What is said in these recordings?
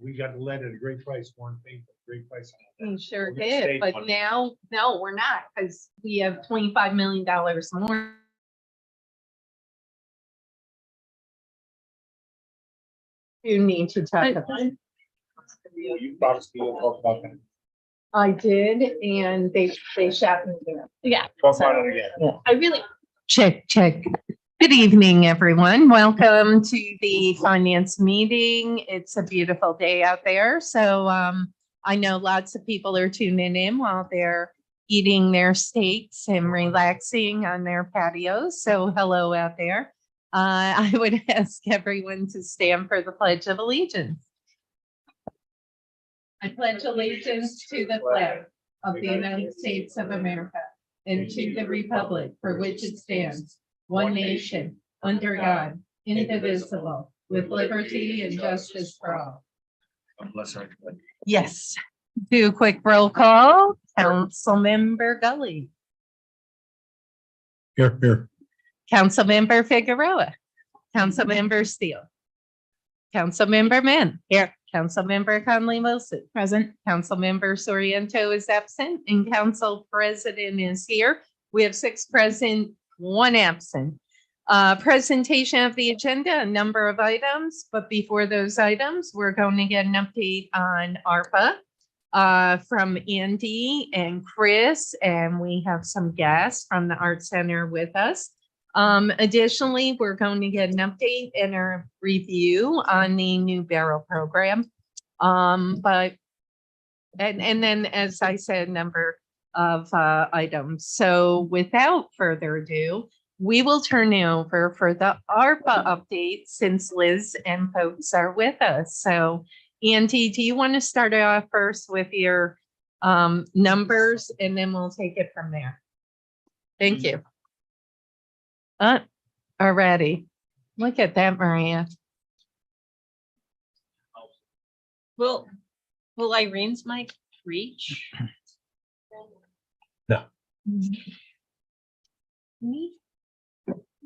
We got the lead at a great price, Warren paid for a great price. on We that. sure We're gonna did, save but money. now, no, we're not, because we have $25 million more. You need to talk about it. You promised me you'll talk about that. I did, and they shot me there. Yeah. Talk about it again. I really. Check. Good evening, everyone. Welcome to the finance meeting. It's a beautiful day out there. So I know lots of people are tuning in while they're eating their steaks and relaxing on their patios. So hello out there. I would ask everyone to stand for the Pledge of Allegiance. I pledge allegiance to the flag of the United States of America and to the republic for which it stands, one nation, under God, indivisible, with liberty and justice for all. Bless her. Yes. Do a quick roll call. Councilmember Gully, Here. Councilmember Figueroa, Councilmember Steele, Councilmember Mann. Here. Councilmember Conley Wilson. Present. Councilmember Soriento is absent and Council President is here. We have 6 present, 1 absent. Presentation of the agenda, a number of items, but before those items, we're going to get an update on ARPA from Andy and Chris, and we have some guests from the Art Center with us. Additionally, we're going to get an update and a review on the new barrel program. And then, as I said, a number of items. So without further ado, we will turn it over for the ARPA update since Liz and folks are with us. So Andy, do you want to start off first with your numbers and then we'll take it from there? Thank you. Already. Look at that, Maria. Will Irene's mic reach? No.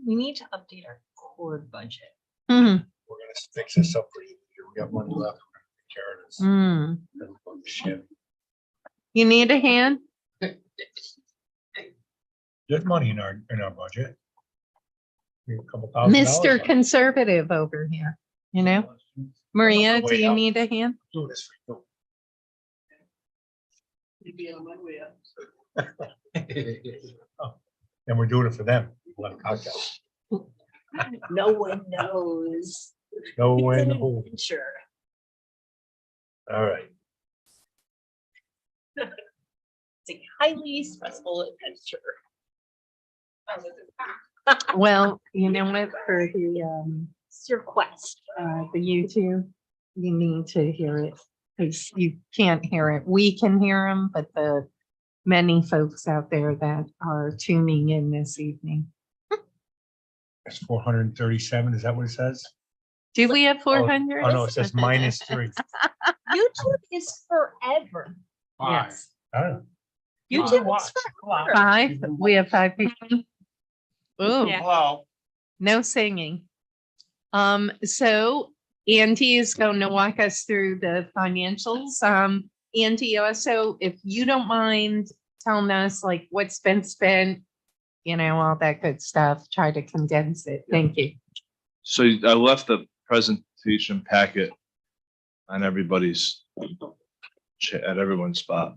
We need to update our core budget. Mhm. We're gonna fix this up for you. We got money left. We're gonna take care of this. Mm. Shit. You need a hand? There's money in our budget. A couple $1,000. Mr. Conservative over here, you know? Maria, do you need a hand? Do this for you. Oh, and we're doing it for them. We'll have cocktails. No one knows. No It's way in an the hole. adventure. All right. It's a highly stressful adventure. Well, you know what, for the It's your quest. YouTube, you need to hear it, because you can't hear it. We can hear them, but the many folks out there that are tuning in this evening. It's 437. Is that what it says? Do we have 400? Oh, no, it says -3. YouTube is forever. Yes. I don't know. YouTube Watch. is forever. 5, we have 5 people. Ooh. Yeah. Hello. No singing. So Andy is going to walk us through the financials. Andy, also, if you don't mind telling us like what's been spent, you know, all that good stuff, try to condense it. Thank you. So I left the presentation packet on everybody's, at everyone's spot.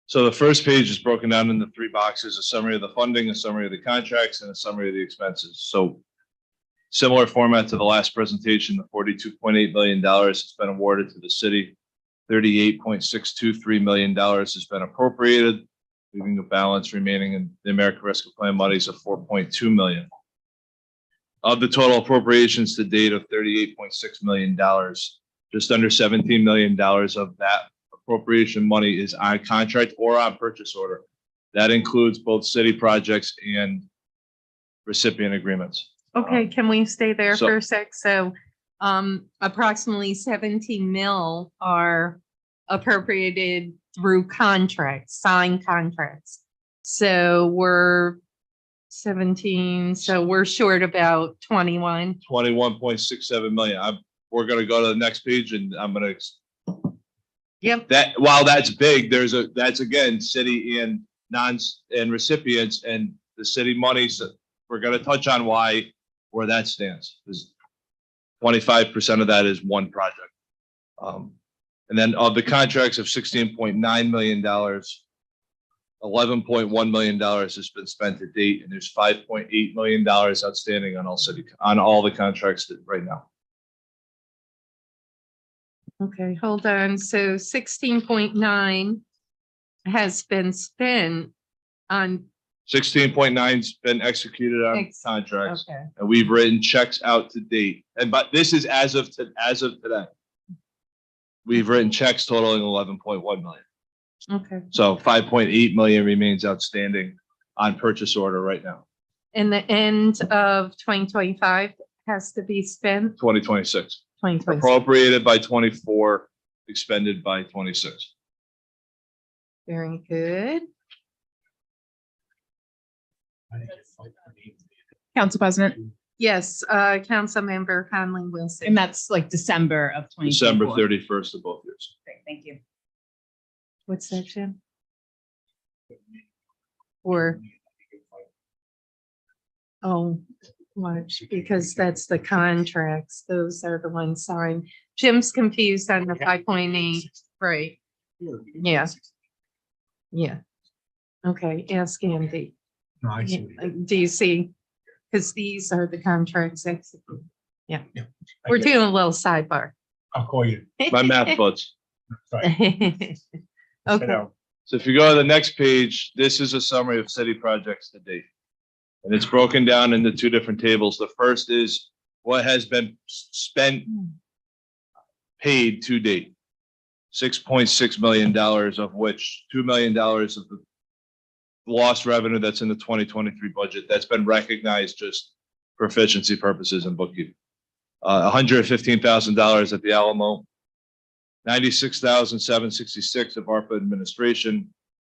So the first page is broken down into 3 boxes: a summary of the funding, a summary of the contracts, and a summary of the expenses. So similar format to the last presentation, the $42.8 million has been awarded to the city. $38.623 million has been appropriated, leaving the balance remaining in the American Rescue Plan monies of $4.2 million. Of the total appropriations to date of $38.6 million, just under $17 million of that appropriation money is on contract or on purchase order. That includes both city projects and recipient agreements. Okay, can we stay there so- for a sec? So approximately 17 mil are appropriated through contracts, signed contracts. So we're 17, so we're short about 21. 21.67 million. We're gonna go to the next page and I'm gonna, Yep. that, while that's big, that's again, city and and recipients and the city monies. We're gonna touch on where that stands. Is 25% of that is one project. And then of the contracts of $16.9 million, $11.1 million has been spent to date, and there's $5.8 million outstanding on all the contracts right now. Okay, hold on. So 16.9 has been spent on, 16.9's been executed on contracts, okay, and we've written checks out to date. But this is as of today. We've written checks totaling 11.1 million. okay. So 5.8 million remains outstanding on purchase order right now. And the end of 2025 has to be spent, 2026 2026. appropriated by 24, expended by 26. Very good. Council President, Yes, Councilmember Conley and Wilson. that's like December of 2024. December 31st of both years. Great, thank you. What's that, Jim? Or, oh, watch, because that's the contracts. Those are the ones signed. Jim's confused on the 5.8, right? Yeah. Yeah. Okay, ask Andy. No, I see. what you did. Do you see? Because these are the contracts executed. I We're get it. doing a little sidebar. I'll call you. My math buds. Right. Okay, So if you go to the next page, this is a summary of city projects to date. And it's broken down into two different tables. The first is what has been spent, paid to date. $6.6 million, of which $2 million of the lost revenue that's in the 2023 budget that's been recognized just for efficiency purposes and bookkeeping. $115,000 at the Alamo, $96,766 of ARPA administration,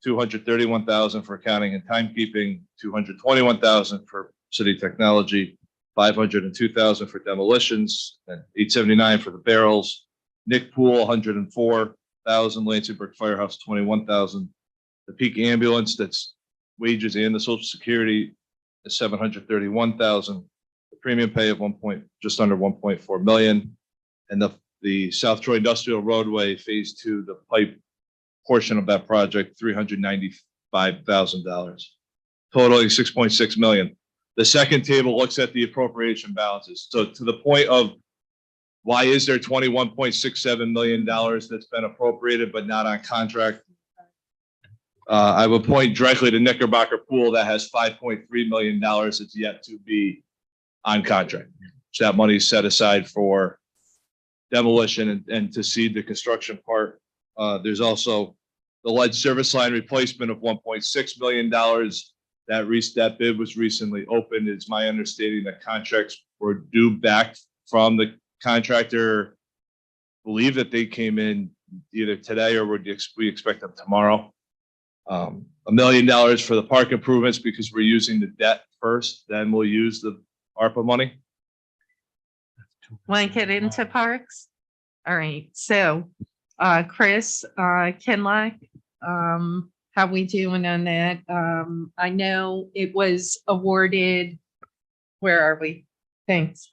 $231,000 for accounting and timekeeping, $221,000 for city technology, $502,000 for demolitions, and $879 for the barrels. Nick Pool, $104,000, Lansingburg Firehouse, $21,000. The peak ambulance, that's wages and the social security, is $731,000. The premium pay of just under 1.4 million. And the South Troy Industrial Roadway Phase 2, the pipe portion of that project, $395,000, totaling 6.6 million. The second table looks at the appropriation balances. So to the point of why is there $21.67 million that's been appropriated but not on contract? I would point directly to Knickerbocker Pool that has $5.3 million that's yet to be on contract. So that money is set aside for demolition and to seed the construction part. There's also the lead service line replacement of $1.6 million. That bid was recently opened. It's my understanding that contracts were due back from the contractor. Believe that they came in either today or we expect them tomorrow. $1 million for the park improvements because we're using the debt first, then we'll use the ARPA money. want to get into parks? All right, so, Chris, Kinlock, how we doing on that? I know it was awarded, where are we? Thanks.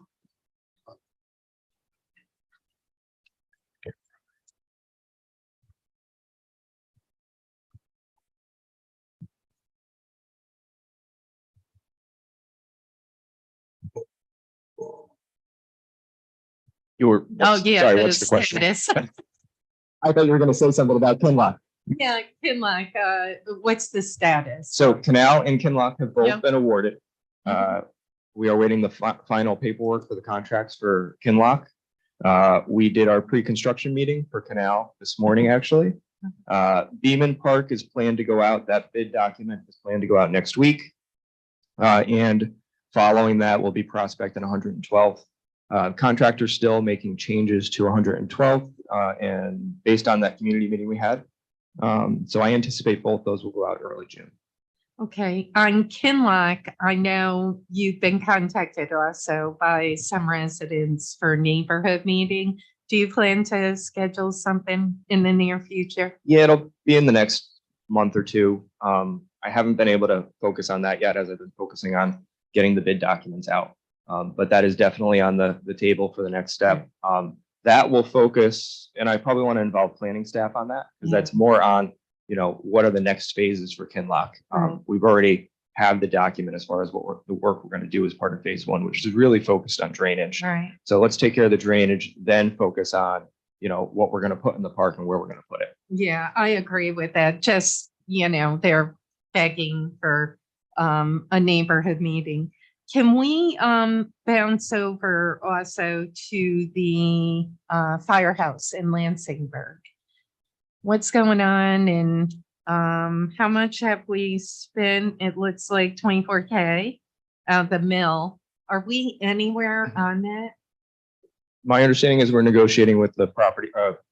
You were, Oh, yeah. sorry, what's the question? status. I thought you were going to say something about Kinlock. Yeah, Kinlock, what's the status? So Canal and Kinlock have Yeah. both been awarded. We are waiting the final paperwork for the contracts for Kinlock. We did our pre-construction meeting for Canal this morning, actually. Beaman Park is planned to go out. That bid document is planned to go out next week. And following that, we'll be prospecting 112th. Contractors still making changes to 112th, and based on that community meeting we had. So I anticipate both those will go out early June. Okay, on Kinlock, I know you've been contacted also by some residents for a neighborhood meeting. Do you plan to schedule something in the near future? Yeah, it'll be in the next month or two. I haven't been able to focus on that yet as I've been focusing on getting the bid documents out. But that is definitely on the table for the next step. That will focus, and I probably want to involve planning staff on that because Yeah. that's more on, what are the next phases for Kinlock? Right. We've already have the document as far as the work we're going to do as part of phase one, which is really focused on drainage. Right. So let's take care of the drainage, then focus on, what we're going to put in the park and where we're going to put it. Yeah, I agree with that. Just, they're begging for a neighborhood meeting. Can we bounce over also to the firehouse in Lansingburg? What's going on and how much have we spent? It looks like 24K out of the mill. Are we anywhere on that? My understanding is we're negotiating with the property,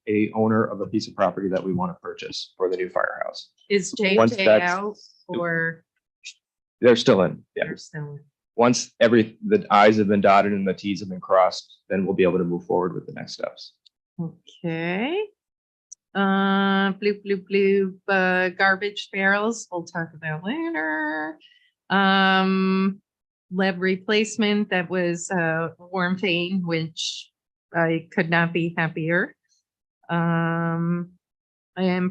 a owner of a piece of property that we want to purchase for the new firehouse. Is Once JJ that's- out or They're still in. Yeah. they're still? Once the i's have been dotted and the t's have been crossed, then we'll be able to move forward with the next steps. Okay. Bloop, garbage barrels, we'll talk about later. Lead replacement, that was Warm Vein, which I could not be happier. And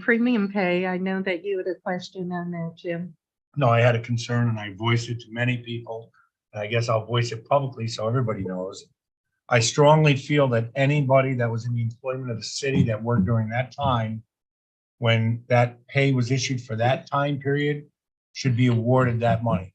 premium pay, I know that you had a question on that, Jim. No, I had a concern and I voiced it to many people. And I guess I'll voice it publicly so everybody knows. I strongly feel that anybody that was in the employment of the city that worked during that time, when that pay was issued for that time period, should be awarded that money.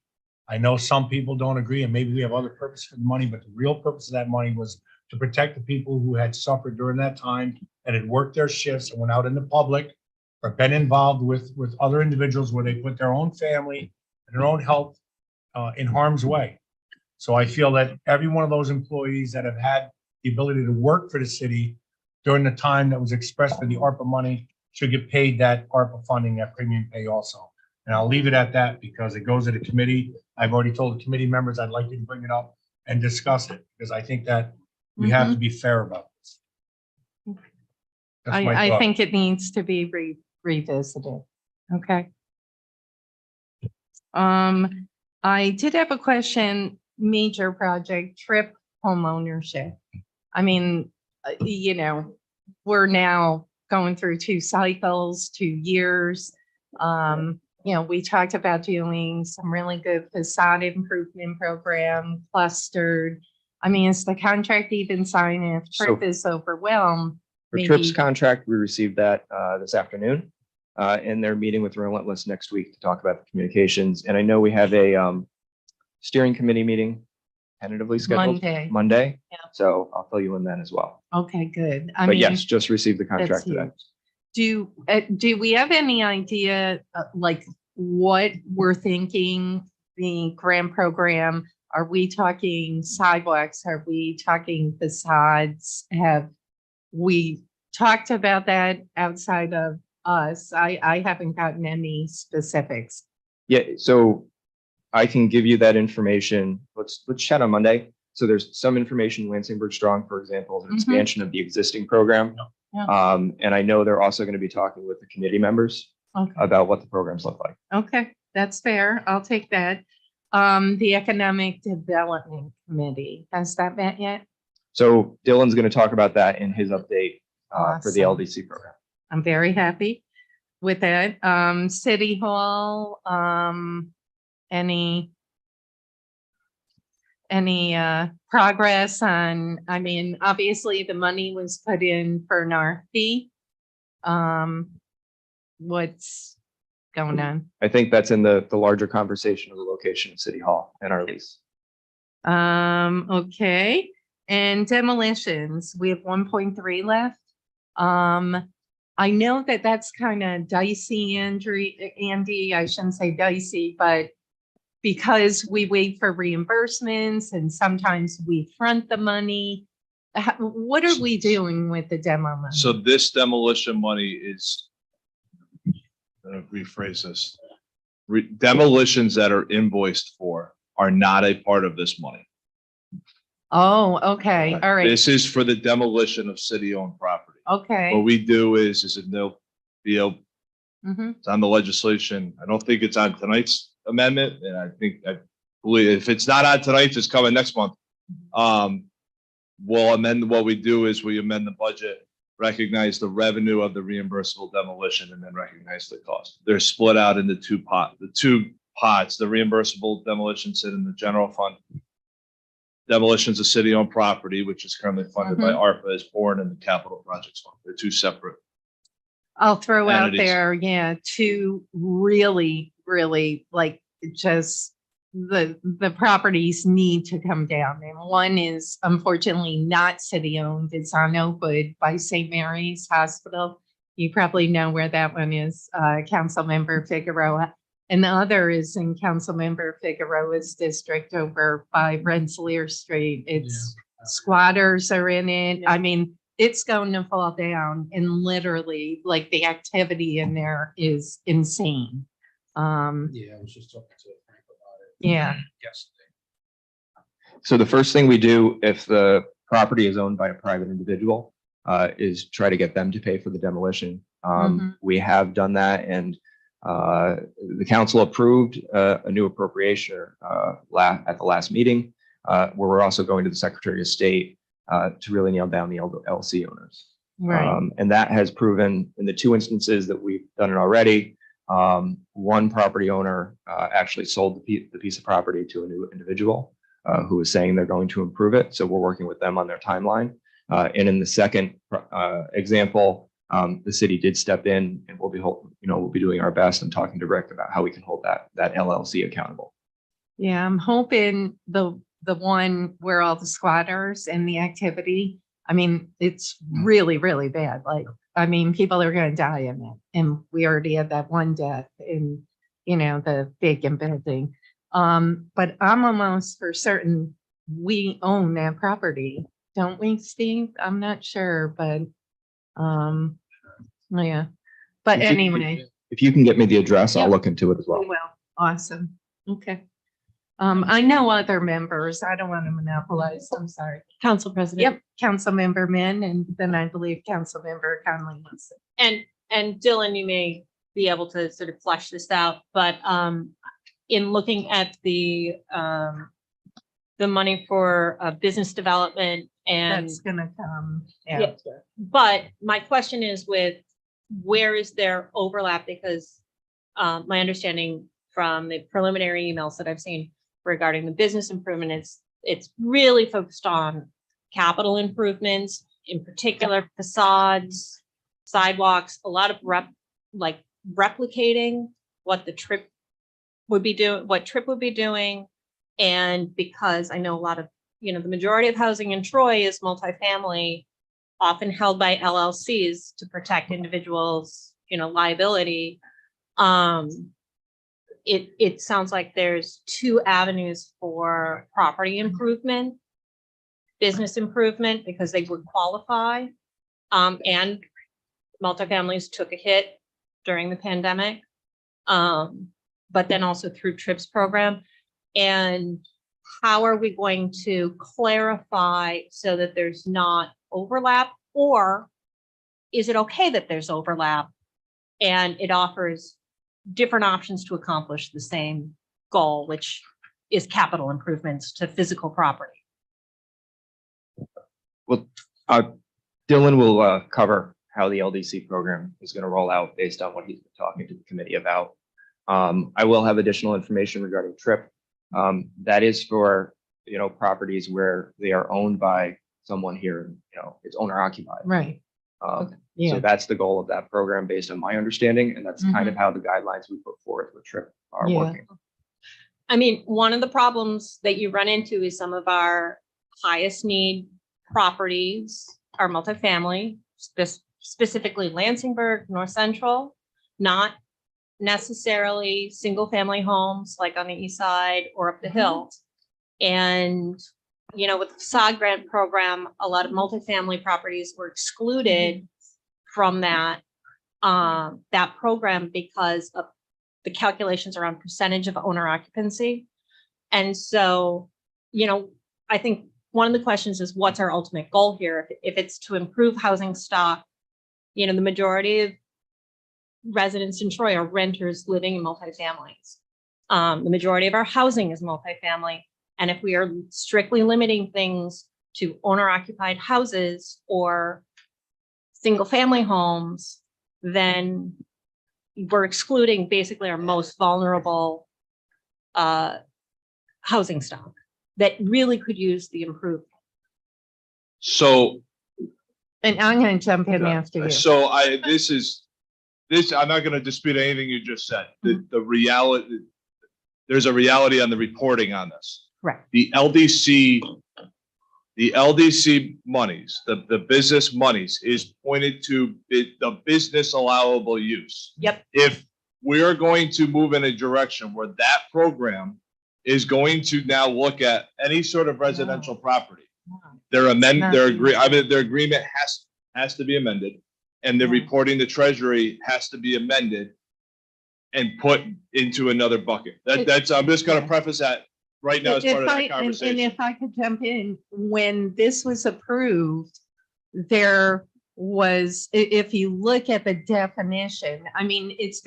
I know some people don't agree and maybe we have other purpose for the money, but the real purpose of that money was to protect the people who had suffered during that time and had worked their shifts and went out in the public or been involved with other individuals where they put their own family and their own health in harm's way. So I feel that every one of those employees that have had the ability to work for the city during the time that was expressed for the ARPA money should get paid that ARPA funding, that premium pay also. And I'll leave it at that because it goes to the committee. I've already told the committee members I'd like you to bring it up and discuss it because I think that we have to be fair about this. That's my I thought. think it needs to be revisited. Okay. I did have a question, major project, TRIP homeownership. I mean, we're now going through 2 cycles, 2 years. We talked about doing some really good facade improvement program, clustered. I mean, is the contract even signed? If TRIP is overwhelmed, For maybe. TRIPS contract, we received that this afternoon. And they're meeting with Relentless next week to talk about the communications. And I know we have a steering committee meeting tentatively scheduled Monday. Yeah. So I'll fill you in then as well. Okay, good. But yes, just received the contract that's today. huge. Do we have any idea, like what we're thinking, the grant program? Are we talking sidewalks? Are we talking facades? Have we talked about that outside of us? I haven't gotten any specifics. Yeah, so I can give you that information. Let's chat on Monday. So there's some information, Lansingburg Strong, for example, the expansion of the existing program. Yeah. And I know they're also going to be talking with the committee members Okay. about what the programs look like. Okay, that's fair. I'll take that. The Economic Development Committee, has that met yet? So Dylan's going to talk about that in his update for the Awesome. LDC program. I'm very happy with that. City Hall, any progress on, I mean, obviously the money was put in for an RFP. What's going on? I think that's in the larger conversation of the location of City Hall and our lease. Okay, and demolitions, we have 1.3 left. I know that that's kind of dicey, Andy, I shouldn't say dicey, but because we wait for reimbursements and sometimes we front the money. What are we doing with the demo money? So this demolition money is, I'm gonna rephrase this. demolitions that are invoiced for are not a part of this money. Oh, okay, all right, This is for the demolition of city-owned property. What okay. we do is a no, Mhm. it's on the legislation. I don't think it's on tonight's amendment, and I believe if it's not on tonight, it's coming next month. We'll amend, what we do is we amend the budget, recognize the revenue of the reimbursable demolition, and then recognize the cost. They're split out into the two pots. The reimbursable demolition sit in the general fund. Demolitions of city-owned property, which is currently funded by ARPA, is born in the capital projects fund. They're two separate. I'll throw out Entities. there, yeah, two really, really like just the properties need to come down. And one is unfortunately not city owned. It's on Oakwood by St. Mary's Hospital. You probably know where that one is, Councilmember Figueroa. And the other is in Councilmember Figueroa's district over by Rensselaer Street. It's squatters are in it. I mean, it's going to fall down, and literally like the activity in there is insane. Yeah, I was just talking to Frank about it. Yeah. Yesterday. So the first thing we do if the property is owned by a private individual is try to get them to pay for the demolition. We have done that, and the council approved a new appropriation at the last meeting, where we're also going to the Secretary of State to really nail down the LLC owners. Right. And that has proven in the two instances that we've done it already. One property owner actually sold the piece of property to a new individual who was saying they're going to improve it. So we're working with them on their timeline. And in the second example, the city did step in, and we'll be doing our best and talking to Rick about how we can hold that LLC accountable. Yeah, I'm hoping the one where all the squatters and the activity, I mean, it's really, really bad. Like, I mean, people are going to die in it. And we already had that one death in, the vacant building. But I'm almost for certain we own that property, don't we, Steve? I'm not sure, but, yeah. But If you- anyway. If you can get me the address, I'll Yep. look into it as well. Well, awesome. Okay. I know other members. I don't want to monopolize. I'm sorry. Council President. Yep, Councilmember Min, and then I believe Councilmember Conley Wilson. And Dylan, you may be able to sort of flesh this out, but in looking at the money for business development and, That's gonna come Yeah. after. but my question is where is there overlap? Because my understanding from the preliminary emails that I've seen regarding the business improvement is it's really focused on capital improvements, in particular facades, sidewalks, a lot of replicating what the TRIP would be doing, what TRIP would be doing. And because I know a lot of, the majority of housing in Troy is multifamily, often held by LLCs to protect individuals, liability. It sounds like there's two avenues for property improvement, business improvement, because they would qualify. And multifamilies took a hit during the pandemic. But then also through TRIPS program. And how are we going to clarify so that there's not overlap, or is it okay that there's overlap and it offers different options to accomplish the same goal, which is capital improvements to physical property? Well, Dylan will cover how the LDC program is going to roll out based on what he's been talking to the committee about. I will have additional information regarding TRIP. That is for, properties where they are owned by someone here, it's owner occupied. Right. So Yeah. that's the goal of that program based on my understanding. And that's kind of how the guidelines we put forth with TRIP are Yeah. working. I mean, one of the problems that you run into is some of our highest need properties are multifamily, specifically Lansingburg, North Central, not necessarily single family homes like on the east side or up the hill. And, with the facade grant program, a lot of multifamily properties were excluded from that program because of the calculations are on percentage of owner occupancy. And so, I think one of the questions is what's our ultimate goal here? If it's to improve housing stock, the majority of residents in Troy are renters living in multifamilies. The majority of our housing is multifamily. And if we are strictly limiting things to owner occupied houses or single family homes, then we're excluding basically our most vulnerable housing stock that really could use the improvement. So, And I'm going to jump in after you. so I'm not going to dispute anything you just said. The reality, there's a reality on the reporting on this. Correct. The LDC monies, the business monies is pointed to the business allowable use. Yep. If we're going to move in a direction where that program is going to now look at any sort of residential property, their agreement has to be amended, and the reporting to Treasury has to be amended and put into another bucket. That's, I'm just gonna preface that right now as part of the And conversation. if I could jump in, when this was approved, there was, if you look at the definition, I mean, it's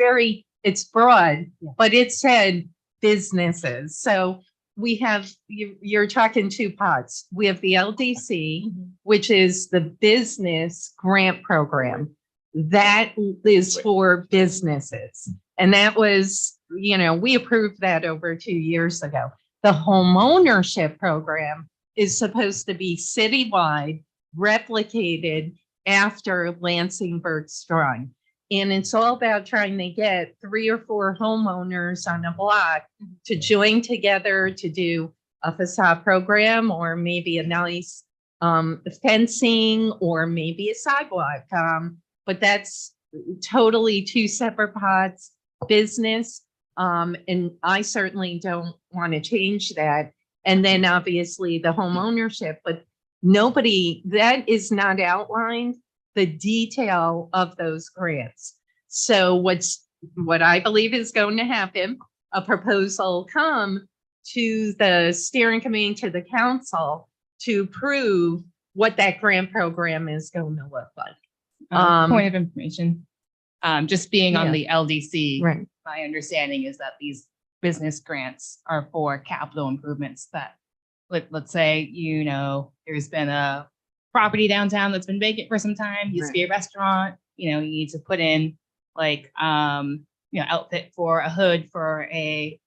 broad, but it said businesses. So we have, you're talking two pots. We have the LDC, which is the business grant program. That is for businesses. And that was, we approved that over 2 years ago. The home ownership program is supposed to be citywide, replicated after Lansing Berg's drawing. And it's all about trying to get 3 or 4 homeowners on a block to join together to do a facade program, or maybe a nice fencing, or maybe a sidewalk. But that's totally 2 separate pots, business. And I certainly don't want to change that. And then obviously the home ownership, but that is not outlined, the detail of those grants. So what I believe is going to happen, a proposal come to the steering committee, to the council, to prove what that grant program is going to look like. Point of information. Just being on Yeah. the LDC, Right. my understanding is that these business grants are for capital improvements that, let's say, there's been a property downtown that's been vacant for some time, used to be a restaurant, you need to put in outfit for a hood for a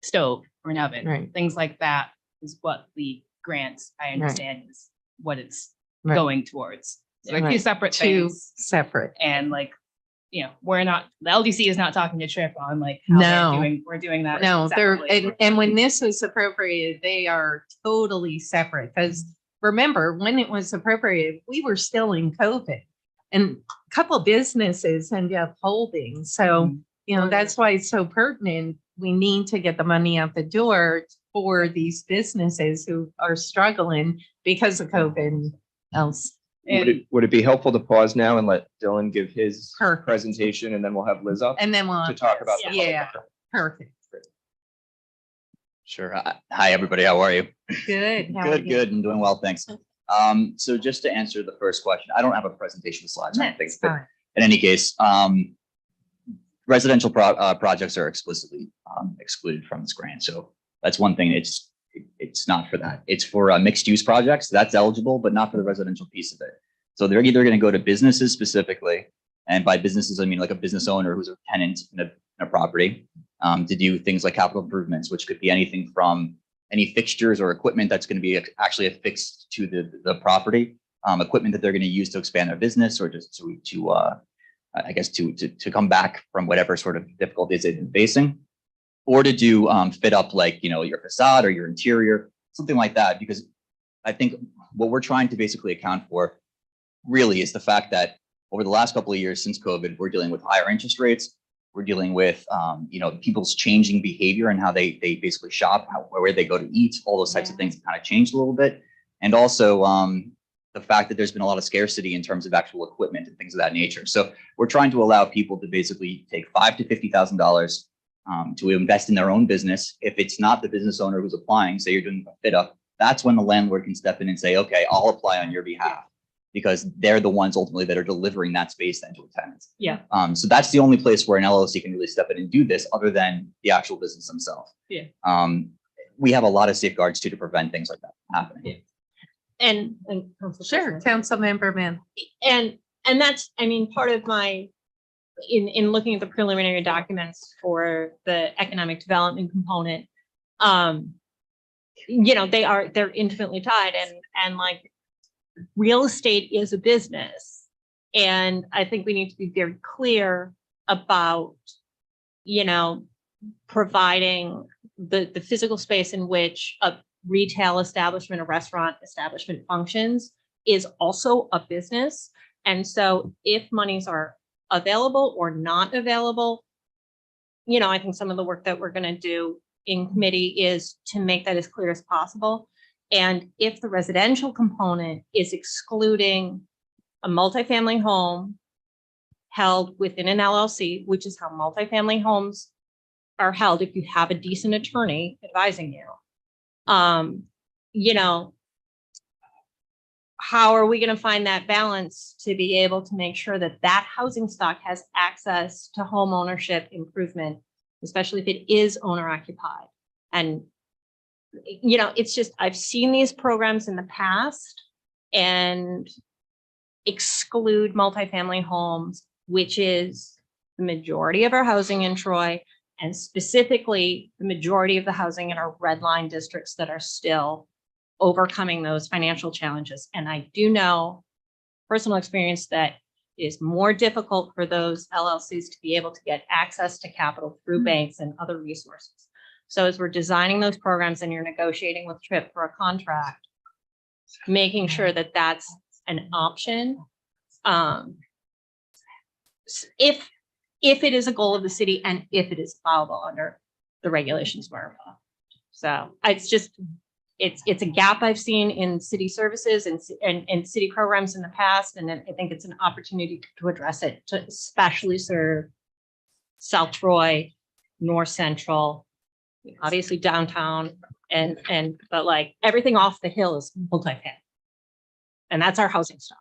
stove or an oven, Right. things like that is what the grants, I understand, is what it's Right. going towards. So they're two Right. separate 2 things. separate. And the LDC is not talking to Trip on how No. we're doing that. No, separately. and when this was appropriated, they are totally separate. Because remember, when it was appropriated, we were still in COVID, and a couple businesses ended up holding. So, that's why it's so pertinent. We need to get the money out the door for these businesses who are struggling because of COVID and else. Would it be helpful to pause now and let Dylan give his Perfect. presentation, and then we'll have Liz up And then to talk about the Yeah, perfect. Sure. Hi, everybody. How are you? Good. How are Good, you? good. I'm doing well, thanks. So just to answer the first question, I don't have a presentation with slides, I don't think, That's but fine. in any case, residential projects are explicitly excluded from this grant. So that's one thing. It's not for that. It's for mixed use projects. That's eligible, but not for the residential piece of it. So they're either going to go to businesses specifically, and by businesses, I mean like a business owner who's a tenant in a property, to do things like capital improvements, which could be anything from any fixtures or equipment that's going to be actually affixed to the property, equipment that they're going to use to expand their business, or just to come back from whatever sort of difficulties they've been facing, or to do fit up your facade or your interior, something like that. Because I think what we're trying to basically account for really is the fact that over the last couple of years since COVID, we're dealing with higher interest rates. We're dealing with people's changing behavior and how they basically shop, where they go to eat, all those types of things have kind of changed a little bit. And also the fact that there's been a lot of scarcity in terms of actual equipment and things of that nature. So we're trying to allow people to basically take $5,000 to $50,000 to invest in their own business. If it's not the business owner who's applying, say you're doing a fit up, that's when the landlord can step in and say, okay, I'll apply on your behalf, because they're the ones ultimately that are delivering that space then to a tenant. Yeah. So that's the only place where an LLC can really step in and do this, other than the actual business themselves. Yeah. We have a lot of safeguards too to prevent things like that from happening. Yeah. And Council Sure, President. Councilmember Mann. And that's, I mean, part of my, in looking at the preliminary documents for the economic development component, you know, they're intimately tied, and like real estate is a business. And I think we need to be very clear about, you know, providing the physical space in which a retail establishment, a restaurant establishment functions is also a business. And so if monies are available or not available, you know, I think some of the work that we're going to do in committee is to make that as clear as possible. And if the residential component is excluding a multifamily home held within an LLC, which is how multifamily homes are held if you have a decent attorney advising you, you know, how are we going to find that balance to be able to make sure that that housing stock has access to home ownership improvement, especially if it is owner occupied? And, you know, it's just, I've seen these programs in the past and exclude multifamily homes, which is the majority of our housing in Troy, and specifically the majority of the housing in our red line districts that are still overcoming those financial challenges. And I do know personal experience that it is more difficult for those LLCs to be able to get access to capital through banks and other resources. So as we're designing those programs and you're negotiating with TRIP for a contract, making sure that that's an option. If it is a goal of the city and if it is allowable under the regulations of ARPA. So it's just, it's a gap I've seen in city services and city programs in the past. And then I think it's an opportunity to address it, to especially serve South Troy, North Central, obviously downtown, but like everything off the hill is multifamily. And that's our housing stock.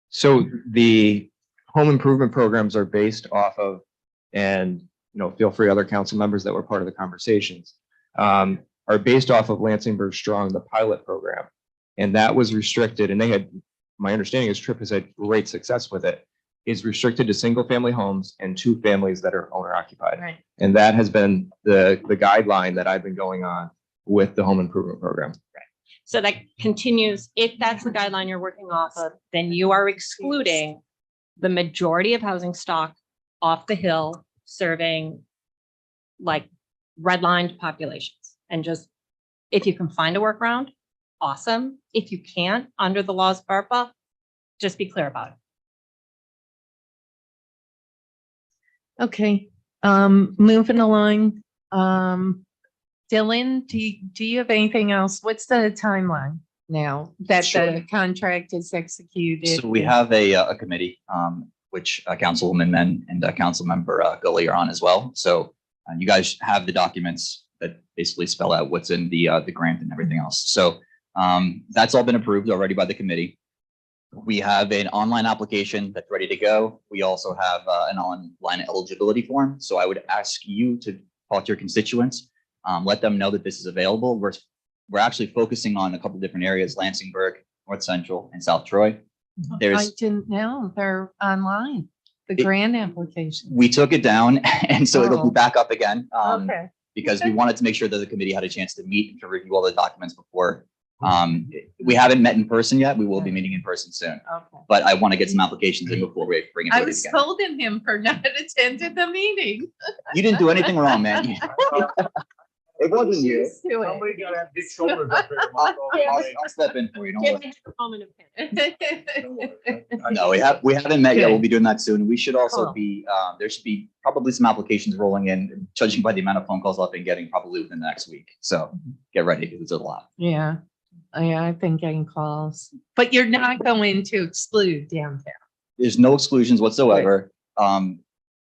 So the home improvement programs are based off of, and feel free, other council members that were part of the conversations, are based off of Lansingburg Strong, the pilot program. And that was restricted, and they had, my understanding is TRIP has had great success with it, is restricted to single family homes and 2 families that are owner occupied. Right. And that has been the guideline that I've been going on with the home improvement program. So that continues, if that's the guideline you're working off of, then you are excluding the majority of housing stock off the hill serving like redlined populations. And just, if you can find a workaround, awesome. If you can't, under the laws of ARPA, just be clear about it. Okay, moving along. Dylan, do you have anything else? What's the timeline now that Sure. the contract is executed? So we have a committee, which Councilwoman Men and Councilmember Gully are on as well. So you guys have the documents that basically spell out what's in the grant and everything else. So that's all been approved already by the committee. We have an online application that's ready to go. We also have an online eligibility form. So I would ask you to talk to your constituents, let them know that this is available. We're actually focusing on a couple different areas: Lansingburg, North Central, and South Troy. I There's, didn't know they're online, the grant application. we took it down, and so it'll be Oh. back up again. Okay, Because we wanted to make sure that the committee had a chance to meet and to review all the documents before. We haven't met in person yet. We will be meeting in person soon, okay. but I want to get some applications in before we bring it. I to was again. scolding him for not attending the meeting. You didn't do anything wrong, man. It wasn't you. Used to it. Somebody gotta have big shoulders up there. I'll step in for you. Don't worry. Give me a moment of panic. No, we haven't met yet. We'll be doing that soon. We should also Cool. be, there should be probably some applications rolling in, judging by the amount of phone calls I've been getting, probably within the next week. So get ready because it's a lot. Yeah. I think getting calls, but you're not going to exclude downtown. There's no exclusions whatsoever.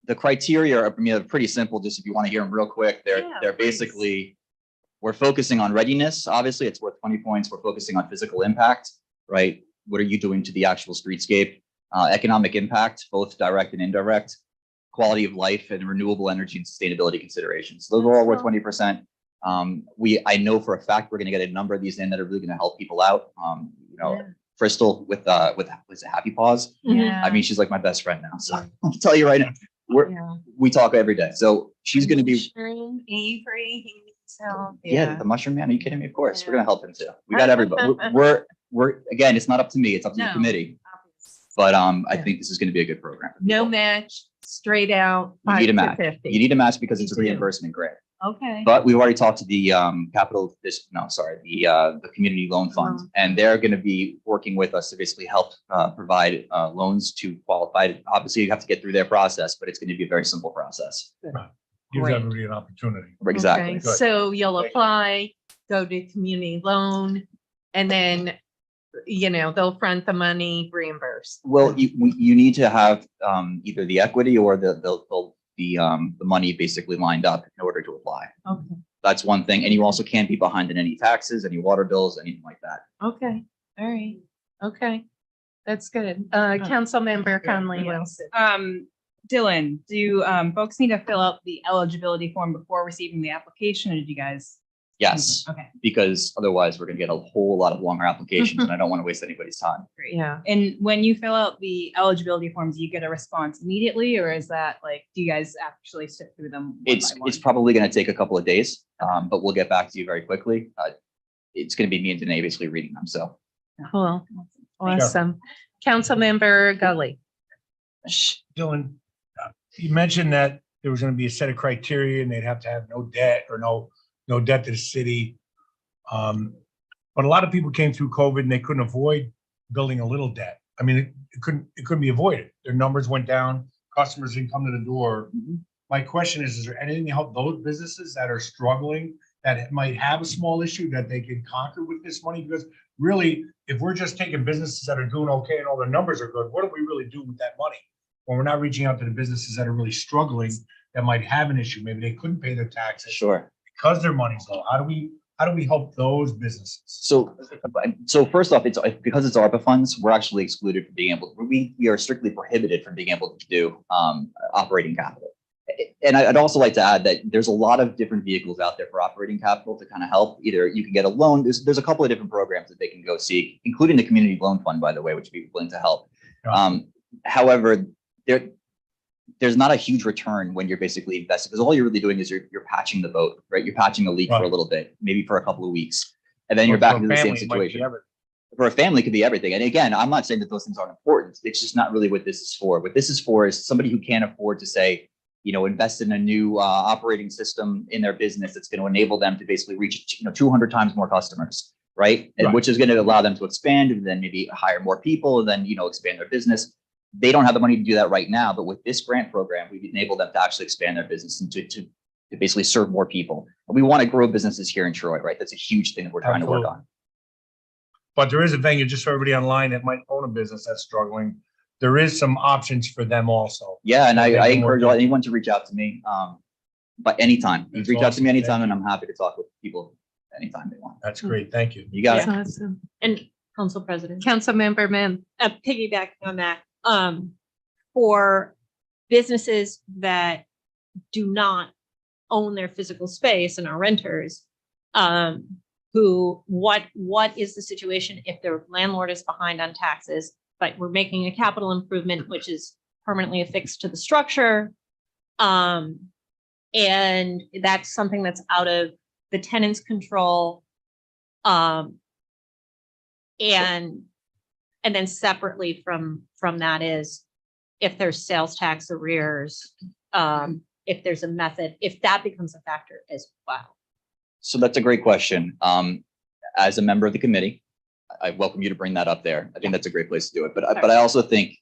The criteria are, I mean, pretty simple. Just if you want to hear them real quick, Yeah, they're please. basically, we're focusing on readiness. Obviously, it's worth 20 points. We're focusing on physical impact, right? What are you doing to the actual streetscape? Economic impact, both direct and indirect, quality of life, and renewable energy and sustainability considerations. Those are all worth 20%. I know for a fact we're going to get a number of these in that are really going to help people out. Yeah. Crystal with was it Happy Paws? Yeah. I mean, she's like my best friend now. So I'll tell you right now, Yeah. we talk every day. So she's going to be, Avery, he needs help. yeah, the mushroom man. Are you kidding me? Of course, we're Yeah. going to help him too. We got everybody. We're again, it's not up to me. It's up to the No. committee. But I Yeah. think this is going to be a good program. for No people. match, straight out. You need 5 a to match. 50. You need a match because it's a You do. reimbursement grant. Okay. But we've already talked to the the community loan fund, Loan. and they're going to be working with us to basically help provide loans to qualified. Obviously, you have to get through their process, but it's going to be a very simple process. Gives Great. everybody an opportunity. Exactly. Okay, Good. so you'll Thank you. apply, go to community loan, and then, they'll front the money, reimburse. Well, you need to have either the equity or the money basically lined up in order to apply. Okay, That's one thing, and you also can't be behind in any taxes, any water bills, anything like that. okay, all right, okay. That's good. Councilmember Conley Wilson. Dylan, do folks need to fill out the eligibility form before receiving the application, or did you guys? Yes, Okay, because otherwise we're going to get a whole lot of longer applications, and I don't want to waste anybody's time. great. Yeah, And when you fill out the eligibility forms, you get a response immediately, or is that like, do you guys actually stick through them? It's probably going to take a couple of days, but we'll get back to you very quickly. It's going to be me and Danae basically reading them. So cool, awesome. Councilmember Gully. Dylan, you mentioned that there was going to be a set of criteria and they'd have to have no debt or no debt to the city. But a lot of people came through COVID and they couldn't avoid building a little debt. I mean, it couldn't be avoided. Their numbers went down, customers didn't come to the door. My question is there anything to help those businesses that are struggling, that might have a small issue that they can conquer with this money? Because really, if we're just taking businesses that are doing okay and all their numbers are good, what do we really do with that money? When we're not reaching out to the businesses that are really struggling, that might have an issue. Maybe they couldn't pay their taxes sure. because their money's low. How do we help those businesses? So first off, it's because it's ARPA funds, we're actually excluded from being able, we are strictly prohibited from being able to do operating capital. And I'd also like to add that there's a lot of different vehicles out there for operating capital to kind of help. Either you can get a loan, there's a couple of different programs that they can go seek, including the community loan fund, by the way, which would be willing to help. However, there's not a huge return when you're basically investing, because all you're really doing is you're patching the boat, right? You're patching a leak for a Right. little bit, maybe for a couple of weeks, and then you're For back a into the same family, it might be situation. everything. For a family, it could be everything. And again, I'm not saying that those things aren't important. It's just not really what this is for. What this is for is somebody who can't afford to say, invest in a new operating system in their business that's going to enable them to basically reach 200 times more customers, right? And Right. which is going to allow them to expand and then maybe hire more people and then expand their business. They don't have the money to do that right now, but with this grant program, we've enabled them to actually expand their business and to basically serve more people. And we want to grow businesses here in Troy, right? That's a huge thing that we're trying to work on. But there is a venue, just for everybody online that might own a business that's struggling. There is some options for them also. Yeah, and So they I can encourage work anyone to reach out to me. But anytime, you That's reach out to me awesome. anytime, Thank and I'm happy to talk with people anytime they want. That's great. Thank you. You got That's it. awesome. And Council President, Councilmember Min. piggybacking on that, for businesses that do not own their physical space and are renters, what is the situation if their landlord is behind on taxes, but we're making a capital improvement, which is permanently affixed to the structure? And that's something that's out of the tenant's control. And then separately from that is if there's sales tax arrears, if there's a method, if that becomes a factor as well. So that's a great question. As a member of the committee, I welcome you to bring that up there. I think that's a great place to do it. But I also think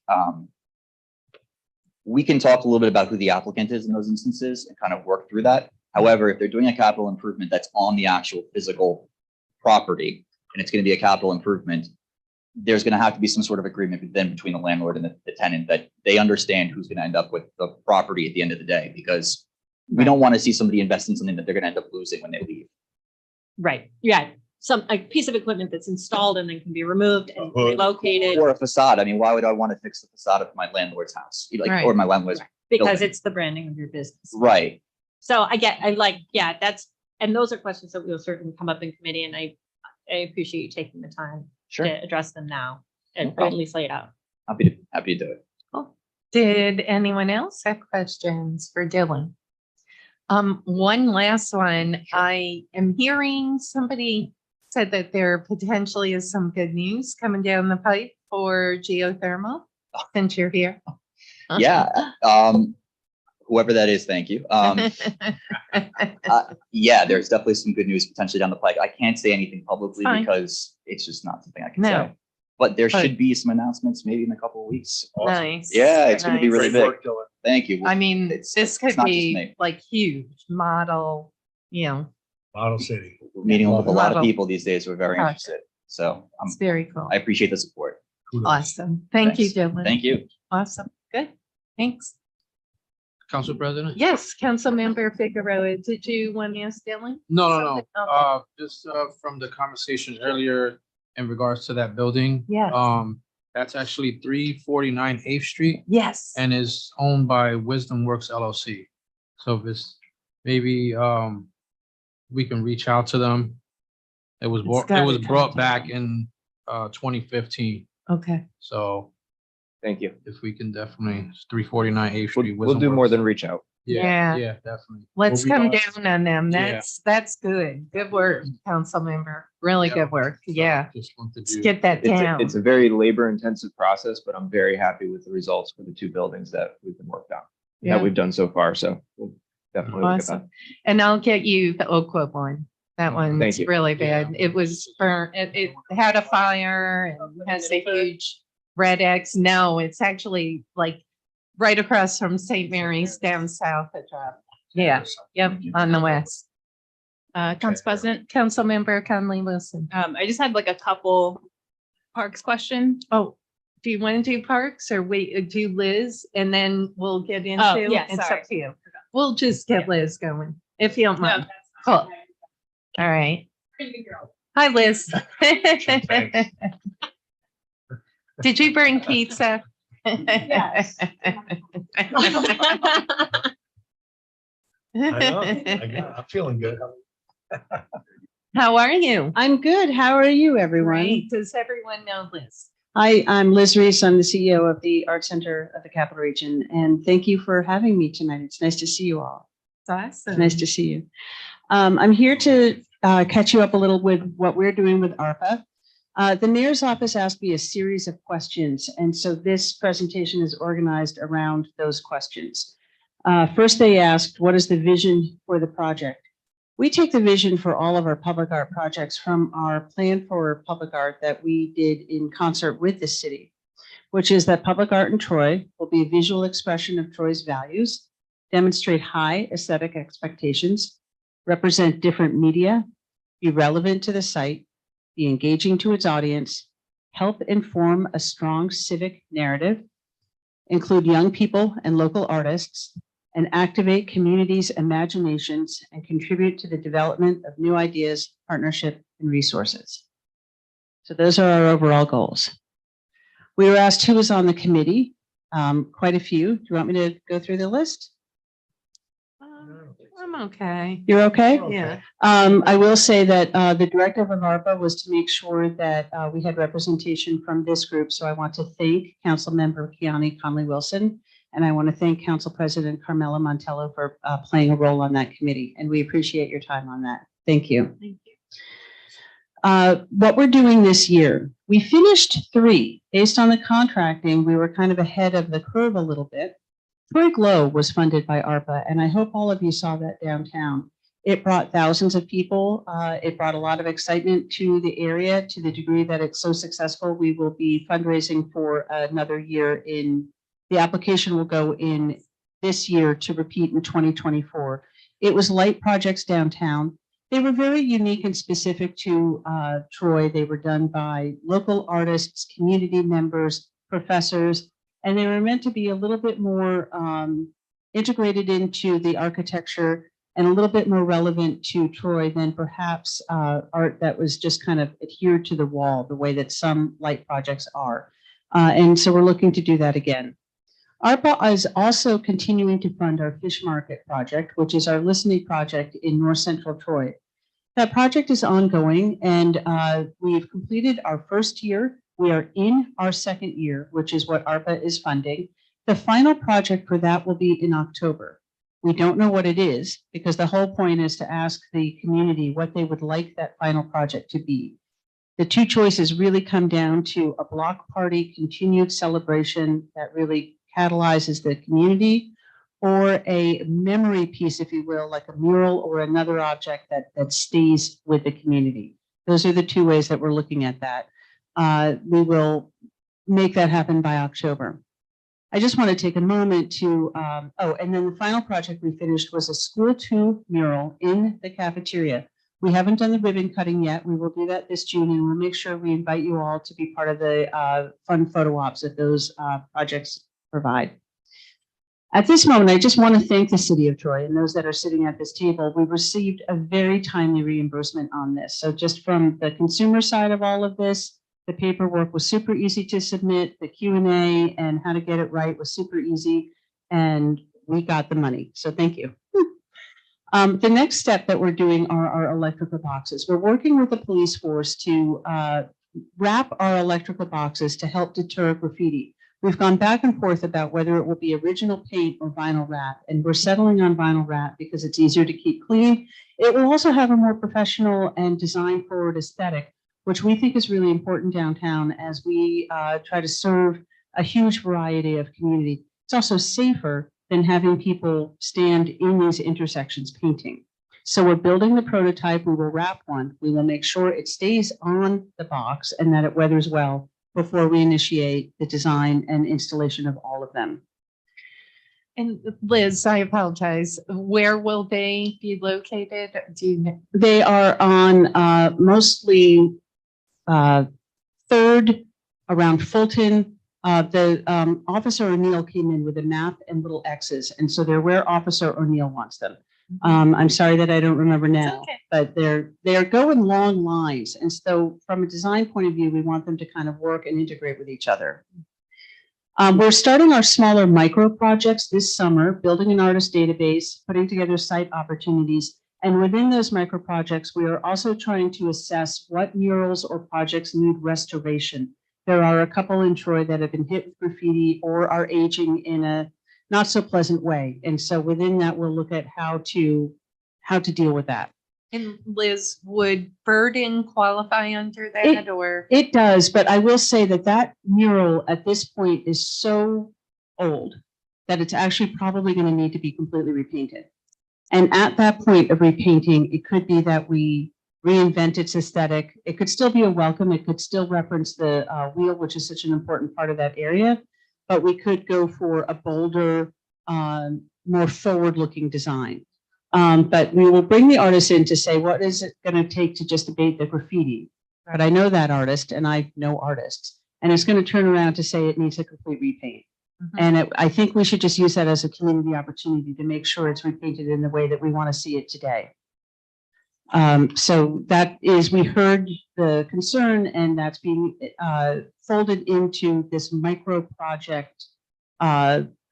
we can talk a little bit about who the applicant is in those instances and kind of work through that. However, if they're doing a capital improvement that's on the actual physical property, and it's going to be a capital improvement, there's going to have to be some sort of agreement then between the landlord and the tenant that they understand who's going to end up with the property at the end of the day, because we don't want to see somebody invest in something that they're going to end up losing when they leave. Right, yeah, a piece of equipment that's installed and then can be removed and hood. relocated, Or a facade. I mean, why would I want to fix the facade of my landlord's house? Like, Right. or my landlord's, because building. it's the branding of your business. right. So and those are questions that will certainly come up in committee, and I appreciate you taking the time Sure. to address them now and Okay. at least lay it out. Happy to do it. Did anyone else have questions for Dylan? One last one. I am hearing somebody said that there potentially is some good news coming down the pipe for geothermal, since you're here. Yeah. Whoever that is, thank you. Yeah, there's definitely some good news potentially down the pike. I can't say anything publicly Fine. because it's just not something I can No. say. But there But- should be some announcements maybe in a couple of weeks. Nice. Yeah, it's gonna be nice. really Great big. work, Dylan. Thank you. I mean, It's- this it's could not just be me. like huge model, you know, Model City. Meeting with a lot of Level. people these days who are very Project. interested. So it's very cool. I appreciate the support. Kudos. Awesome. Thank you, Thanks. Dylan. Thank you. Awesome. Good. Thanks. Council President? Yes, Councilmember Figueroa, did you want to ask Dylan? No, Something? Okay. just from the conversation earlier in regards to that building. Yes. That's actually 349 8th Street Yes. and is owned by Wisdom Works LLC. So if it's maybe we can reach out to them. It was It's gotta come brought to back them. in 2015. Okay. So Thank you. if we can definitely, it's 349 8th Street. We'll do Wisdom more Works. than reach out. Yeah. Yeah, definitely. Let's We'll come be- down on them. Yeah. That's good. Good work, Councilmember. Really Yeah. good work. Yeah. Just wanted Let's to. get that It's down. it's a very labor intensive process, but I'm very happy with the results for the two buildings that we've been worked on, Yeah. that we've done so far. So we'll definitely look at that. Awesome. And I'll get you the Oakwood one. That one's Thank you. really bad. It was burnt, it had a fire and has a huge red X. No, it's actually like right across from St. Mary's down south at Drop. Yeah, yep, on the west. Council President, Councilmember Conley Wilson. I just had like a couple parks question. Oh, do you want to do parks or wait, do Liz and then we'll get into? yeah, It's sorry. up to you. We'll just get Liz going, if you don't No, mind. Cool. All right. Hi, Liz. Thanks. Did you bring pizza? Yes. I'm feeling good. How are you? I'm good. How are you, everyone? Great. Does everyone know Liz? Hi, I'm Liz Reese. I'm the CEO of the Art Center of the Capital Region, and thank you for having me tonight. It's nice to see you all. It's awesome. Nice to see you. I'm here to catch you up a little with what we're doing with ARPA. The mayor's office asked me a series of questions, and so this presentation is organized around those questions. First, they asked, what is the vision for the project? We take the vision for all of our public art projects from our plan for public art that we did in concert with the city, which is that public art in Troy will be a visual expression of Troy's values, demonstrate high aesthetic expectations, represent different media, be relevant to the site, be engaging to its audience, help inform a strong civic narrative, include young people and local artists, and activate communities' imaginations and contribute to the development of new ideas, partnership, and resources. So those are our overall goals. We were asked who was on the committee, quite a few. Do you want me to go through the list? I'm okay. You're okay? Yeah. I will say that the directive of ARPA was to make sure that we had representation from this group. So I want to thank Councilmember Kiani Conley Wilson, and I want to thank Council President Carmela Montello for playing a role on that committee. And we appreciate your time on that. Thank you. Thank you. What we're doing this year, we finished 3. Based on the contracting, we were kind of ahead of the curve a little bit. Troy Glow was funded by ARPA, and I hope all of you saw that downtown. It brought thousands of people. It brought a lot of excitement to the area to the degree that it's so successful. We will be fundraising for another year the application will go in this year to repeat in 2024. It was light projects downtown. They were very unique and specific to Troy. They were done by local artists, community members, professors, and they were meant to be a little bit more integrated into the architecture and a little bit more relevant to Troy than perhaps art that was just kind of adhered to the wall, the way that some light projects are. And so we're looking to do that again. ARPA is also continuing to fund our fish market project, which is our listening project in North Central Troy. That project is ongoing, and we've completed our first year. We are in our second year, which is what ARPA is funding. The final project for that will be in October. We don't know what it is because the whole point is to ask the community what they would like that final project to be. The two choices really come down to a block party continued celebration that really catalyzes the community, or a memory piece, if you will, like a mural or another object that stays with the community. Those are the two ways that we're looking at that. We will make that happen by October. I just want to take a moment to, and then the final project we finished was a School 2 mural in the cafeteria. We haven't done the ribbon cutting yet. We will do that this June, and we'll make sure we invite you all to be part of the fun photo ops that those projects provide. At this moment, I just want to thank the city of Troy and those that are sitting at this table. We received a very timely reimbursement on this. So just from the consumer side of all of this, the paperwork was super easy to submit, the Q&A and how to get it right was super easy, and we got the money. So thank you. The next step that we're doing are our electrical boxes. We're working with the police force to wrap our electrical boxes to help deter graffiti. We've gone back and forth about whether it will be original paint or vinyl wrap, and we're settling on vinyl wrap because it's easier to keep clean. It will also have a more professional and design-forward aesthetic, which we think is really important downtown as we try to serve a huge variety of community. It's also safer than having people stand in these intersections painting. So we're building the prototype. We will wrap one. We will make sure it stays on the box and that it weathers well before we initiate the design and installation of all of them. And Liz, I apologize. Where will they be located? Do you know? They are on mostly 3rd around Fulton. Officer O'Neill came in with a map and little X's, and so they're where Officer O'Neill wants them. I'm sorry that I don't remember now, Okay. but they're going long lines. And so from a design point of view, we want them to kind of work and integrate with each other. We're starting our smaller micro projects this summer, building an artist database, putting together site opportunities. And within those micro projects, we are also trying to assess what murals or projects need restoration. There are a couple in Troy that have been hit with graffiti or are aging in a not so pleasant way. And so within that, we'll look at how to deal with that. And Liz, would Burden qualify under that or? It does, but I will say that that mural at this point is so old that it's actually probably going to need to be completely repainted. And at that point of repainting, it could be that we reinvent its aesthetic. It could still be a welcome. It could still reference the wheel, which is such an important part of that area. But we could go for a bolder, more forward-looking design. But we will bring the artist in to say, what is it going to take to just abate the graffiti? But I know that artist and I know artists. And it's going to turn around to say it needs a complete repaint. And I think we should just use that as a community opportunity to make sure it's repainted in the way that we want to see it today. So that is, we heard the concern, and that's being folded into this micro project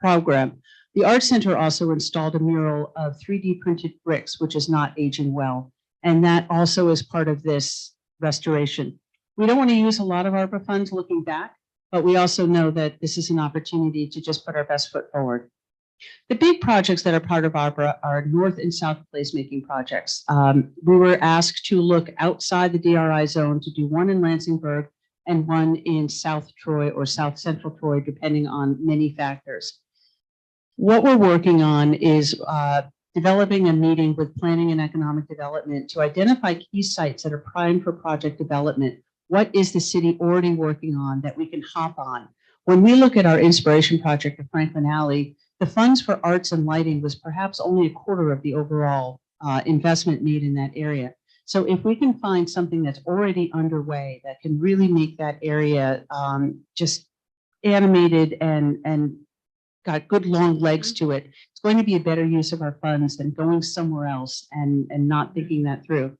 program. The Art Center also installed a mural of 3D printed bricks, which is not aging well. And that also is part of this restoration. We don't want to use a lot of ARPA funds looking back, but we also know that this is an opportunity to just put our best foot forward. The big projects that are part of ARPA are North and South placemaking projects. We were asked to look outside the DRI zone to do one in Lansingburg and one in South Troy or South Central Troy, depending on many factors. What we're working on is developing a meeting with planning and economic development to identify key sites that are primed for project development. What is the city already working on that we can hop on? When we look at our inspiration project at Franklin Alley, the funds for arts and lighting was perhaps only a quarter of the overall investment made in that area. So if we can find something that's already underway that can really make that area just animated and got good long legs to it, it's going to be a better use of our funds than going somewhere else and not thinking that through.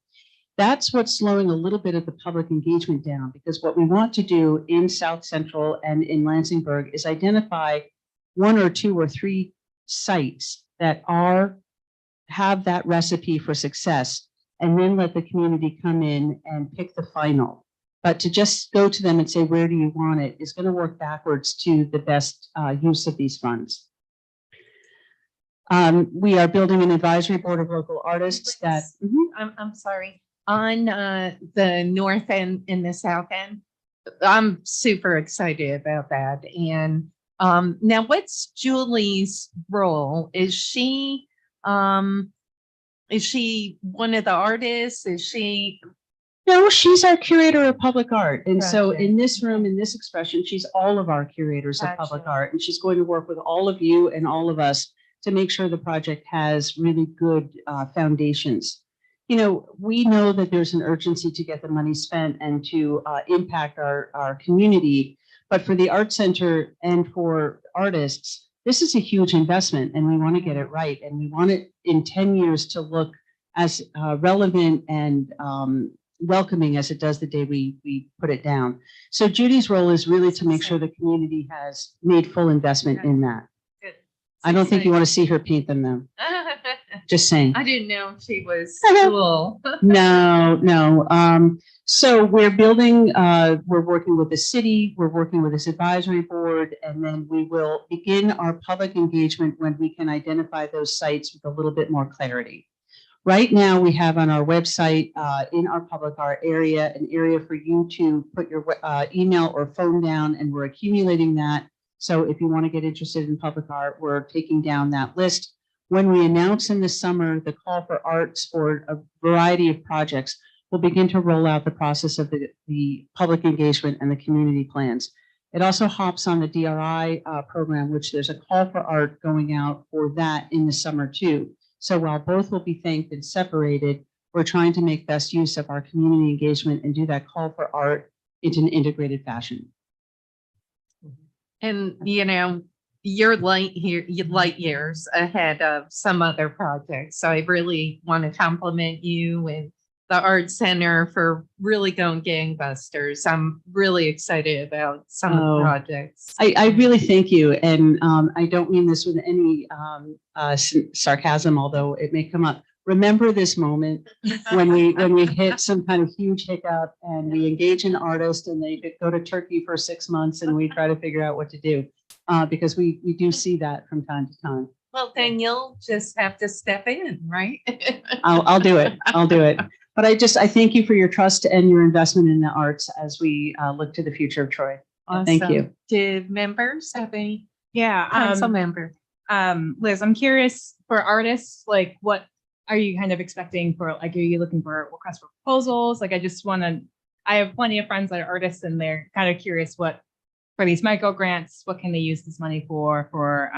That's what's slowing a little bit of the public engagement down, because what we want to do in South Central and in Lansingburg is identify 1 or 2 or 3 sites that have that recipe for success, and then let the community come in and pick the final. But to just go to them and say, where do you want it, is going to work backwards to the best use of these funds. We are building an advisory board of local artists that. I'm sorry. On the north end and the south end, I'm super excited about that. And now what's Julie's role? Is she one of the artists? Is she? No, she's our curator of public art. And so Gotcha. in this room, in this expression, she's all of our curators of public Gotcha. art. And she's going to work with all of you and all of us to make sure the project has really good foundations. You know, we know that there's an urgency to get the money spent and to impact our community. But for the art center and for artists, this is a huge investment, and we want to get it right. And we want it in 10 years to look as relevant and welcoming as it does the day we put it down. So Judy's role is really to make sure the community has made full investment in that. Good. I don't think you want to see her paint them though. Just saying. I didn't know she was cool. No. So we're building, we're working with the city, we're working with this advisory board, and then we will begin our public engagement when we can identify those sites with a little bit more clarity. Right now, we have on our website, in our public art area, an area for you to put your email or phone down, and we're accumulating that. So if you want to get interested in public art, we're taking down that list. When we announce in the summer the call for arts for a variety of projects, we'll begin to roll out the process of the public engagement and the community plans. It also hops on the DRI program, which there's a call for art going out for that in the summer too. So while both will be thanked and separated, we're trying to make best use of our community engagement and do that call for art into an integrated fashion. And, you know, you're light years ahead of some other projects. So I really want to compliment you and the Art Center for really going gangbusters. I'm really excited about some of the projects. I really thank you. And I don't mean this with any sarcasm, although it may come up. Remember this moment when we hit some kind of huge hiccup and we engage an artist and they go to Turkey for 6 months and we try to figure out what to do. Because we do see that from time to time. Well, then you'll just have to step in, right? I'll do it. I'll do it. But I thank you for your trust and your investment in the arts as we look to the future of Troy. Thank you. Awesome. Did members have any? Yeah. Council member. Liz, I'm curious for artists, like what are you kind of expecting for, like, are you looking for requests for proposals? Like, I have plenty of friends that are artists and they're kind of curious for these micro grants, what can they use this money for for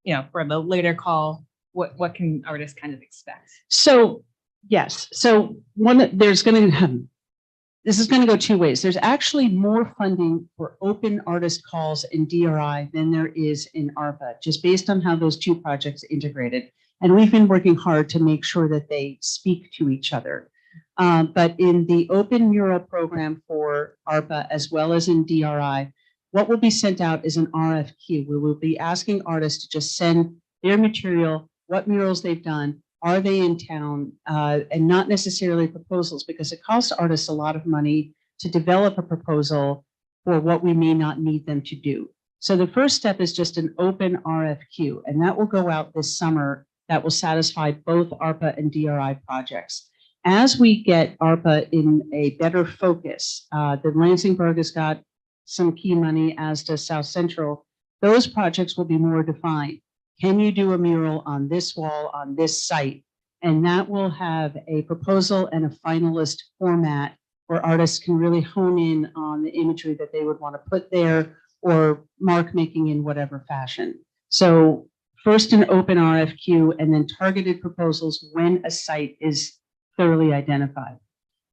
the later call, what can artists kind of expect? So, yes. So this is going to go 2 ways. There's actually more funding for open artist calls in DRI than there is in ARPA, just based on how those 2 projects integrated. And we've been working hard to make sure that they speak to each other. But in the Open Mural program for ARPA, as well as in DRI, what will be sent out is an RFQ. We will be asking artists to just send their material, what murals they've done, are they in town, and not necessarily proposals, because it costs artists a lot of money to develop a proposal for what we may not need them to do. So the first step is just an open RFQ, and that will go out this summer. That will satisfy both ARPA and DRI projects. As we get ARPA in a better focus, the Lansingburg has got some key money, as does South Central. Those projects will be more defined. Can you do a mural on this wall, on this site? And that will have a proposal and a finalist format where artists can really hone in on the imagery that they would want to put there or mark making in whatever fashion. So first an open RFQ and then targeted proposals when a site is thoroughly identified.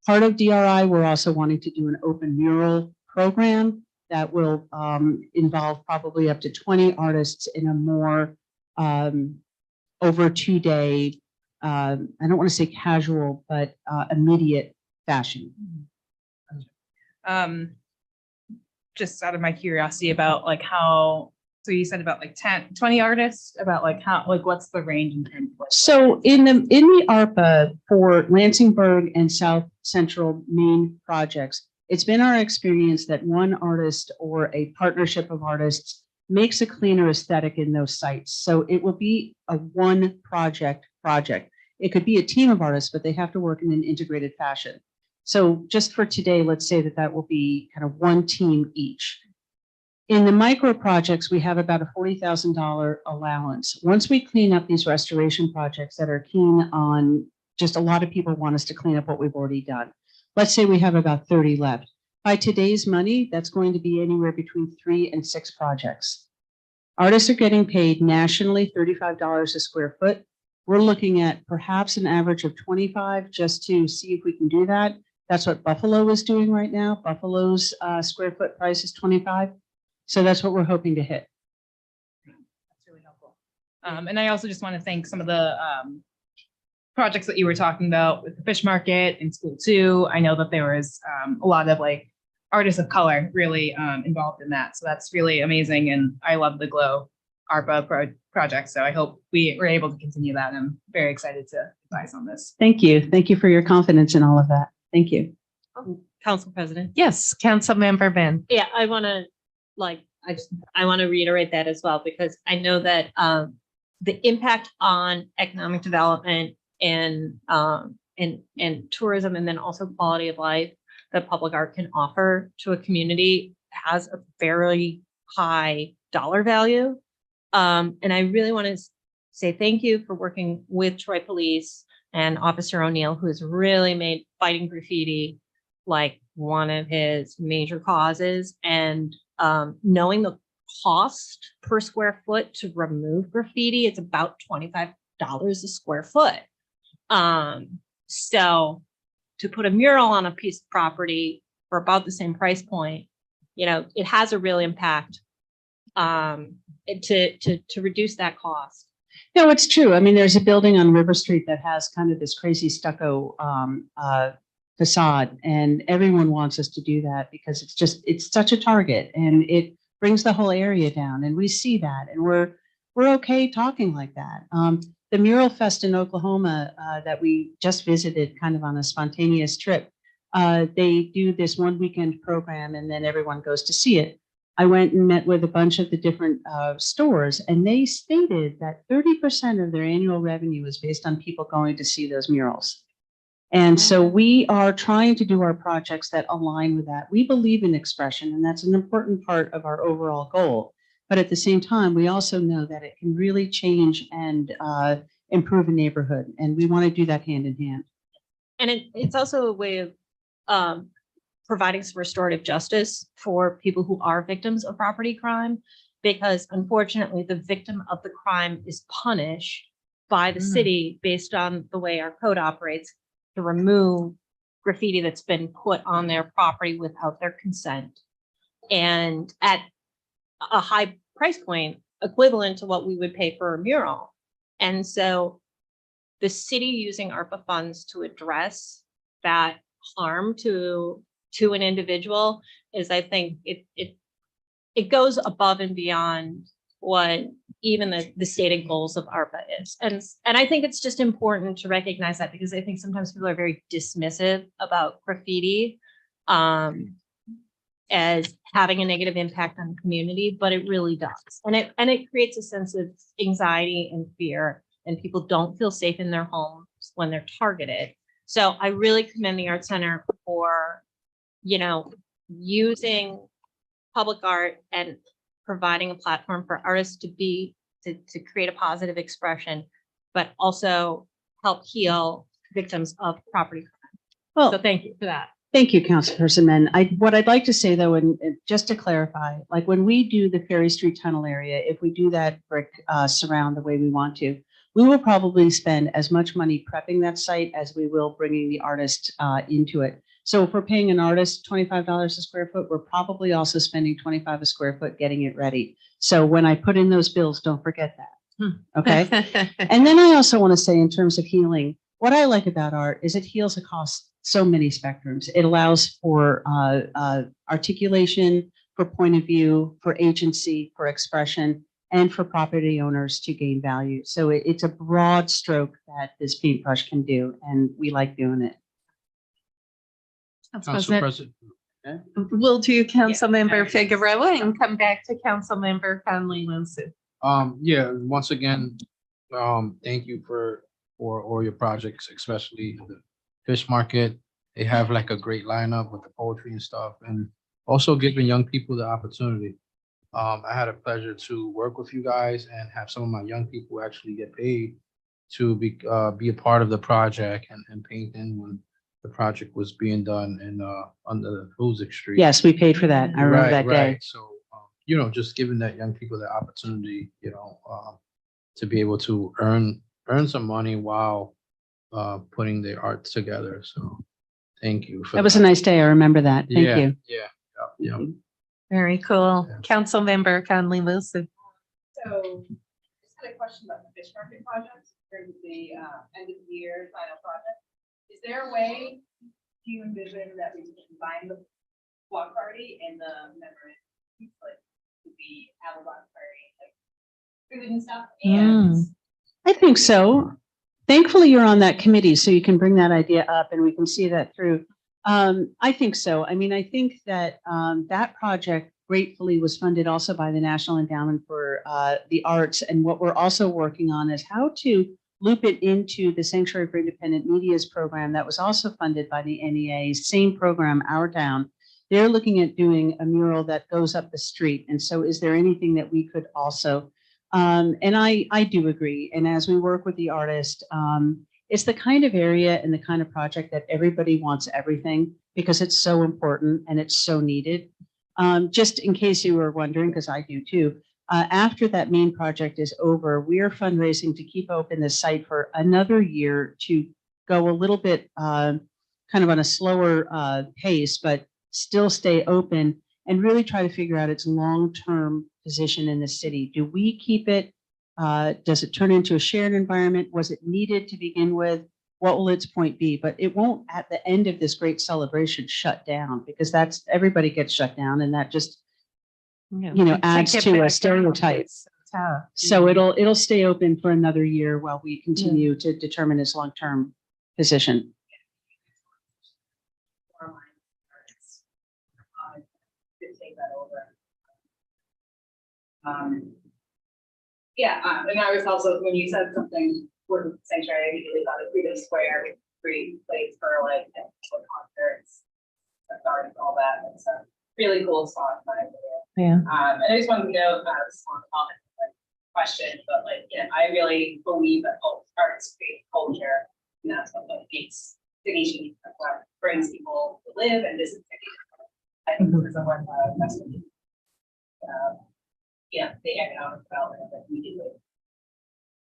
Part of DRI, we're also wanting to do an open mural program that will involve probably up to 20 artists in a more over 2-day, I don't want to say casual, but immediate fashion. Just out of my curiosity about like how, so you said about like 10, 20 artists, about like how, like what's the range in terms of like, So in the ARPA for Lansingburg and South Central Maine projects, it's been our experience that one artist or a partnership of artists makes a cleaner aesthetic in those sites. So it will be a one project. It could be a team of artists, but they have to work in an integrated fashion. So just for today, let's say that that will be kind of one team each. In the micro projects, we have about a $40,000 allowance. Once we clean up these restoration projects that are keen on, just a lot of people want us to clean up what we've already done. Let's say we have about 30 left. By today's money, that's going to be anywhere between 3 and 6 projects. Artists are getting paid nationally $35 a square foot. We're looking at perhaps an average of 25 just to see if we can do that. That's what Buffalo is doing right now. Buffalo's square foot price is 25. So that's what we're hoping to hit. that's really helpful. And I also just want to thank some of the projects that you were talking about with the fish market and school too. I know that there was a lot of like artists of color really involved in that. So that's really amazing. And I love the Glow ARPA project. So I hope we were able to continue that. And I'm very excited to advise on this. Thank you. Thank you for your confidence in all of that. Thank you. Council President. Yes, Councilmember Ben. Yeah, I want to I want to reiterate that as well, because I know that the impact on economic development and tourism, and then also quality of life that public art can offer to a community has a very high dollar value. And I really want to say thank you for working with Troy Police and Officer O'Neill, who has really made fighting graffiti like one of his major causes, and knowing the cost per square foot to remove graffiti, it's about $25 a square foot. So to put a mural on a piece of property for about the same price point, you know, it has a real impact to reduce that cost. No, it's true. I mean, there's a building on River Street that has kind of this crazy stucco facade, and everyone wants us to do that because it's such a target and it brings the whole area down. And we see that, and we're okay talking like that. The Mural Fest in Oklahoma that we just visited kind of on a spontaneous trip, they do this one weekend program and then everyone goes to see it. I went and met with a bunch of the different stores, and they stated that 30% of their annual revenue is based on people going to see those murals. And so we are trying to do our projects that align with that. We believe in expression, and that's an important part of our overall goal. But at the same time, we also know that it can really change and improve a neighborhood. And we want to do that hand in hand. And it's also a way of providing some restorative justice for people who are victims of property crime, because unfortunately the victim of the crime is punished by the city based on the way our code operates to remove graffiti that's been put on their property without their consent, and at a high price point equivalent to what we would pay for a mural. And so the city using ARPA funds to address that harm to an individual is, I think it goes above and beyond what even the stated goals of ARPA is. And I think it's just important to recognize that, because I think sometimes people are very dismissive about graffiti as having a negative impact on the community, but it really does. And it creates a sense of anxiety and fear, and people don't feel safe in their homes when they're targeted. So I really commend the Art Center for, you know, using public art and providing a platform for artists to create a positive expression, but also help heal victims of property crime. Well, So thank you for that. Thank you, Councilperson Men. What I'd like to say though, and just to clarify, like when we do the Ferry Street Tunnel area, if we do that brick surround the way we want to, we will probably spend as much money prepping that site as we will bringing the artist into it. So if we're paying an artist $25 a square foot, we're probably also spending 25 a square foot getting it ready. So when I put in those bills, don't forget that. Okay. And then I also want to say in terms of healing, what I like about art is it heals across so many spectrums. It allows for articulation, for point of view, for agency, for expression, and for property owners to gain value. So it's a broad stroke that this paintbrush can do, and we like doing it. Council President, President. We'll do Councilmember Figueroa and come back to Councilmember Conley Wilson. Yeah, once again, thank you for all your projects, especially the fish market. They have like a great lineup with the poetry and stuff, and also giving young people the opportunity. I had a pleasure to work with you guys and have some of my young people actually get paid to be a part of the project and painting when the project was being done in on the Hoosick Street. Yes, we paid for that. I remember that day. So, just giving that young people the opportunity, to be able to earn some money while putting their art together. So thank you for That was a nice day. I remember that. Thank Yeah, you. Yeah. Very cool. Yeah. Councilmember Conley Wilson. So just had a question about the fish market project, or the end of the year final project. Is there a way do you envision that we can combine the block party and the memorandum, like we have a block party, like food and stuff, and I think so. Thankfully, you're on that committee, so you can bring that idea up and we can see that through. I think so. I mean, I think that that project gratefully was funded also by the National Endowment for the Arts. And what we're also working on is how to loop it into the Sanctuary for Independent Media's program that was also funded by the NEA, same program, Our Town. They're looking at doing a mural that goes up the street. And so is there anything that we could also, and I do agree. And as we work with the artist, it's the kind of area and the kind of project that everybody wants everything because it's so important and it's so needed. Just in case you were wondering, because I do too, after that main project is over, we are fundraising to keep open the site for another year to go a little bit kind of on a slower pace, but still stay open and really try to figure out its long-term position in the city. Do we keep it? Does it turn into a shared environment? Was it needed to begin with? What will its point be? But it won't at the end of this great celebration shut down because that's everybody gets shut down and that just adds to a stereotype. So it'll stay open for another year while we continue to determine its long-term position. And I was also, when you said something for Sanctuary, I immediately thought of Freedom Square, free place for like concerts, art and all that. It's a really cool spot. Yeah. And I just wanted to know, this one comment, like, question, but like, I really believe that arts create culture, and that's what makes cities, that's what brings people to live and visit cities. I think this is a one investment. The economic development that we do.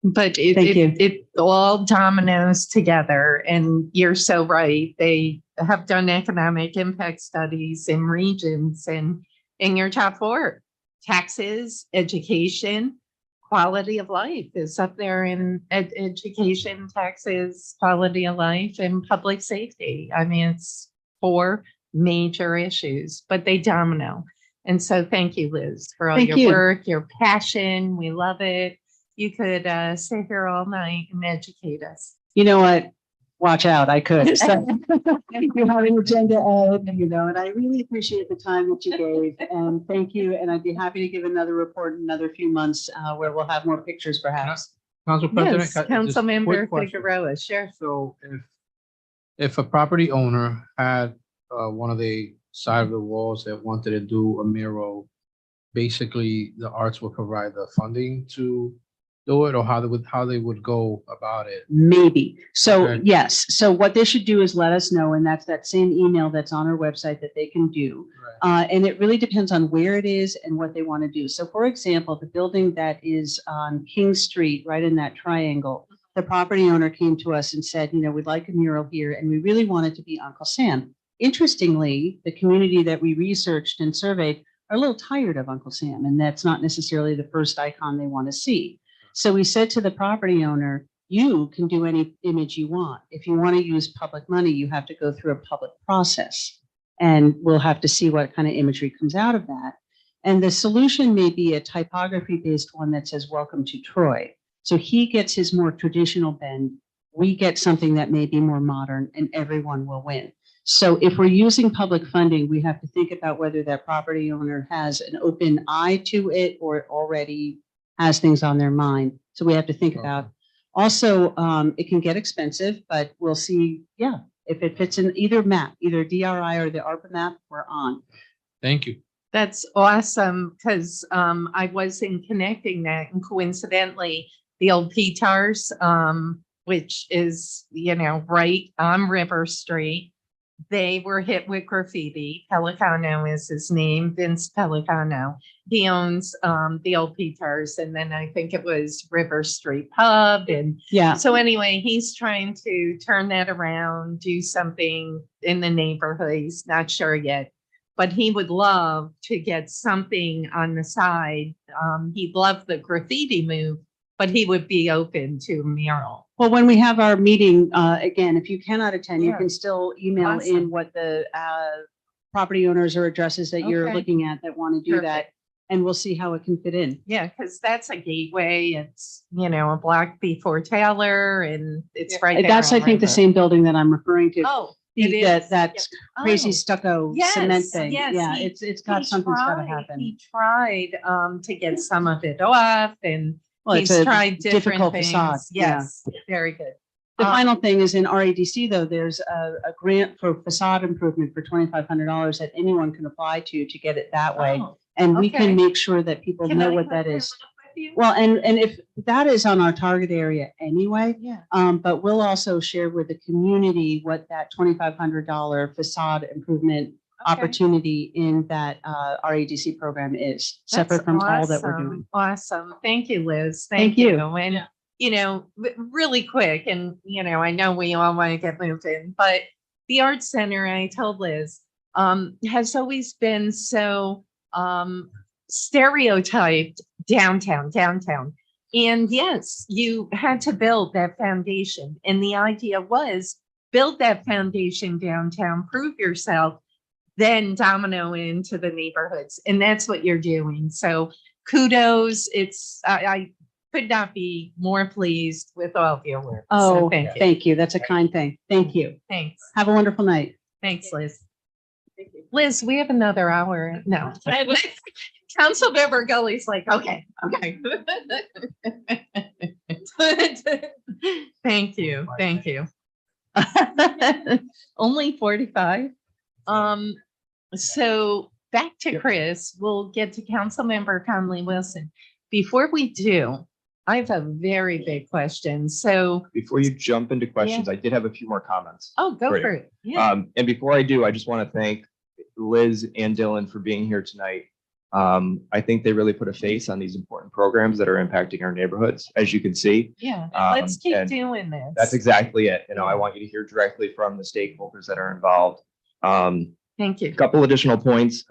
But Thank you. it all dominoes together. And you're so right. They have done economic impact studies in regions and in your top four, taxes, education, quality of life is up there in education, taxes, quality of life, and public safety. I mean, it's four major issues, but they domino. And so thank you, Liz, for all Thank your you. work, your passion. We love it. You could sit here all night and educate us. You know what? Watch out, I could. So you have an agenda, and I really appreciate the time that you gave. And thank you. And I'd be happy to give another report in another few months where we'll have more pictures perhaps. Council President. Yes, just Councilmember quick question. Figueroa, sure. So if a property owner had one of the side of the walls that wanted to do a mural, basically the arts will provide the funding to do it or how they would go about it? Maybe. So Okay. yes, so what they should do is let us know, and that's that same email that's on our website that they can do. And it really depends on where it is and what they want to do. So for example, the building that is on King Street, right in that triangle, the property owner came to us and said, we'd like a mural here and we really want it to be Uncle Sam. Interestingly, the community that we researched and surveyed are a little tired of Uncle Sam, and that's not necessarily the first icon they want to see. So we said to the property owner, you can do any image you want. If you want to use public money, you have to go through a public process. And we'll have to see what kind of imagery comes out of that. And the solution may be a typography-based one that says, "Welcome to Troy." So he gets his more traditional bend. We get something that may be more modern, and everyone will win. So if we're using public funding, we have to think about whether that property owner has an open eye to it or already has things on their mind. So we have to think about. Also, it can get expensive, but we'll see, if it fits in either map, either DRI or the ARPA map, we're on. Thank you. That's awesome, because I wasn't connecting that, and coincidentally, the old Peters, which is, right on River Street, they were hit with graffiti. Pelicano is his name, Vince Pelicano. He owns the old Peters, and then I think it was River Street Pub. And Yeah. so anyway, he's trying to turn that around, do something in the neighborhood. He's not sure yet, but he would love to get something on the side. He'd love the graffiti move, but he would be open to a mural. Well, when we have our meeting, again, if you cannot attend, you Yeah. can still email Awesome. in what the property owners or addresses that you're Okay. looking at that want to do that. Perfect. And we'll see how it can fit in. Yeah, because that's a gateway. It's, a block before Taylor, and it's right there. That's, I on think, the River. same building that I'm referring to. Oh, The- it is. That crazy Oh, stucco yes, cement thing. yes, Yeah, he- it's got he something's got to tried- happen. He tried to get some of it off, and Well, it's he's a tried different difficult things. facade. Yeah. Yes, very good. The Um, final thing is in RADC though, there's a grant for facade improvement for $2,500 that anyone can apply to get it that way. Oh, And we okay. can make sure that people can know I what go that there is. with you? Well, and if that is on our target area anyway, Yeah. but we'll also share with the community what that $2,500 facade improvement Okay. opportunity in that RADC program is, separate That's from all that we're awesome. doing. Awesome. Thank you, Liz. Thank you. And, really quick, and, I know we all want to get moving, but the Art Center, I told Liz, has always been so stereotyped downtown. And yes, you had to build that foundation. And the idea was build that foundation downtown, prove yourself, then domino into the neighborhoods. And that's what you're doing. So kudos. I could not be more pleased with all of your work. So Oh, thank you. thank you. That's a kind thing. Thank you. Thanks. Have a wonderful night. Thanks, Liz. Liz, we have another hour. No. Councilmember Gully's like, okay. Thank you. Only 45. So back to Chris, we'll get to Councilmember Conley Wilson. Before we do, I have a very big question. So, Before you jump into questions, I did have a few more comments. go Great. for it. Yeah. And before I do, I just want to thank Liz and Dylan for being here tonight. I think they really put a face on these important programs that are impacting our neighborhoods, as you can see. Yeah. um, Let's keep and doing this. That's exactly it. I want you to hear directly from the stakeholders that are involved. Thank you. A couple additional points,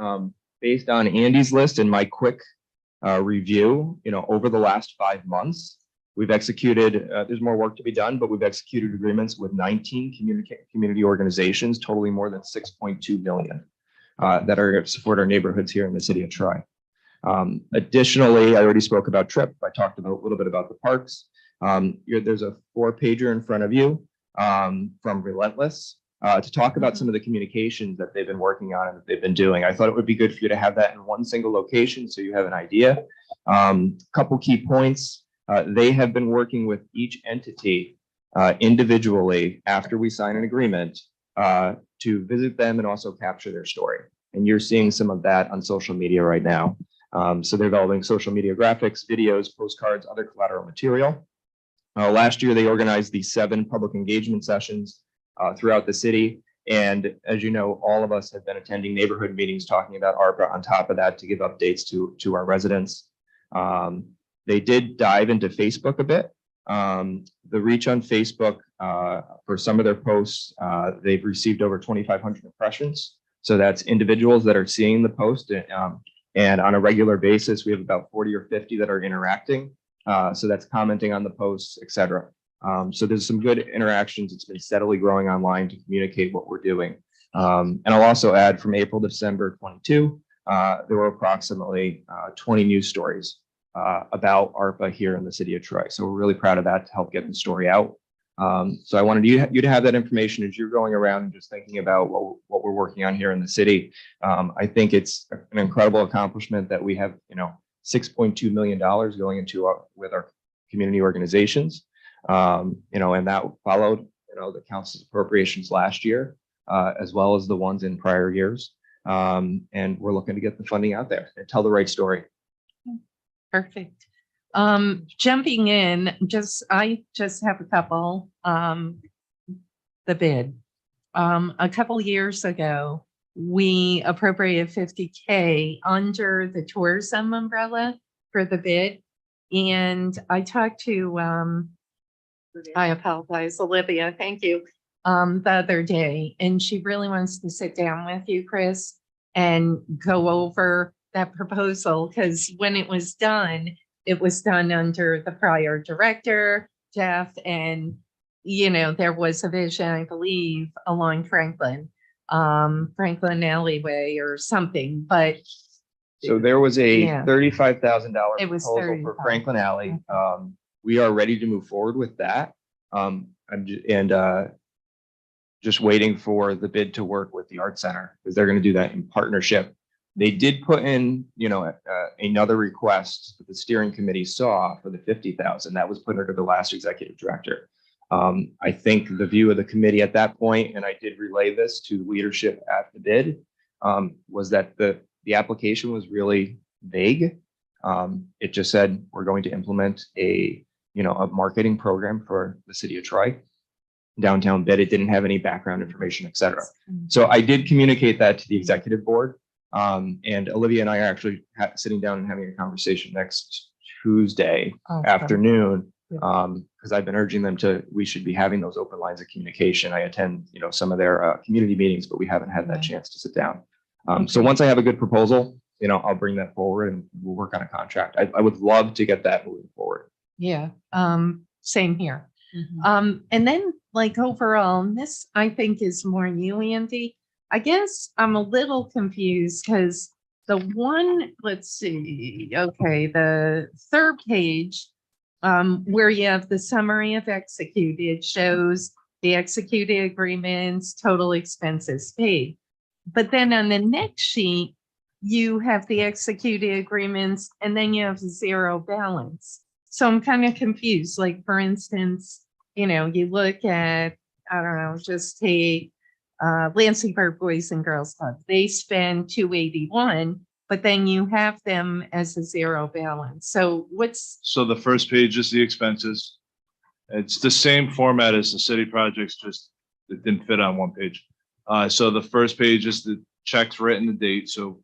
based on Andy's list and my quick review, over the last 5 months, we've executed, there's more work to be done, but we've executed agreements with 19 community organizations totaling more than 6.2 million that are support our neighborhoods here in the city of Troy. Additionally, I already spoke about TRIP. I talked a little bit about the parks. There's a 4-pager in front of you from Relentless to talk about some of the communications that they've been working on and that they've been doing. I thought it would be good for you to have that in one single location so you have an idea. Couple key points. They have been working with each entity individually after we sign an agreement to visit them and also capture their story. And you're seeing some of that on social media right now. So they're developing social media graphics, videos, postcards, other collateral material. Last year, they organized these 7 public engagement sessions throughout the city. And as you know, all of us have been attending neighborhood meetings talking about ARPA on top of that to give updates to our residents. They did dive into Facebook a bit. The reach on Facebook for some of their posts, they've received over 2,500 impressions. So that's individuals that are seeing the post. And on a regular basis, we have about 40 or 50 that are interacting. So that's commenting on the posts, et cetera. So there's some good interactions. It's been steadily growing online to communicate what we're doing. And I'll also add from April to December 22, there were approximately 20 news stories about ARPA here in the city of Troy. So we're really proud of that to help get the story out. So I wanted you to have that information as you're going around and just thinking about what we're working on here in the city. I think it's an incredible accomplishment that we have, $6.2 million going into with our community organizations. And that followed, the council's appropriations last year, as well as the ones in prior years. And we're looking to get the funding out there and tell the right story. Perfect. Jumping in, I just have a couple, the bid. A couple years ago, we appropriated 50K under the tourism umbrella for the bid. And I talked to, I apologize, Olivia, thank you, the other day, and she really wants to sit down with you, Chris, and go over that proposal, because when it was done under the prior director, Jeff, and, there was a vision, I believe, along Franklin alleyway or something, but So there was a Yeah. $35,000 It was proposal for 35. Franklin Alley. We are ready to move forward with that. Just waiting for the bid to work with the Art Center, because they're going to do that in partnership. They did put in, another request that the steering committee saw for the 50,000. That was put under the last executive director. I think the view of the committee at that point, and I did relay this to leadership at the bid, was that the application was really vague. It just said, we're going to implement a marketing program for the city of Troy. Downtown bid, it didn't have any background information, et cetera. So I did communicate that to the executive board. And Olivia and I are actually sitting down and having a conversation next Tuesday afternoon. Because I've been urging them we should be having those open lines of communication. I attend, some of their community meetings, but we haven't had that chance to sit down. So once I have a good proposal, I'll bring that forward and we'll work on a contract. I would love to get that moving forward. yeah, same here. And then overall, and this I think is more you, Andy. I guess I'm a little confused because the one, let's see, okay, the third page, where you have the summary of executed shows the executed agreements, total expenses paid. But then on the next sheet, you have the executed agreements and then you have zero balance. So I'm kind of confused. Like, for instance, you look at, I don't know, just take Lansingburg Boys and Girls Club. They spend 281, but then you have them as a zero balance. So So the first page is the expenses. It's the same format as the city projects, just it didn't fit on one page. So the first page is the checks written, the date. So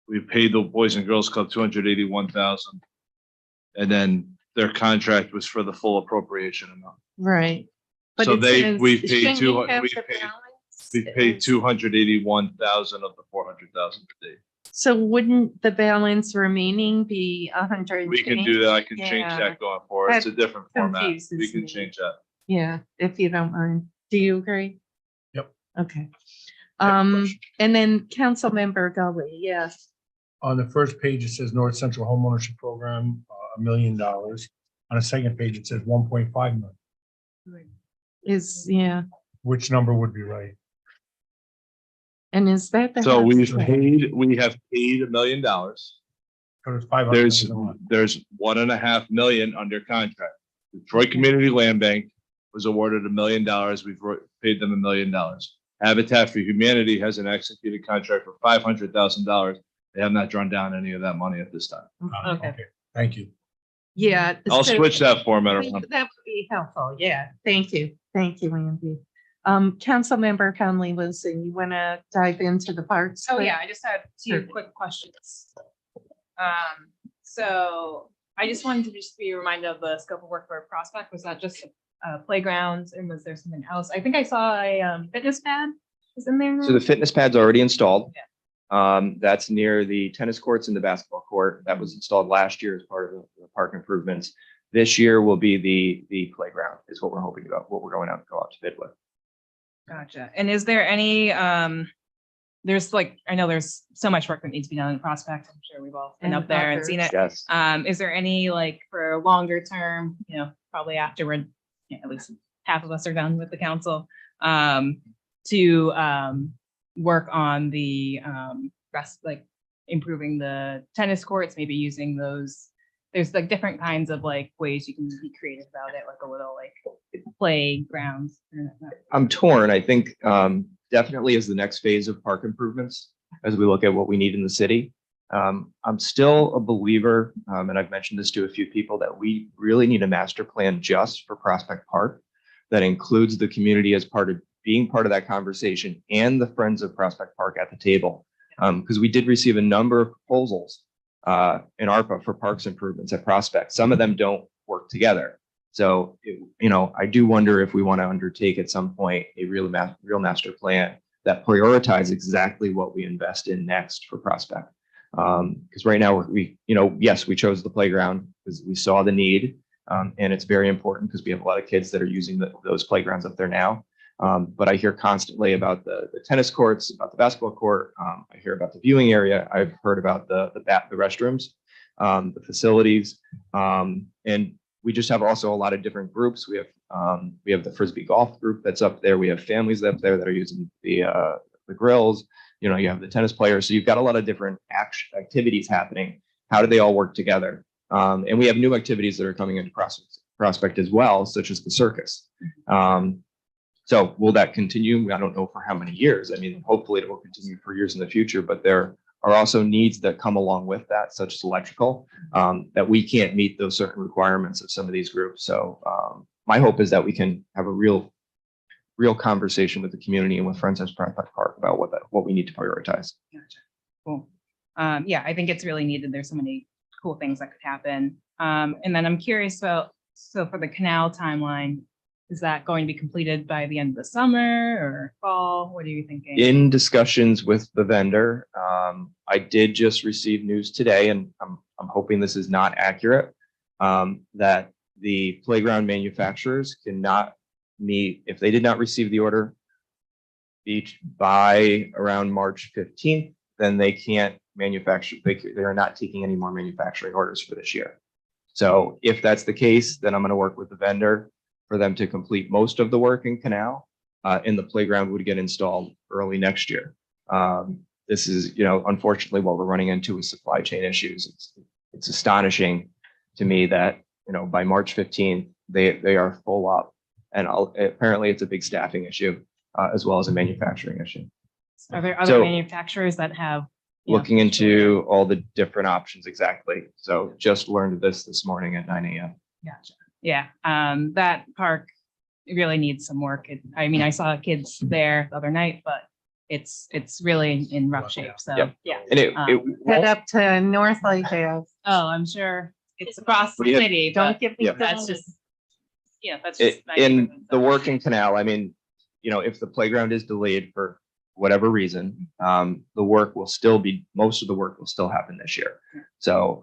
we paid the Boys and Girls Club 281,000. And then their contract was for the full appropriation amount. right? But So it says, we paid shouldn't you 200, have we the paid, balance? we paid 281,000 of the 400,000 today. So wouldn't the balance remaining be 100? We can do that. I can change Yeah. that going forward. It's a different format. confuses We can me. change that. Yeah, if you don't mind. Do you agree? Yep. Okay. And then Councilmember Gully, yes. On the first page, it says North Central Homeownership Program, $1 million. On the second page, it says 1.5 million. Yeah, Which number would be right? and is that the? So we house? have paid $1 million. Or it's 500. There's 1.5 million under contract. The Troy Community Land Bank was awarded $1 million. We've paid them $1 million. Habitat for Humanity has an executed contract for $500,000. They have not drawn down any of that money at this time. Okay. Thank you. Yeah. I'll so- switch that format around. That would be helpful. Yeah. Thank you. Thank you, Andy. Councilmember Conley Wilson, you want to dive into the parts? Oh, quick? yeah, I just had two Sure. quick questions. So I just wanted to just be reminded of the scope of work for Prospect. Was that just playgrounds and was there something else? I think I saw a fitness pad is in there. So now? the fitness pad's already installed. That's near the tennis courts and the basketball court. That was installed last year as part of the park improvements. This year will be the playground is what we're hoping about, what we're going out to bid with. Gotcha. And is there any, there's like, I know there's so much work that needs to be done in Prospect. I'm sure we've all been And up there and seen it. Yes. Is there any like for longer term, probably after we're, at least half of us are done with the council, to work on the rest, like improving the tennis courts, maybe using those. There's like different kinds of like ways you can be creative about it, like a little like playgrounds. I'm torn. I think definitely as the next phase of park improvements, as we look at what we need in the city. I'm still a believer, and I've mentioned this to a few people, that we really need a master plan just for Prospect Park that includes the community as being part of that conversation and the Friends of Prospect Park at the table. Because we did receive a number of proposals in ARPA for parks improvements at Prospect. Some of them don't work together. So, I do wonder if we want to undertake at some point a real master plan that prioritizes exactly what we invest in next for Prospect. Because right now yes, we chose the playground because we saw the need. And it's very important because we have a lot of kids that are using those playgrounds up there now. But I hear constantly about the tennis courts, about the basketball court. I hear about the viewing area. I've heard about the restrooms, the facilities. And we just have also a lot of different groups. We have the Frisbee golf group that's up there. We have families up there that are using the grills. You have the tennis players. So you've got a lot of different activities happening. How do they all work together? And we have new activities that are coming into Prospect as well, such as the circus. So will that continue? I don't know for how many years. I mean, hopefully it will continue for years in the future, but there are also needs that come along with that, such as electrical, that we can't meet those certain requirements of some of these groups. So my hope is that we can have a real conversation with the community and with Friends of Prospect Park about what we need to prioritize. Gotcha. Cool. Yeah, I think it's really needed. There's so many cool things that could happen. And then I'm curious about, so for the canal timeline, is that going to be completed by the end of the summer or fall? What are you thinking? In discussions with the vendor, I did just receive news today, and I'm hoping this is not accurate, that the playground manufacturers cannot meet, if they did not receive the order by around March 15th, then they can't manufacture. They are not taking any more manufacturing orders for this year. So if that's the case, then I'm going to work with the vendor for them to complete most of the work in Canal, and the playground would get installed early next year. This is, unfortunately, what we're running into with supply chain issues. It's astonishing to me that, by March 15th, they are full up, and apparently it's a big staffing issue, as well as a manufacturing issue. Are there other So- manufacturers that have? Looking into all the different options, exactly. So just learned this morning at 9 a.m. Gotcha. Yeah, that park really needs some work. I mean, I saw kids there the other night, but it's really in rough shape. So, Yep. yeah. And it Head up to North Lake Ave. Oh, I'm sure it's across the We have- city. Don't But get me Yeah. that's started. just, that's just. my in neighborhood, the so. working canal, I mean, if the playground is delayed for whatever reason, most of the work will still happen this year. So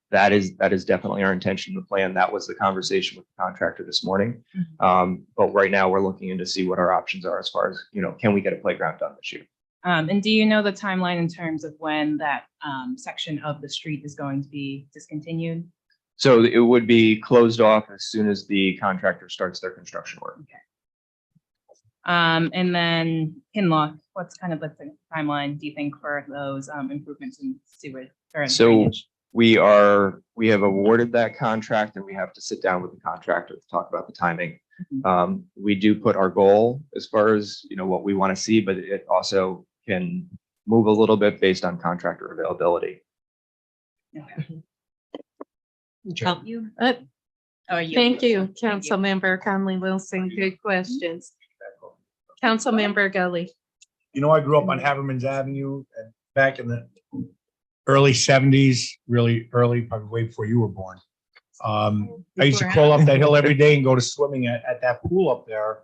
that is definitely our intention, the plan. That was the conversation with the contractor this morning. But right now we're looking in to see what our options are as far as, can we get a playground done this year? And do you know the timeline in terms of when that section of the street is going to be discontinued? So it would be closed off as soon as the contractor starts their construction work. And then Kinloch, what's kind of like the timeline, do you think, for those improvements in sewage or So drainage? we have awarded that contract, and we have to sit down with the contractor to talk about the timing. We do put our goal as far as, what we want to see, but it also can move a little bit based on contractor availability. You, Thank you, Councilmember Conley Wilson. Good questions. Councilmember Gully. You know, I grew up on Haverman's Avenue and back in the early seventies, really early, probably way before you were born. I used to crawl up that hill every day and go to swimming at that pool up there.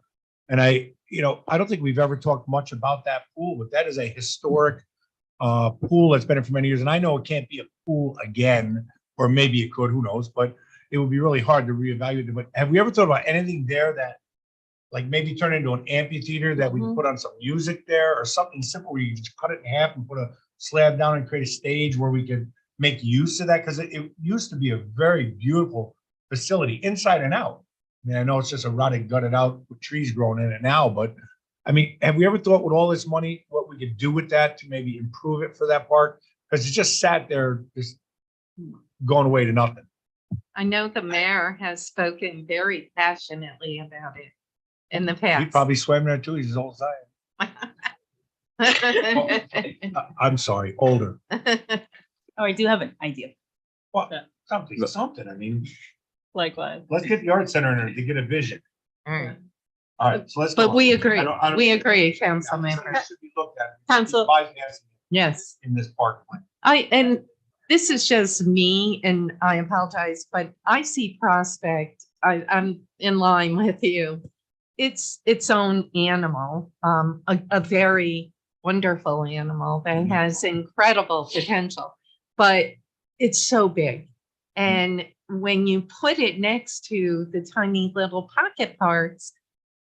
And I don't think we've ever talked much about that pool, but that is a historic pool that's been there for many years. And I know it can't be a pool again, or maybe it could, who knows, but it would be really hard to reevaluate it. But have we ever thought about anything there that like maybe turn into an amphitheater that we can put on some music there or something simple where you just cut it in half and put a slab down and create a stage where we could make use of that? Because it used to be a very beautiful facility inside and out. I mean, I know it's just a rotted, gutted out with trees growing in it now, but I mean, have we ever thought with all this money, what we could do with that to maybe improve it for that park? Because it just sat there, just going away to nothing. I know the mayor has spoken very passionately about it in the He past. probably swam there too. He's as old as I am. I'm sorry, older. Oh, I do have an idea. Well, something. I mean, likewise. let's get the art center in there to get a vision. All right. All right, so let's. go But on. we agree. I don't- We agree, I don't think Councilmember. it should be looked at. Council- Bypassing Yes. in this park plan. And this is just me, and I apologize, but I see Prospect, I'm in line with you. It's its own animal, a very wonderful animal that has incredible potential, but it's so big. And when you put it next to the tiny little pocket parks,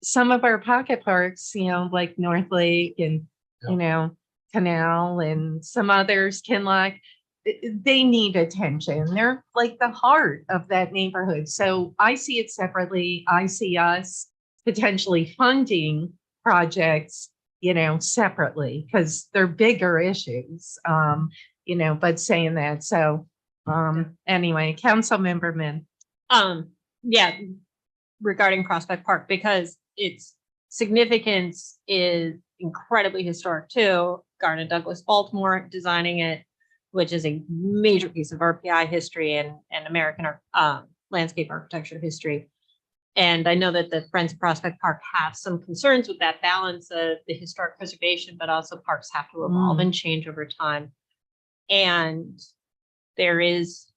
some of our pocket parks, like North Lake and, Canal and some others, Kinlock, they need attention. They're like the heart of that neighborhood. So I see it separately. I see us potentially funding projects, separately because they're bigger issues, but saying that. So anyway, Councilmember Min. Yeah, regarding Prospect Park, because its significance is incredibly historic too. Garner Douglas Baltimore designing it, which is a major piece of RPI history and American landscape architecture history. And I know that the Friends of Prospect Park have some concerns with that balance of the historic preservation, but also parks have to evolve and change over time. And there is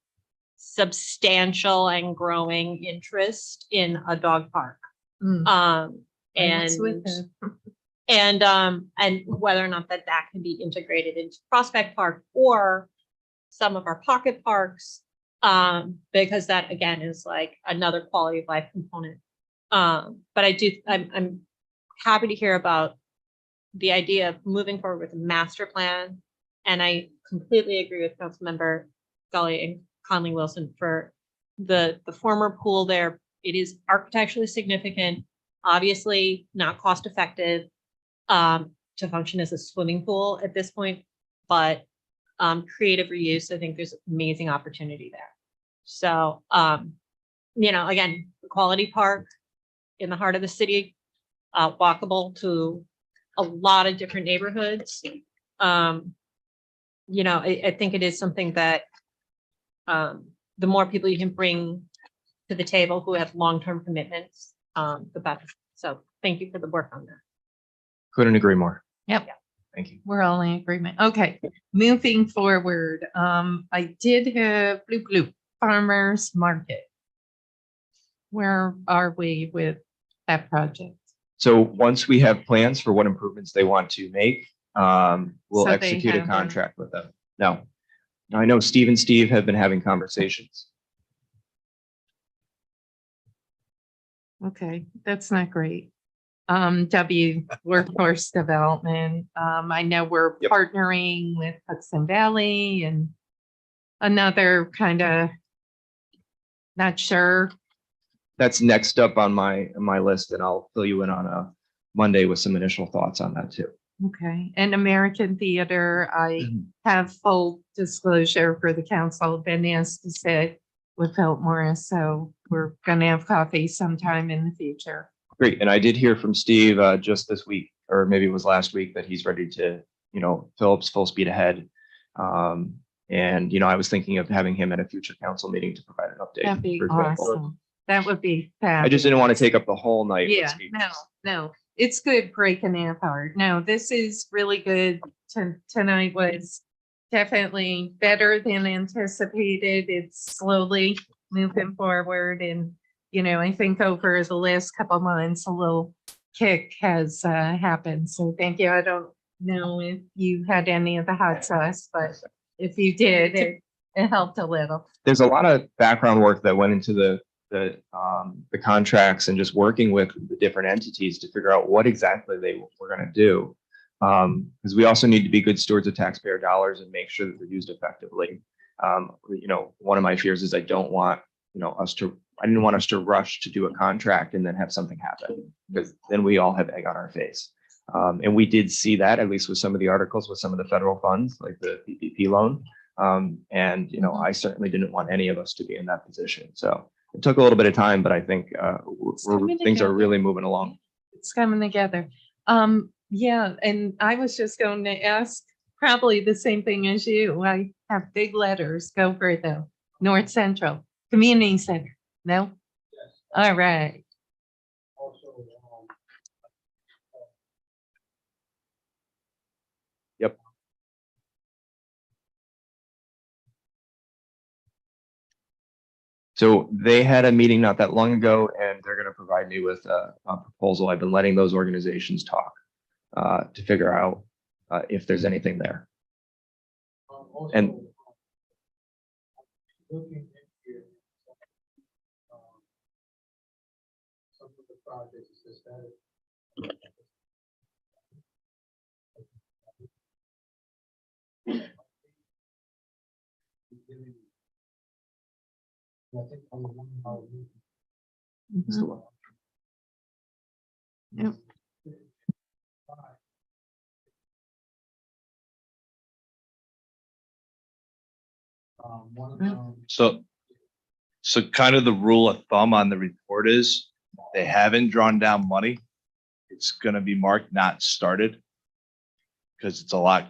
substantial and growing interest in a dog park. That's with it. And whether or not that can be integrated into Prospect Park or some of our pocket parks, because that again is like another quality of life component. But I'm happy to hear about the idea of moving forward with a master plan. And I completely agree with Councilmember Gully and Conley Wilson for the former pool there. It is architecturally significant, obviously not cost effective to function as a swimming pool at this point, but creative reuse, I think there's amazing opportunity there. So, again, quality park in the heart of the city, walkable to a lot of different neighborhoods. I think it is something that the more people you can bring to the table who have long-term commitments, the better. So thank you for the work on that. Couldn't agree more. Yep. Thank you. We're all in agreement. Okay, moving forward. I did have Blue Farmers Market. Where are we with that project? So once we have plans for what improvements they want to make, we'll So they execute a have contract with them. No. I know Steve and Steve have been having conversations. Okay, that's not great. W Workforce Development. I know we're Yep. partnering with Hudson Valley and another kind of not sure. That's next up on my list, and I'll fill you in on a Monday with some initial thoughts on that too. Okay, and American Theater, I have full disclosure for the council, been asked to sit with Philip Morris, so we're gonna have coffee sometime in the future. Great. And I did hear from Steve just this week, or maybe it was last week, that he's ready to Phillips full speed ahead. And, I was thinking of having him at a future council meeting to provide an update. That'd be for example. awesome. That would be I just didn't want to fabulous. take up the whole night. with Yeah, speeches. no, it's good breaking it apart. No, this is really good. Tonight was definitely better than anticipated. It's slowly moving forward and, I think over the last couple of months, a little kick has happened. So thank you. I don't know if you had any of the hot sauce, but if you did, it helped a little. There's a lot of background work that went into the contracts and just working with the different entities to figure out what exactly they were going to do. Because we also need to be good stewards of taxpayer dollars and make sure that they're used effectively. One of my fears is I didn't want us to rush to do a contract and then have something happen, because then we all have egg on our face. And we did see that, at least with some of the articles with some of the federal funds, like the PPP loan. I certainly didn't want any of us to be in that position. So it took a little bit of time, but I think things are really moving along. It's coming together. Yeah, and I was just going to ask probably the same thing as you. I have big letters. Go for it though. North Central Community Center. No? All right. Yep. So they had a meeting not that long ago, and they're going to provide me with a proposal. I've been letting those organizations talk to figure out if there's anything there. And looking into some of the projects that Yep. So kind of the rule of thumb on the report is they haven't drawn down money. It's going to be marked not started because it's a lot.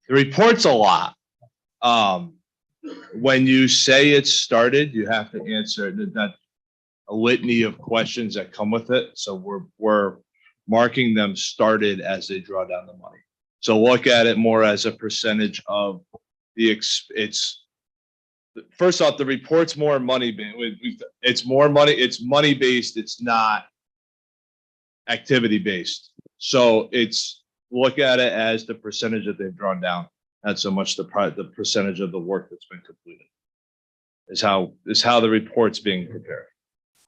The report's a lot. When you say it's started, you have to answer that a litany of questions that come with it. So we're marking them started as they draw down the money. So look at it more as a percentage of it's first off, the report's more money. It's more money. It's money based. It's not activity based. So look at it as the percentage that they've drawn down, not so much the percentage of the work that's been completed. Is how the report's being prepared.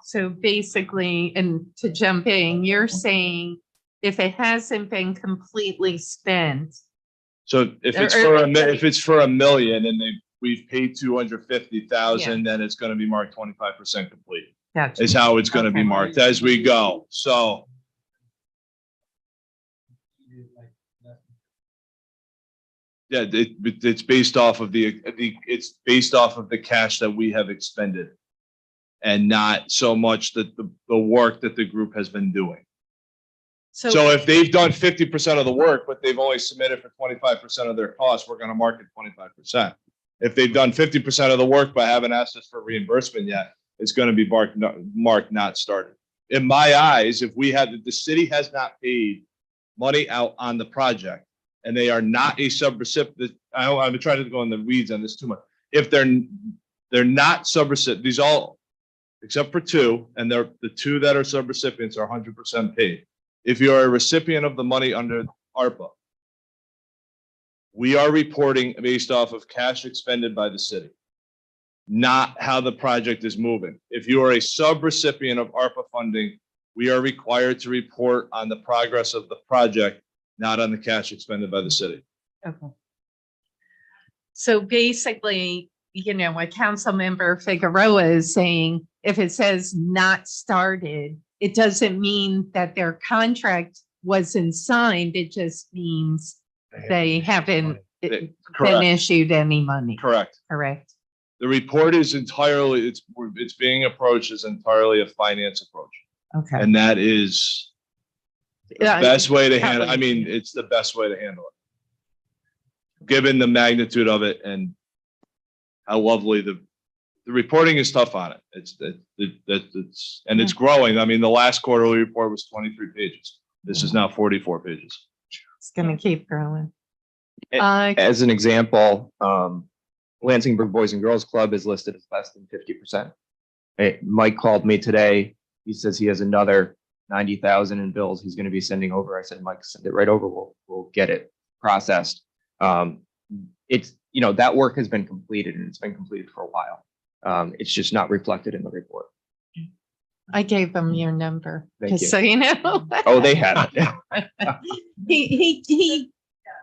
So basically, and to jump in, you're saying if it hasn't been completely spent. So if it's for $1 million and we've paid 250,000, then it's going to be marked 25% complete. Gotcha. Is how it's going to be Okay. marked as we go. So yeah, it's based off of it's based off of the cash that we have expended, and not so much the work that the group has been doing. So if they've done 50% of the work, but they've only submitted for 25% of their costs, we're going to mark it 25%. If they've done 50% of the work but haven't asked us for reimbursement yet, it's going to be marked not started. In my eyes, if the city has not paid money out on the project and they are not a subrecipient, I'm trying to go in the weeds on this too much. If they're not subrecipient, these all, except for two, and the two that are subrecipients are 100% paid. If you're a recipient of the money under ARPA, we are reporting based off of cash expended by the city, not how the project is moving. If you are a subrecipient of ARPA funding, we are required to report on the progress of the project, not on the cash expended by the city. Okay. So basically, what Councilmember Figueroa is saying, if it says not started, it doesn't mean that their contract wasn't signed. It just means they haven't been Correct. issued any money. Correct. Correct. The report is entirely, it's being approached as entirely a finance approach. Okay. And that is Best way to handle, I mean, it's the best way to handle it. Given the magnitude of it and how lovely the reporting is tough on it. It's growing. I mean, the last quarterly report was 23 pages. This is now 44 pages. It's gonna keep growing. Eh, Uh, As an example, Lansingburg Boys and Girls Club is listed as less than 50%. Mike called me today. He says he has another 90,000 in bills he's going to be sending over. I said, Mike, send it right over. We'll get it processed. It's, that work has been completed and it's been completed for a while. It's just not reflected in the report. I gave him your number, Thank just you. so you know. Oh, they have it.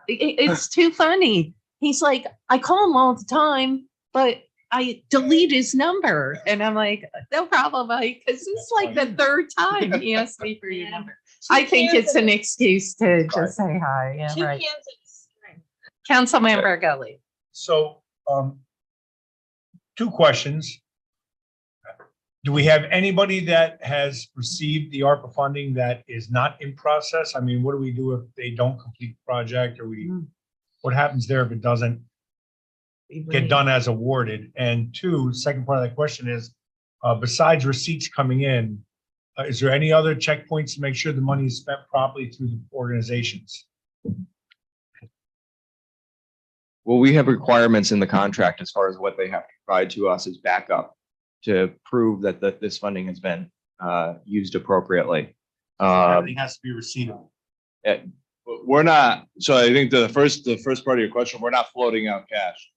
It's too funny. He's like, I call him all the time, but I delete his number. And I'm like, no problem, Mike, because it's like the third time he asked me for your number. I think it's an excuse to just say hi. Yeah, Two right. cans of string. Councilmember Gully. So, two questions. Do we have anybody that has received the ARPA funding that is not in process? I mean, what do we do if they don't complete the project, or what happens there if it doesn't get done as awarded? And two, second part of that question is, besides receipts coming in, is there any other checkpoints to make sure the money is spent properly through the organizations? Well, we have requirements in the contract as far as what they have to provide to us as backup to prove that this funding has been used appropriately. Everything has to be receivable. We're not, so I think the first part of your question, we're not floating out cash.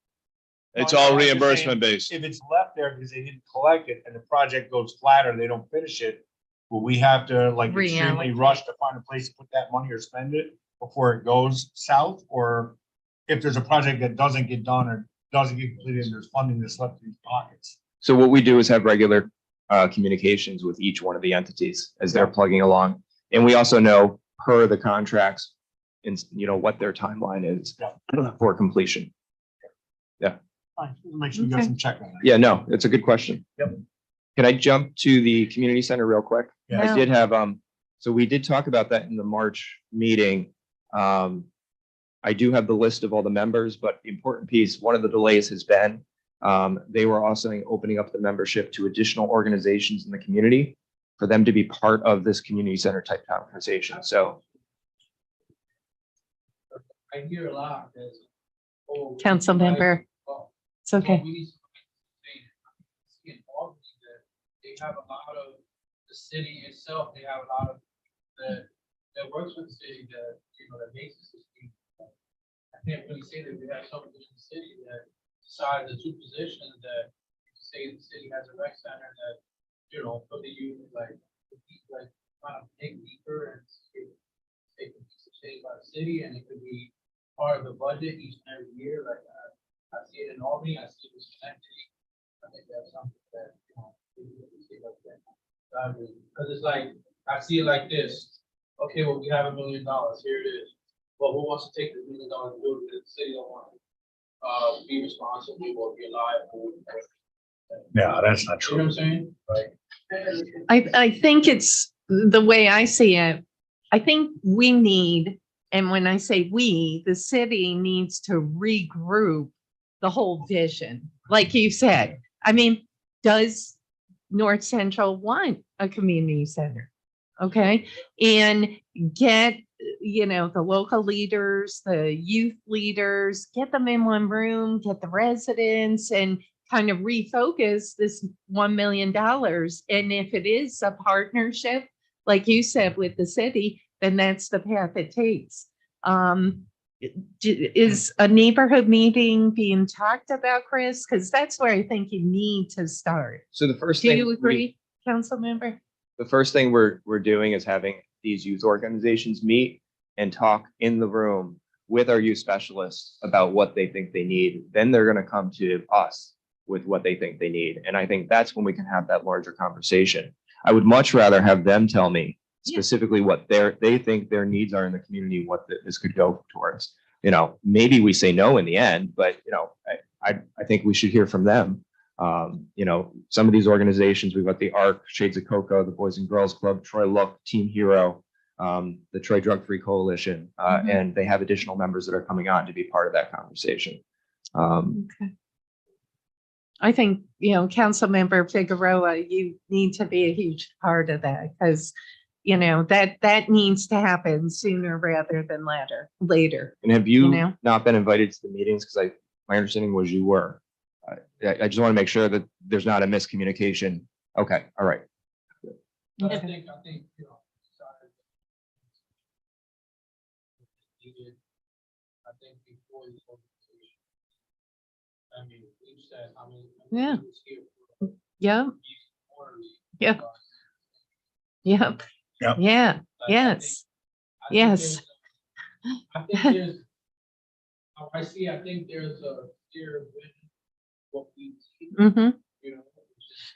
It's No, all I'm just reimbursement based. If it's left there because they didn't collect it and the project goes flat or they don't finish it, will we have to like extremely Reallocate. rush to find a place to put that money or spend it before it goes south? Or if there's a project that doesn't get done or doesn't get completed and there's funding that's left in these pockets? So what we do is have regular communications with each one of the entities as they're plugging along. And we also know per the contracts, what their timeline is for completion. Fine, make sure we got Okay. some check on that. Yeah, no, it's a good question. Yep. Can I jump to the community center real quick? Yeah. No. I did have, so we did talk about that in the March meeting. I do have the list of all the members, but the important piece, one of the delays has been, they were also opening up the membership to additional organizations in the community for them to be part of this community center type conversation. So I hear a lot. Councilmember, it's okay. They have a lot of the city itself, they have a lot of that works with the city that, that makes the city. I can't really say that we have someone in the city that decides the two positions that say the city has a rec center that, for the youth, kind of dig deeper and take a piece of shade by the city, and it could be part of the budget each and every year. Like I see it in Albany, I see it in Schenectady. I think that's something that, we see like that. Because it's like, I see it like this. Okay, well, we have $1 million. Here it is. Well, who wants to take the $1 million and do it? The city don't want to be responsible or be liable. Yeah, that's not You know what true. I'm saying? I think it's the way I see it. I think we need, and when I say we, the city needs to regroup the whole vision. Like you said, I mean, does North Central want a community center? Okay, and get, the local leaders, the youth leaders, get them in one room, get the residents, and kind of refocus this $1 million. And if it is a partnership, like you said, with the city, then that's the path it takes. Is a neighborhood meeting being talked about, Chris? Because that's where I think you need to start. the first Do thing. you agree, council member? The first thing we're doing is having these youth organizations meet and talk in the room with our youth specialists about what they think they need. Then they're going to come to us with what they think they need. And I think that's when we can have that larger conversation. I would much rather have them tell me specifically what they think their needs are in the community, what this could go towards. Maybe we say no in the end, but I think we should hear from them. Some of these organizations, we've got the ARC, Shades of Cocoa, the Boys and Girls Club, Troy Look, Team Hero. the Troy Drug Free Coalition, and they have additional members that are coming on to be part of that conversation. Okay. I think, Councilmember Figueroa, you need to be a huge part of that because, that needs to happen sooner rather than later. And have you know? not been invited to the meetings? Because my understanding was you were. I just want to make sure that there's not a miscommunication. Okay, all right. I think, I think before the organization. I mean, we've said, I mean. Yeah. he was here for Yeah, these quarterly, Yep. uh, yep, Yep. yeah, like, yes, I think yes. there's- I think there's, I think there's a clear vision, what we see, hmm you know. which is-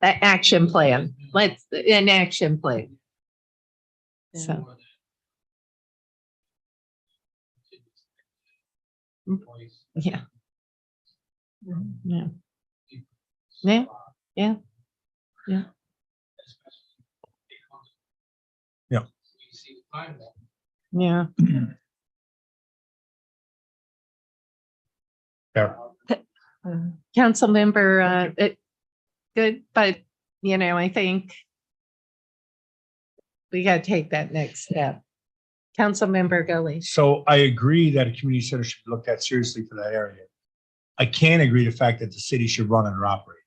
An action plan. An action plan. So, more Mm. than voice, yeah. Yeah, people. Yeah. So, yeah, yeah. especially because Yeah. we see the timeline. yeah. Fair. Council member, good, but, I think we got to take that next step. Council member Gully. So I agree that a community center should be looked at seriously for that area. I can't agree the fact that the city should run and operate.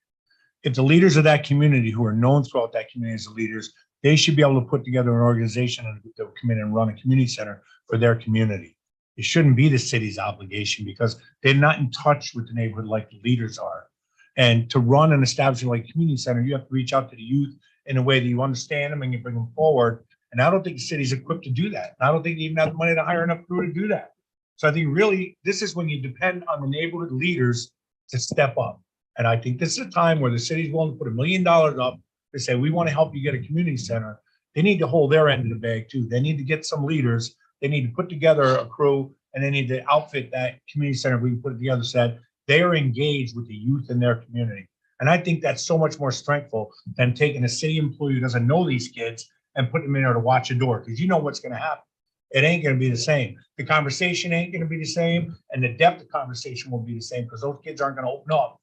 If the leaders of that community who are known throughout that community as the leaders, they should be able to put together an organization and they'll come in and run a community center for their community. It shouldn't be the city's obligation because they're not in touch with the neighborhood like the leaders are. And to run and establish like a community center, you have to reach out to the youth in a way that you understand them and you bring them forward. And I don't think the city's equipped to do that. And I don't think they even have the money to hire enough crew to do that. So I think really, this is when you depend on the neighborhood leaders to step up. And I think this is a time where the city's willing to put $1 million up to say, we want to help you get a community center. They need to hold their end of the bag too. They need to get some leaders. They need to put together a crew and they need to outfit that community center. We can put it together, said they are engaged with the youth in their community. And I think that's so much more strengthful than taking a city employee who doesn't know these kids and put them in there to watch a door, because you know what's going to happen. It ain't going to be the same. The conversation ain't going to be the same, and the depth of conversation won't be the same because those kids aren't going to open up,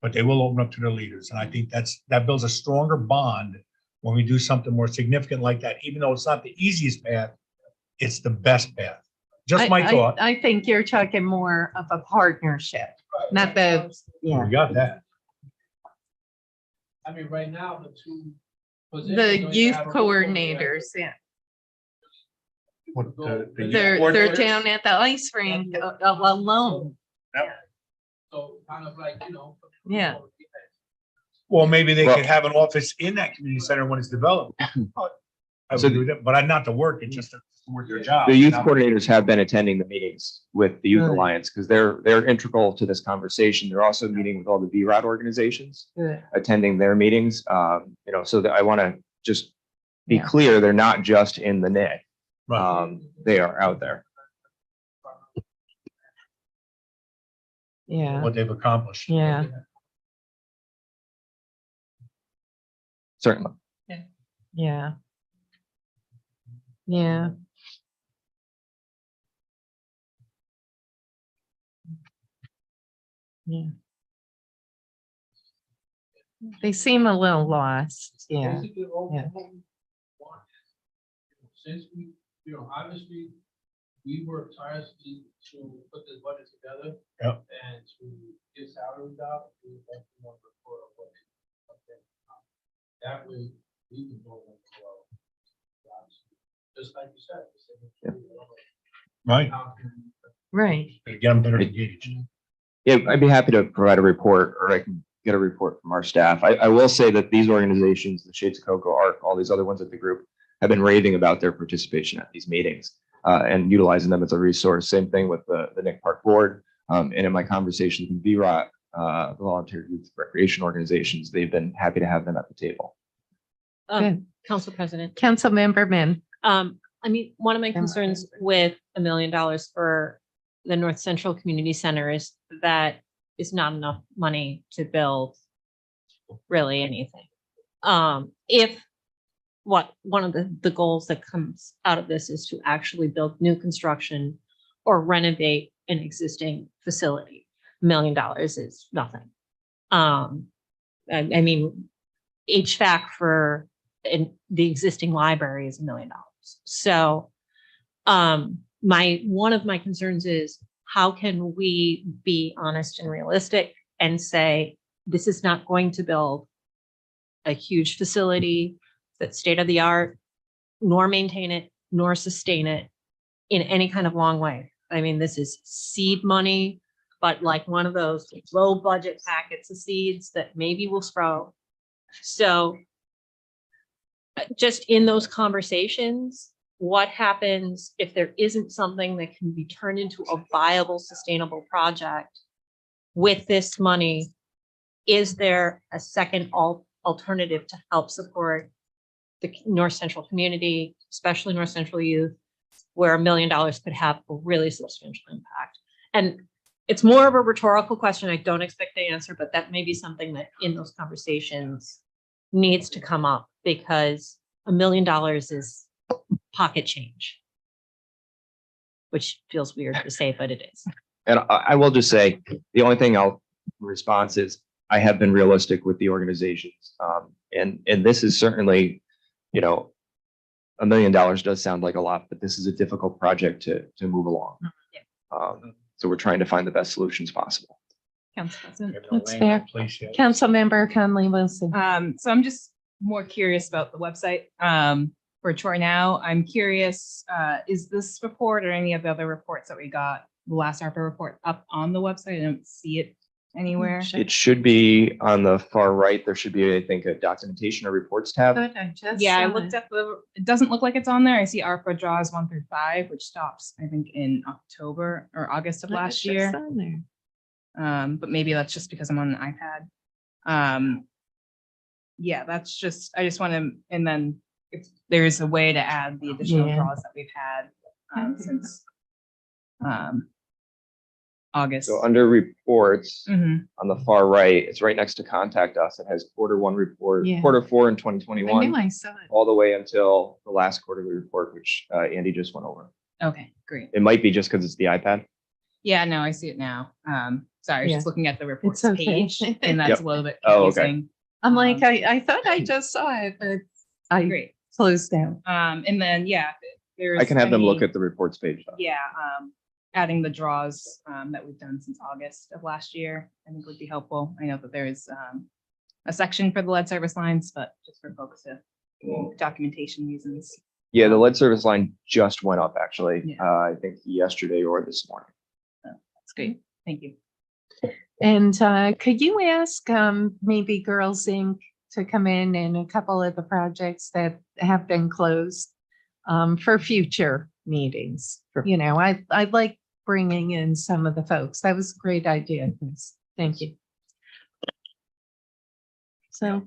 but they will open up to their leaders. And I think that builds a stronger bond when we do something more significant like that. Even though it's not the easiest path, it's the best path. Just my thought. I think you're talking more of a partnership, not the, yeah, We got that. I mean, right now, the two. the positions youth have a coordinators, yeah. What the youth They're coordinators? down at the ice rink alone. So kind of like, Yeah. Well, maybe they Well- could have an office in that community center when it's developed. I So- would do that, but not to work, it's just to work their job. The youth Not- coordinators have been attending the meetings with the Youth Good. Alliance because they're integral to this conversation. They're also meeting with all the VROT organizations, Good. attending their meetings. So that I want to just be Yeah. clear, they're not just in the NIC. Right. They are out there. Yeah, What they've accomplished. yeah, Certainly. yeah. Yeah. Yeah. They seem a little lost, yeah. Basically, all Yeah. we want is, since we, obviously, we worked tirelessly to put this budget together. Yep. And to get salaries out, we have to want to report on what they. That way, we can go on as well. Just like you said. Right. Right. Get them better engaged. Yeah, I'd be happy to provide a report, or I can get a report from our staff. I will say that these organizations, the Shades of Cocoa, ARC, all these other ones at the group, have been raving about their participation at these meetings and utilizing them as a resource. Same thing with the Nick Park Board. And in my conversations with VROT, the Volunteer Youth Recreation Organizations, they've been happy to have them at the table. Good. Council President. Councilmember Min. I mean, one of my concerns with $1 million for the North Central Community Center is that is not enough money to build really anything. If one of the goals that comes out of this is to actually build new construction or renovate an existing facility, $1 million is nothing. I mean, HVAC for the existing library is $1 million. So, one of my concerns is how can we be honest and realistic and say, this is not going to build a huge facility that's state of the art, nor maintain it, nor sustain it in any kind of long way. I mean, this is seed money, but like one of those low budget packets of seeds that maybe will sprout. So just in those conversations, what happens if there isn't something that can be turned into a viable, sustainable project with this money? Is there a second alternative to help support the North Central community, especially North Central youth, where $1 million could have a really substantial impact? And it's more of a rhetorical question. I don't expect the answer, but that may be something that in those conversations needs to come up, because $1 million is pocket change, which feels weird to say, but it is. And I will just say, the only thing I'll response is I have been realistic with the organizations. And this is certainly, you know, $1 million does sound like a lot, but this is a difficult project to move along. So we're trying to find the best solutions possible. Council President. That's fair. Please, yeah. Councilmember Conley Wilson. So I'm just more curious about the website. For Troy Now, I'm curious, is this report or any of the other reports that we got, the last ARPA report, up on the website? I don't see it anywhere. It should be on the far right. There should be, I think, a documentation or reports tab. Good, I just Yeah, I saw looked it. at it doesn't look like it's on there. I see ARPA draws 1 through 5, which stops, I think, in October or August of Look, last it's year. on there. But maybe that's just because I'm on an iPad. Yeah, that's just, I just want to, and then if there's a way to add the additional Yeah. draws that we've had since August. So under reports, Mhm. on the far right, it's right next to contact us. It has Q1 report, Yeah. Q4 in I 2021, knew I saw it. all the way until the last quarterly report, which Andy just went over. Okay, great. It might be just because it's the iPad. Yeah, no, I see it now. Sorry, I was just Yeah. looking at the reports okay. page, and that's Yep. a little bit Oh, okay. confusing. I'm like, I thought I just saw it, but I Great. closed down. And then, yeah, if there's. I can have them look any- at the reports page. though. Yeah, adding the draws that we've done since August of last year, I think would be helpful. I know that there's a section for the lead service lines, but just for folks to documentation reasons. Yeah, the lead service line just went up, actually. Yeah. I think yesterday or this morning. That's great. Thank you. And could you ask maybe Girls Inc. to come in and a couple of the projects that have been closed for future meetings? Sure. You know, I'd like bringing in some of the folks. That was a great idea, Chris. Thank you. So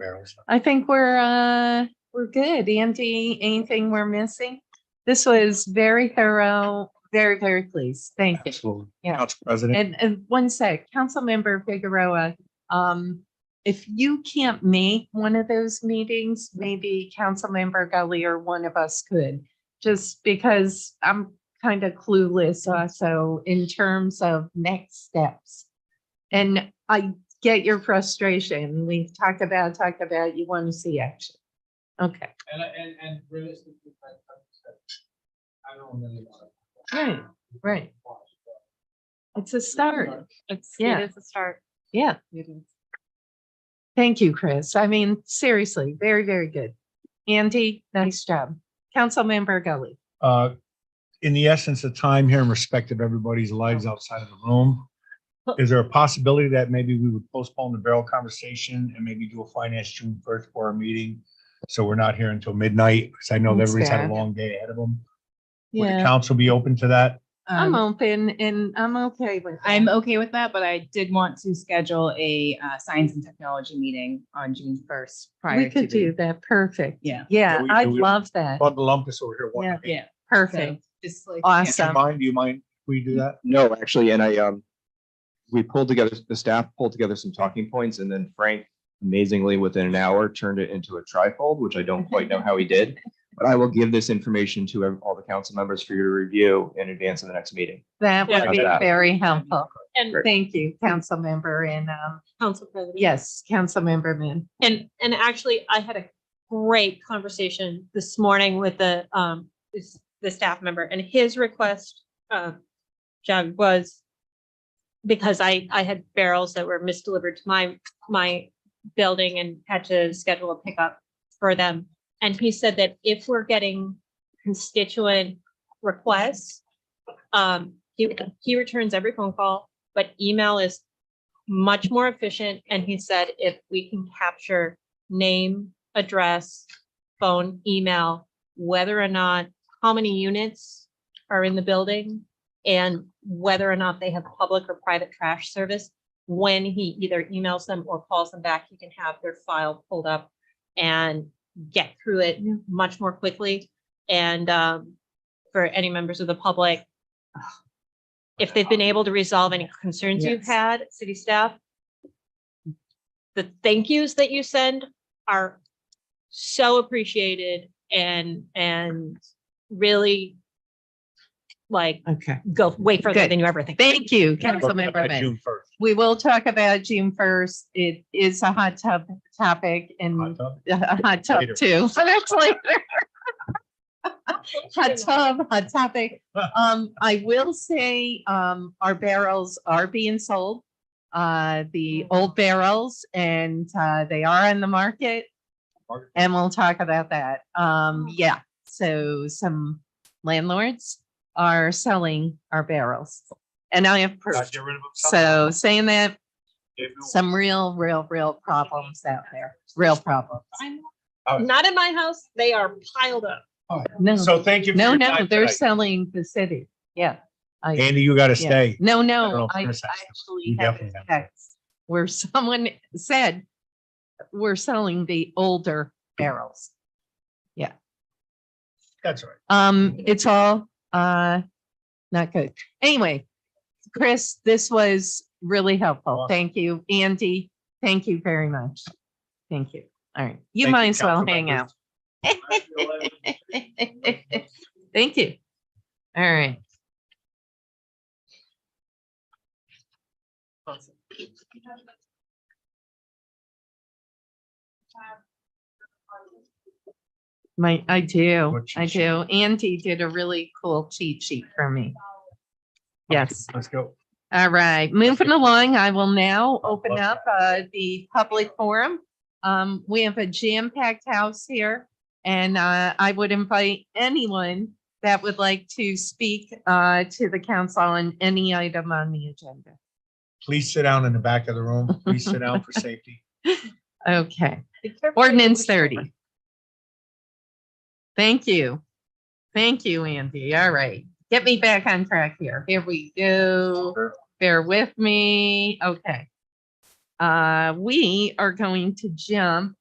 I think we're good. Andy, anything we're missing? This was very thorough, very, very pleased. Thank you. Absolutely. Yeah. Council President. And one sec, Councilmember Figueroa, if you can't make one of those meetings, maybe Councilmember Gully or one of us could, just because I'm kind of clueless also in terms of next steps. And I get your frustration. We've talked about, you want to see action. Okay, And realistically, I don't really want to. right, right. It's a start. Yeah. It is a start. Yeah. Thank you, Chris. I mean, seriously, very, very good. Andy, nice job. Councilmember Gully. In the essence of time here in respect of everybody's lives outside of the room, is there a possibility that maybe we would postpone the barrel conversation and maybe do a finance June 1st for our meeting? So we're not here until midnight, because I know that That's everybody's had fair. a long day ahead of them. Would the Yeah, council be open to that? I'm open and I'm okay with that. I'm okay with that, but I did want to schedule a science and technology meeting on June 1st prior We to. could do that. Perfect. Yeah. Yeah, we- I'd we- love that. Bundle lumpus over here. one Yeah. meeting. Yeah. Perfect. So, just like. Awesome. Do you mind if we do that? No, actually, and we pulled together, the staff pulled together some talking points, and then Frank amazingly within an hour turned it into a trifold, which I don't quite know how he did. But I will give this information to all the council members for you to review in advance of the next meeting. That would Yeah. be How's that? very helpful. And Thank you, Councilmember, and, Council President. yes, Councilmember Min. And actually, I had a great conversation this morning with the staff member, and his request, Jug, was because I had barrels that were misdelivered to my building and had to schedule a pickup for them. And he said that if we're getting constituent requests, he returns every phone call, but email is much more efficient. And he said, if we can capture name, address, phone, email, whether or not, how many units are in the building, and whether or not they have public or private trash service, when he either emails them or calls them back, he can have their file pulled up and get through it much more quickly. And for any members of the public, if they've been able to resolve any concerns you've Yes. had, city staff, the thank yous that you send are so appreciated and really like Okay. go way further Good. than you ever think. Thank you, Talk Councilmember about Min. June 1st. We will talk about June 1st. It is a hot tub topic Hot and tub? a hot tub Later. too. So that's later. Hot tub, hot topic. I will say, our barrels are being sold. The old barrels, and, they are on the market. And we'll talk about that. Yeah, so some landlords are selling our barrels. And I have proof. Gotta get rid of them So saying that, somehow. some real problems out there, real problems. Not in my house. They are piled up. No, So thank you. for no, your no, time they're tonight. selling the city. Yeah. Andy, you gotta Yeah. stay. No, don't know no, if I Chris has to. actually You have definitely a have to. text where someone said we're selling the older barrels. That's all right. It's all, not good. Anyway, Chris, this was really helpful. Awesome. Thank you. Andy, thank you very much. Thank you. All right. You Thank might as well council hang members. out. Thank you. All right. I do, What cheat I sheet? do. Andy did a really cool cheat sheet for me. Yes. Let's go. All right, moving along, I will now open Love up the public forum. We have a jam-packed house here, and I would invite anyone that would like to speak to the council on any item on the agenda. Please sit down in the back of the room. Please sit down for safety. Okay, Be careful. ordinance 30. Thank you. Thank you, Andy. All right, get me back on track here. Here we go. Bear with me. Okay. We are going to jump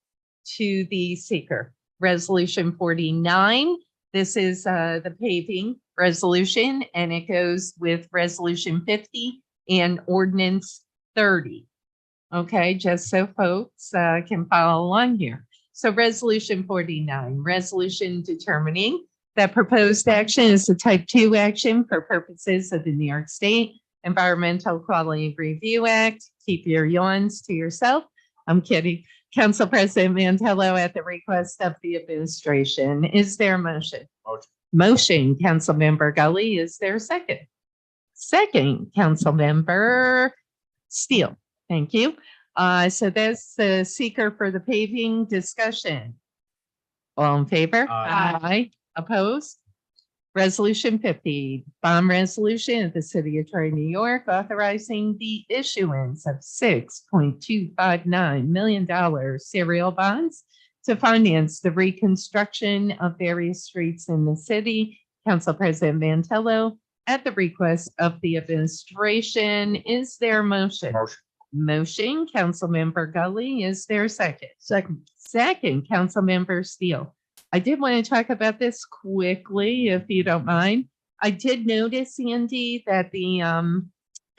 to the seeker. Resolution 49. This is the paving resolution, and it goes with resolution 50 and ordinance 30. Okay, just so folks can follow along here. So resolution 49, resolution determining that proposed action is a type 2 action for purposes of the New York State Environmental Quality Review Act. Keep your yawns to yourself. I'm kidding. Council President Mantello, at the request of the administration, is there a motion? Motion. Motion, Councilmember Gully, is there a second? Second, Councilmember Steele. Thank you. So that's the seeker for the paving discussion. All in favor? Aye. Opposed? Resolution 50, bond resolution of the City of Troy, New York, authorizing the issuance of $6.259 million serial bonds to finance the reconstruction of various streets in the city. Council President Mantello, at the request of the administration, is there a motion? Motion. Motion, Councilmember Gully, is there a second? Second, Councilmember Steele. I did want to talk about this quickly, if you don't mind. I did notice, Andy, that the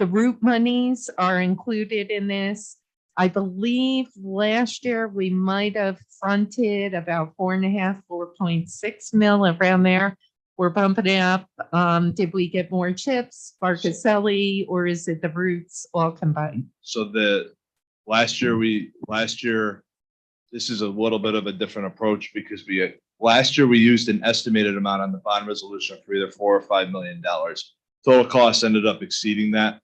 root monies are included in this. I believe last year we might have fronted about 4.5, 4.6 mil around there. We're bumping it up. Did we get more chips, Barcaselli, or is it the roots all combined? So last year, this is a little bit of a different approach because last year we used an estimated amount on the bond resolution for either $4 or $5 million. Total cost ended up exceeding that.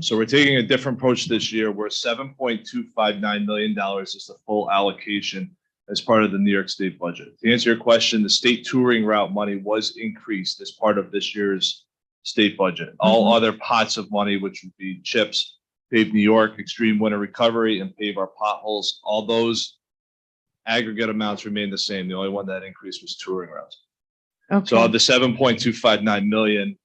So we're taking a different approach this year where $7.259 million is the full allocation as part of the New York State budget. To answer your question, the state touring route money was increased as part of this year's state budget. All other pots of money, which would be CHIPS, Pave New York, Extreme Winter Recovery, and Pave Our Potholes, all those aggregate amounts remain the same. The only one that increased was touring routes. So Okay, of the 7.259 million,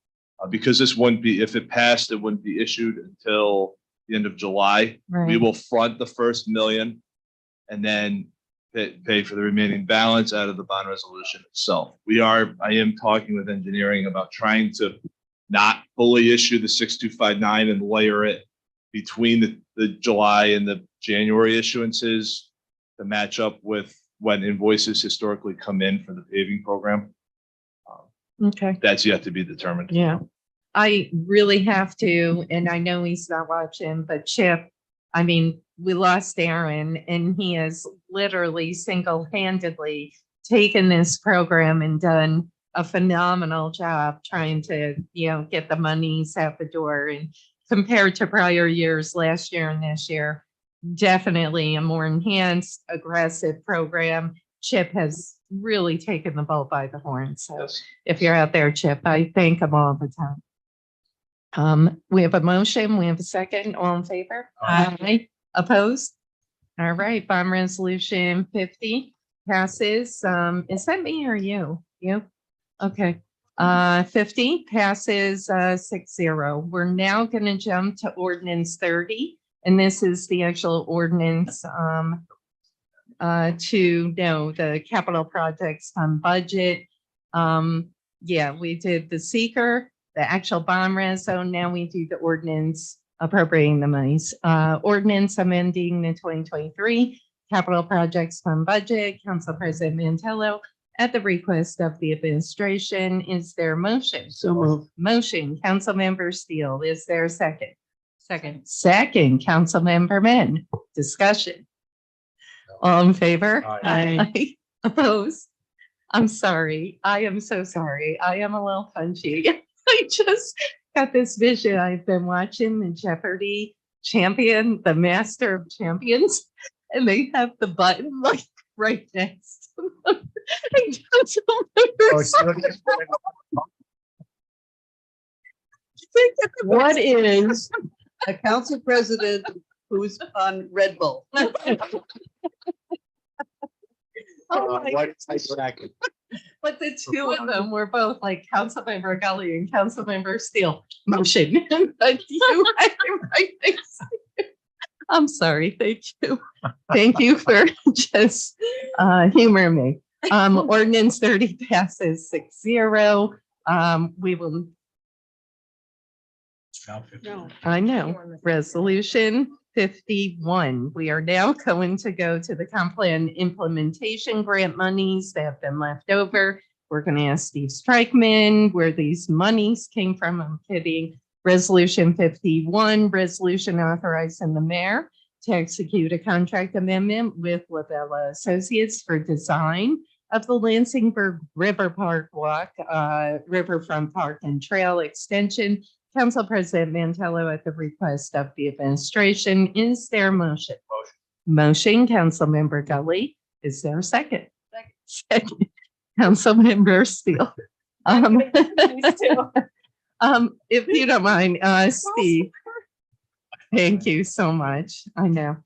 because this wouldn't be, if it passed, it wouldn't be issued until the end of July. We right. will front the first million and then pay for the remaining balance out of the bond resolution itself. I am talking with engineering about trying to not fully issue the 6259 and layer it between the July and the January issuances to match up with when invoices historically come in for the paving program. Okay. That's yet to be determined. Yeah, I really have to, and I know he's not watching, but Chip, I mean, we lost Aaron and he has literally single-handedly taken this program and done a phenomenal job trying to, get the monies out the door. And compared to prior years, last year and this year, definitely a more enhanced, aggressive program. Chip has really taken the bull by the horn. So Yes. if you're out there, Chip, I thank him all the time. We have a motion. We have a second. All in favor? Aye. Opposed? All right, bond resolution 50 passes. Is that me or you? You? Okay. 50 passes 6-0. We're now going to jump to ordinance 30. And this is the actual ordinance to know the capital projects on budget. Yeah, we did the seeker, the actual bond res. So now we do the ordinance appropriating the monies. Ordinance amending the 2023 capital projects fund budget. Council President Mantello, at the request of the administration, is there a motion? So move. Motion, Councilmember Steele. Is there a second? Second, Councilmember Men. Discussion. All in favor? Aye. Opposed? I'm sorry. I am so sorry. I am a little punchy. I just got this vision. I've been watching the Jeopardy champion, the Master of Champions, and they have the button like right next to them. And Councilmember What is a council president who's on Red Bull? Oh my But the two of them were both like Councilmember Gully and Councilmember Steele. Motion. But you had it right next to you. I'm sorry. Thank you. Thank you for just humoring me. Ordinance 30 passes 6-0. We will, No. I know, resolution 51. We are now going to go to the comp plan implementation grant monies that have been left over. We're going to ask Steve Strikeman where these monies came from. I'm kidding. Resolution 51, resolution authorizing the mayor to execute a contract amendment with Labella Associates for design of the Lansingburg River Park Walk, Riverfront Park and Trail Extension. Council President Mantello, at the request of the administration, is there a motion? Motion, Councilmember Gully. Is there a second? Second. Councilmember Steele. If you don't mind, Steve. Thank you so much. I know.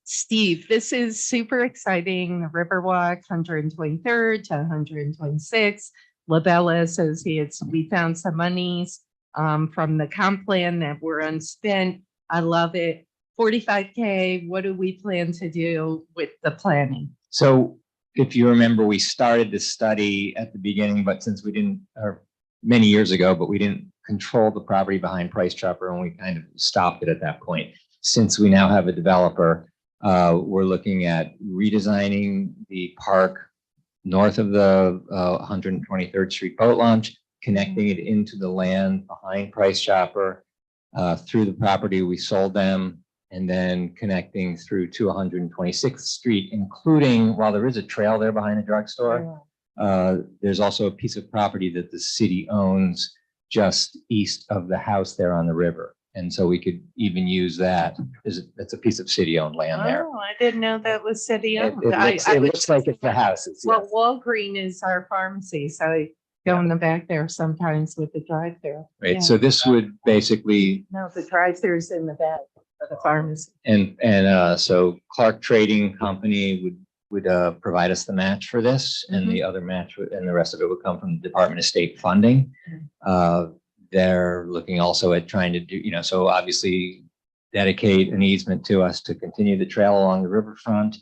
Steve, this is super exciting. The Riverwalk, 123rd to 126th. Labella Associates, we found some monies from the comp plan that were unspent. I love it. 45K, what do we plan to do with the planning? So if you remember, we started this study at the beginning, but since we didn't, or many years ago, but we didn't control the property behind Price Chopper and we kind of stopped it at that point. since we now have a developer, we're looking at redesigning the park north of the 123rd Street Boat Launch, connecting it into the land behind Price Chopper, through the property we sold them, and then connecting through to 126th Street, including, while there is a trail there behind the drugstore, there's also a piece of property that the city owns just east of the house there on the river. And so we could even use that. It's a piece of city-owned land there. Oh, I didn't know that was city It owned. it looks like it's the houses. Well, Yes. Walgreen is our pharmacy, so I go in the back there sometimes with the drive-through. Yeah. Right, so this would basically, No, the drive-through is in the back of the pharmacy. so Clark Trading Company would provide us the match for this, and the other match, and the rest of it would come from the Department of State funding. They're looking also at trying to do, so obviously dedicate an easement to us to continue the trail along the riverfront.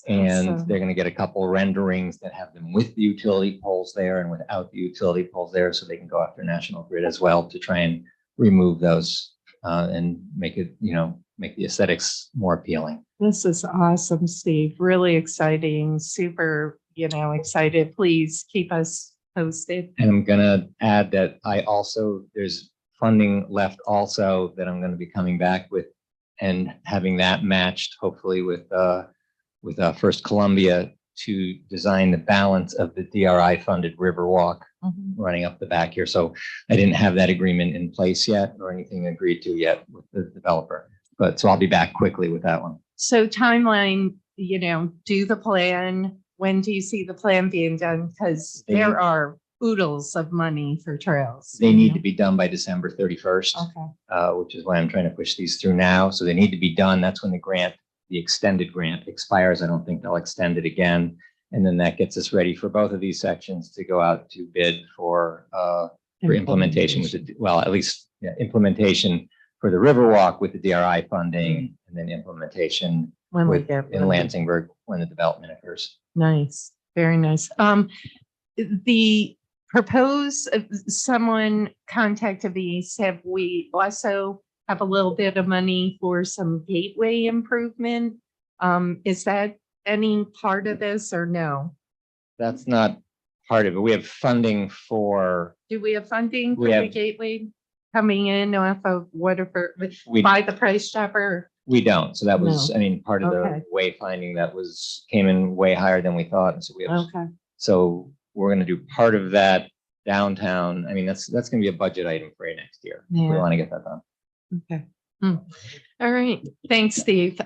And Awesome. they're going to get a couple renderings that have them with the utility poles there and without the utility poles there, so they can go after National Grid as well to try and remove those and make it, make the aesthetics more appealing. This is awesome, Steve. Really exciting, super, excited. Please keep us posted. And I'm gonna add that there's funding left also that I'm gonna be coming back with and having that matched hopefully with First Columbia to design the balance of the DRI funded Riverwalk running up the back here. So I didn't have that agreement in place yet or anything agreed to yet with the developer. So I'll be back quickly with that one. So timeline, do the plan. When do you see the plan being done? Because They- there are oodles of money for trails. They need to be done by December 31st. Okay. Which is why I'm trying to push these through now. So they need to be done. That's when the extended grant expires. I don't think they'll extend it again. And then that gets us ready for both of these sections to go out to bid for implementation at least implementation for the Riverwalk with the DRI funding, and then implementation When we with get in Lansingburg when the development occurs. Nice, very nice. The proposed, someone contacted me, said we also have a little bit of money for some gateway improvement. Is that any part of this or no? That's not part of it. We have funding for, Do we have funding for We the have- gateway coming in off of whatever, we, by the Price Chopper? we don't. So that was, part of Okay. the wayfinding that came in way higher than we thought. And so we have Okay, So we're gonna do part of that downtown. I mean, that's gonna be a budget item for next year. We Yeah. want to get that done. okay. All right, thanks, Steve.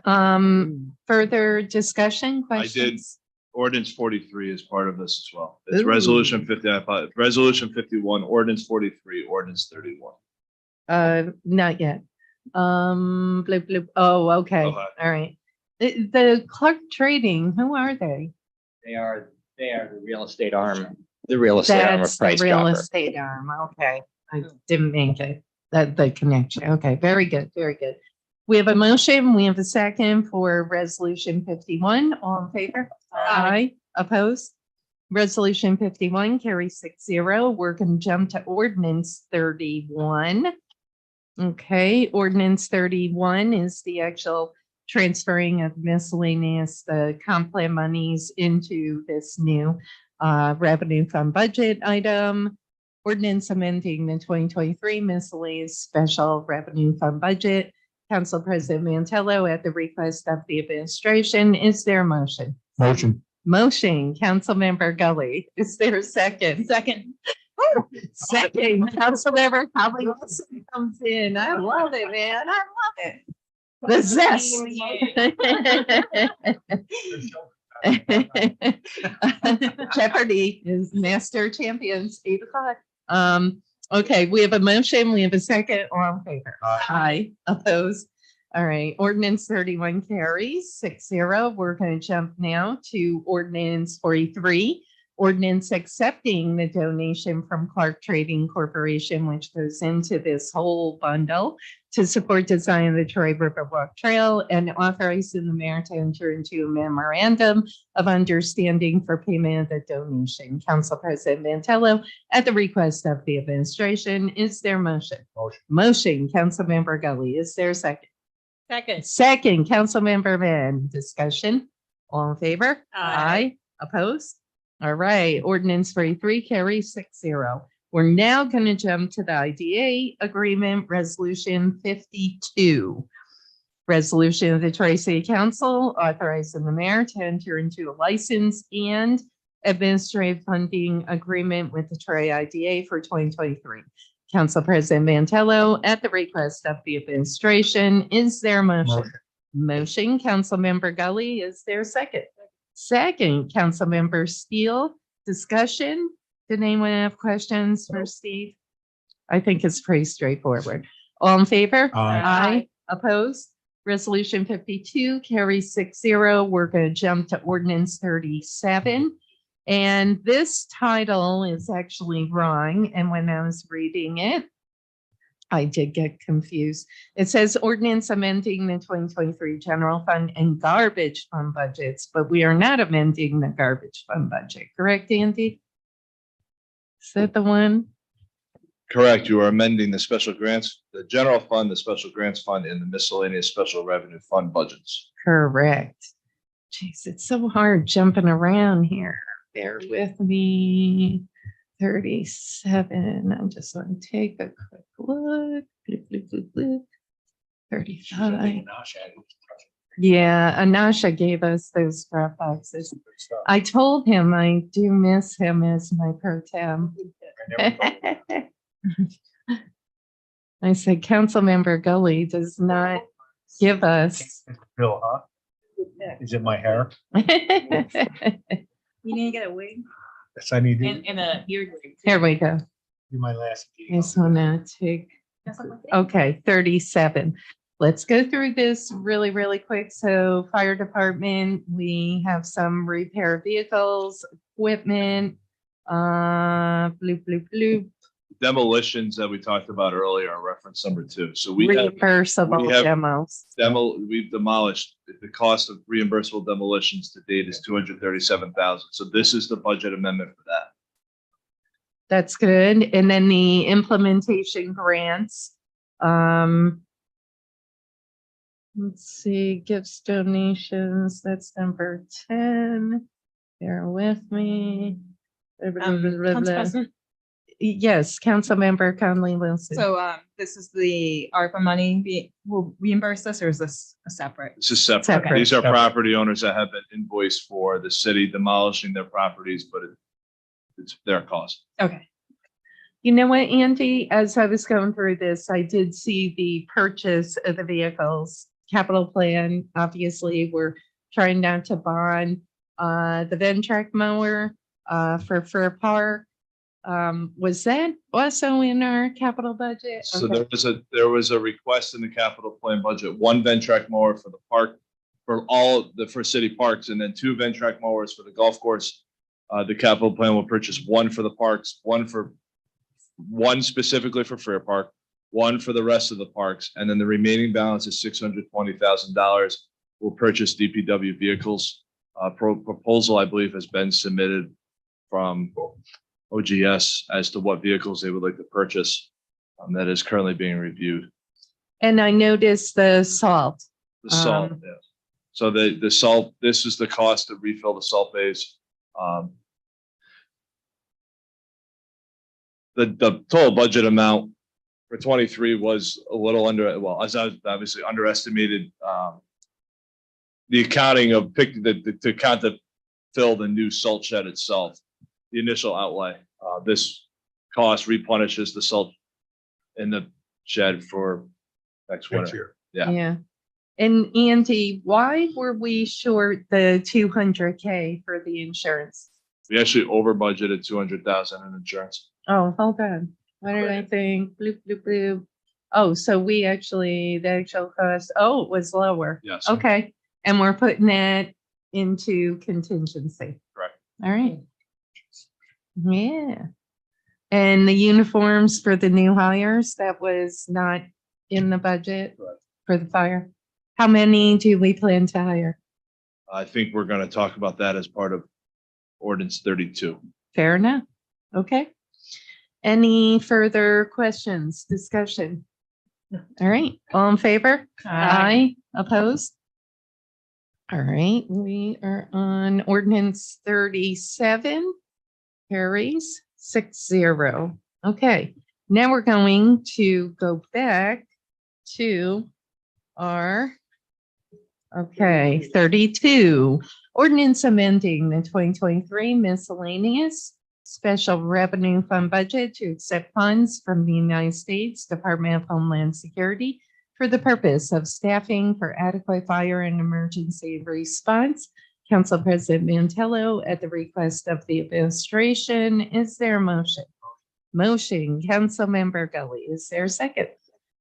Further discussion, questions? Ordinance 43 is part of this as well. It's Ooh. resolution 50, resolution 51, ordinance 43, ordinance 31. Not yet. Bloop, bloop. Oh, okay. Okay. All right. The Clark Trading, who are they? They are the real estate arm, of That's the Price real Chopper. estate arm. Okay. I didn't make it, the connection. Okay, very good, very good. We have a motion, we have a second for resolution 51. All in favor? Aye. Opposed? Resolution 51 carries 6-0. We're going to jump to ordinance 31. Okay, ordinance 31 is the actual transferring of miscellaneous, the comp plan monies into this new revenue fund budget item. Ordinance amending the 2023 miscellaneous special revenue fund budget. Council President Mantello, at the request of the administration, is there a motion? Motion. Motion, Councilmember Gully. Is there a second? Second. Second, Councilmember Holly Wilson comes in. I love it, man. I love it. The zest. Jeopardy is master champions, 8:00. Okay, we have a motion, we have a second, all in favor? Aye. Opposed? All right, ordinance 31 carries 6-0. We're going to jump now to ordinance 43. Ordinance accepting the donation from Clark Trading Corporation, which goes into this whole bundle to support design of the Troy Riverwalk Trail and authorizing the mayor to enter into a memorandum of understanding for payment of the donation. Council President Mantello, at the request of the administration, is there a motion? Motion. Motion, Councilmember Gully. Is there a second? Second. Second, Councilmember Mann, discussion, all in favor? Aye. Opposed? All right, ordinance 43 carries 6-0. We're now going to jump to the IDA agreement, resolution 52. Resolution of the Troy City Council authorizing the mayor to enter into a license and administrative funding agreement with the Troy IDA for 2023. Council President Mantello, at the request of the administration, is there a motion? Motion, Councilmember Gully, is there a second? Second, Councilmember Steele, discussion. Did anyone have questions for Steve? I think it's pretty straightforward. All in favor? Aye. Opposed? Resolution 52 carries 6-0. We're going to jump to ordinance 37. And this title is actually wrong. And when I was reading it, I did get confused. It says ordinance amending the 2023 general fund and garbage fund budgets, but we are not amending the garbage fund budget. Correct, Andy? Is that the one? Correct. You are amending the special grants, the general fund, the special grants fund, and the miscellaneous special revenue fund budgets. Correct. Jeez, it's so hard jumping around here. Bear with me. 37. I just want to take a quick look. Bloop, bloop, bloop, bloop. 35. Yeah, Anasha gave us those drop boxes. I told him I do miss him as my pro tem. I said, Councilmember Gully does not give us. Bill, huh? Is it my hair? You need to get a wig Yes, I need to and a beard wig. Here we go. do my last. I just want to take, okay, 37. Let's go through this really, really quick. So fire department, we have some repair vehicles, equipment, bloop, bloop, bloop, Demolitions that we talked about earlier are reference number 2. So we have reimbursable we have- demos. we've demolished, the cost of reimbursable demolitions to date is 237,000. So this is the budget amendment for that. That's good. And then the implementation grants. Let's see, gifts, donations, that's number 10. Bear with me. Council President, Yes, Councilmember Conley Wilson. so this is the ARPA money, will reimburse this, or is this a separate? This is separate. Separate. These are Separate. property owners that have been invoiced for the city demolishing their properties, but it's their cost. Okay. You know what, Andy, as I was going through this, I did see the purchase of the vehicles, capital plan. Obviously, we're trying not to bond the Ventrac mower for Fair Park. Was that also in our capital budget? So Okay. there was a request in the capital plan budget, 1 Ventrac mower for the park, for city parks, and then 2 Ventrac mowers for the golf course. The capital plan will purchase 1 for the parks, 1 specifically for Fair Park, 1 for the rest of the parks, and then the remaining balance is $620,000. We'll purchase DPW vehicles. Proposal, I believe, has been submitted from OGS as to what vehicles they would like to purchase. That is currently being reviewed. And I noticed the salt. The salt, Um, yeah. So the salt, this is the cost to refill the salt bays. The total budget amount for 23 was a little under, well, as I was obviously underestimated, the accounting of to count to fill the new salt shed itself, the initial outlay. This cost replenishes the salt in the shed for next Next winter. year. Yeah. And Andy, why were we short the 200K for the insurance? We actually over budgeted 200,000 in insurance. Oh, hold on. What did I think? Bloop, bloop, bloop. Oh, so we actually, the actual cost, oh, it was lower. Yes. Okay. And we're putting that into contingency. Correct. All right. Yeah. And the uniforms for the new hires, that was not in the budget Correct. for the fire. How many do we plan to hire? I think we're going to talk about that as part of ordinance 32. Fair enough. Okay. Any further questions, discussion? All right, all in favor? Aye. Opposed? All right, we are on ordinance 37. Carries 6-0. Okay, now we're going to go back to our, 32. Ordinance amending the 2023 miscellaneous special revenue fund budget to accept funds from the United States Department of Homeland Security for the purpose of staffing for adequate fire and emergency response. Council President Mantello, at the request of the administration, is there a motion? Motion, Councilmember Gully. Is there a second?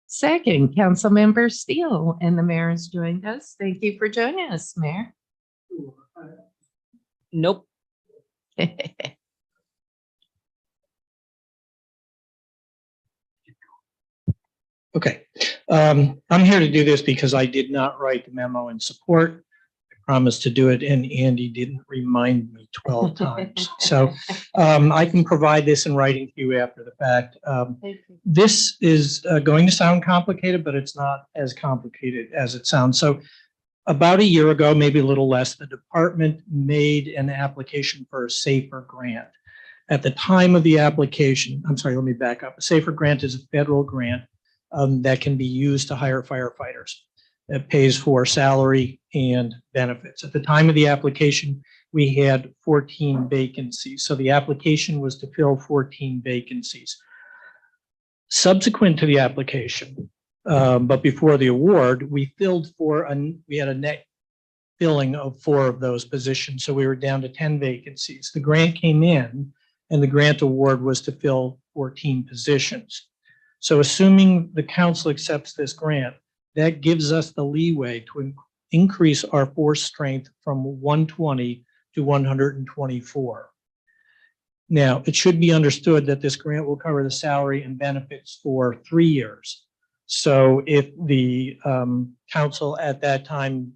Second, Councilmember Steele, and the mayor has joined us. Thank you for joining us, Mayor. Nope. Okay, I'm here to do this because I did not write the memo in support. I promised to do it and Andy didn't remind me 12 times. So I can provide this in writing to you after the fact. This is going to sound complicated, but it's not as complicated as it sounds. So about a year ago, maybe a little less, the department made an application for a SAFER grant. At the time of the application, I'm sorry, let me back up. A SAFER grant is a federal grant that can be used to hire firefighters. It pays for salary and benefits. At the time of the application, we had 14 vacancies. So the application was to fill 14 vacancies. Subsequent to the application, but before the award, we had a net filling of 4 of those positions. So we were down to 10 vacancies. The grant came in and the grant award was to fill 14 positions. So assuming the council accepts this grant, that gives us the leeway to increase our force strength from 120 to 124. Now, it should be understood that this grant will cover the salary and benefits for 3 years. So if the council at that time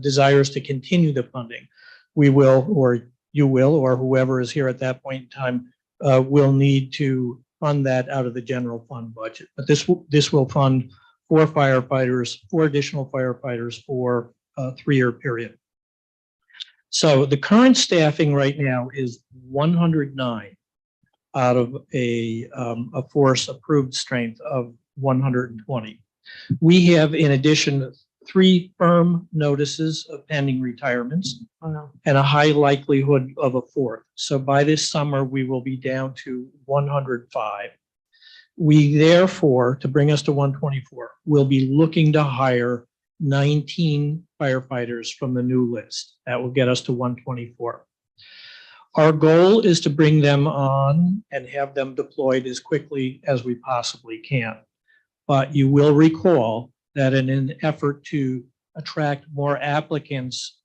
desires to continue the funding, we will, or you will, or whoever is here at that point in time will need to fund that out of the general fund budget. But this will fund 4 additional firefighters for a 3-year period. So the current staffing right now is 109 out of a force approved strength of 120. We have, in addition, 3 firm notices of pending retirements and a high likelihood of a 4th. So by this summer, we will be down to 105. We therefore, to bring us to 124, will be looking to hire 19 firefighters from the new list. That will get us to 124. Our goal is to bring them on and have them deployed as quickly as we possibly can. But you will recall that in an effort to attract more applicants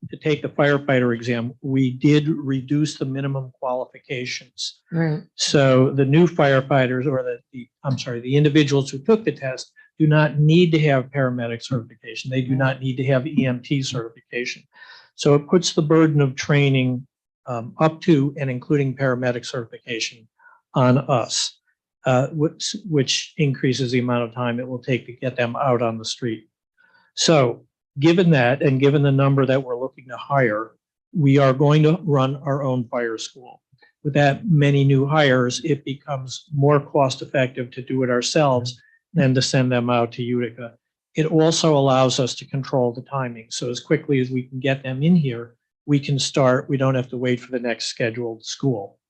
to take the firefighter exam, we did reduce the minimum qualifications. Right. So the new firefighters, or the individuals who took the test, do not need to have paramedic certification. They do not need to have EMT certification. So it puts the burden of training up to and including paramedic certification on us, which increases the amount of time it will take to get them out on the street. So given that, and given the number that we're looking to hire, we are going to run our own fire school. With that many new hires, it becomes more cost effective to do it ourselves than to send them out to Utica. It also allows us to control the timing. So as quickly as we can get them in here, we can start. We don't have to wait for the next scheduled school.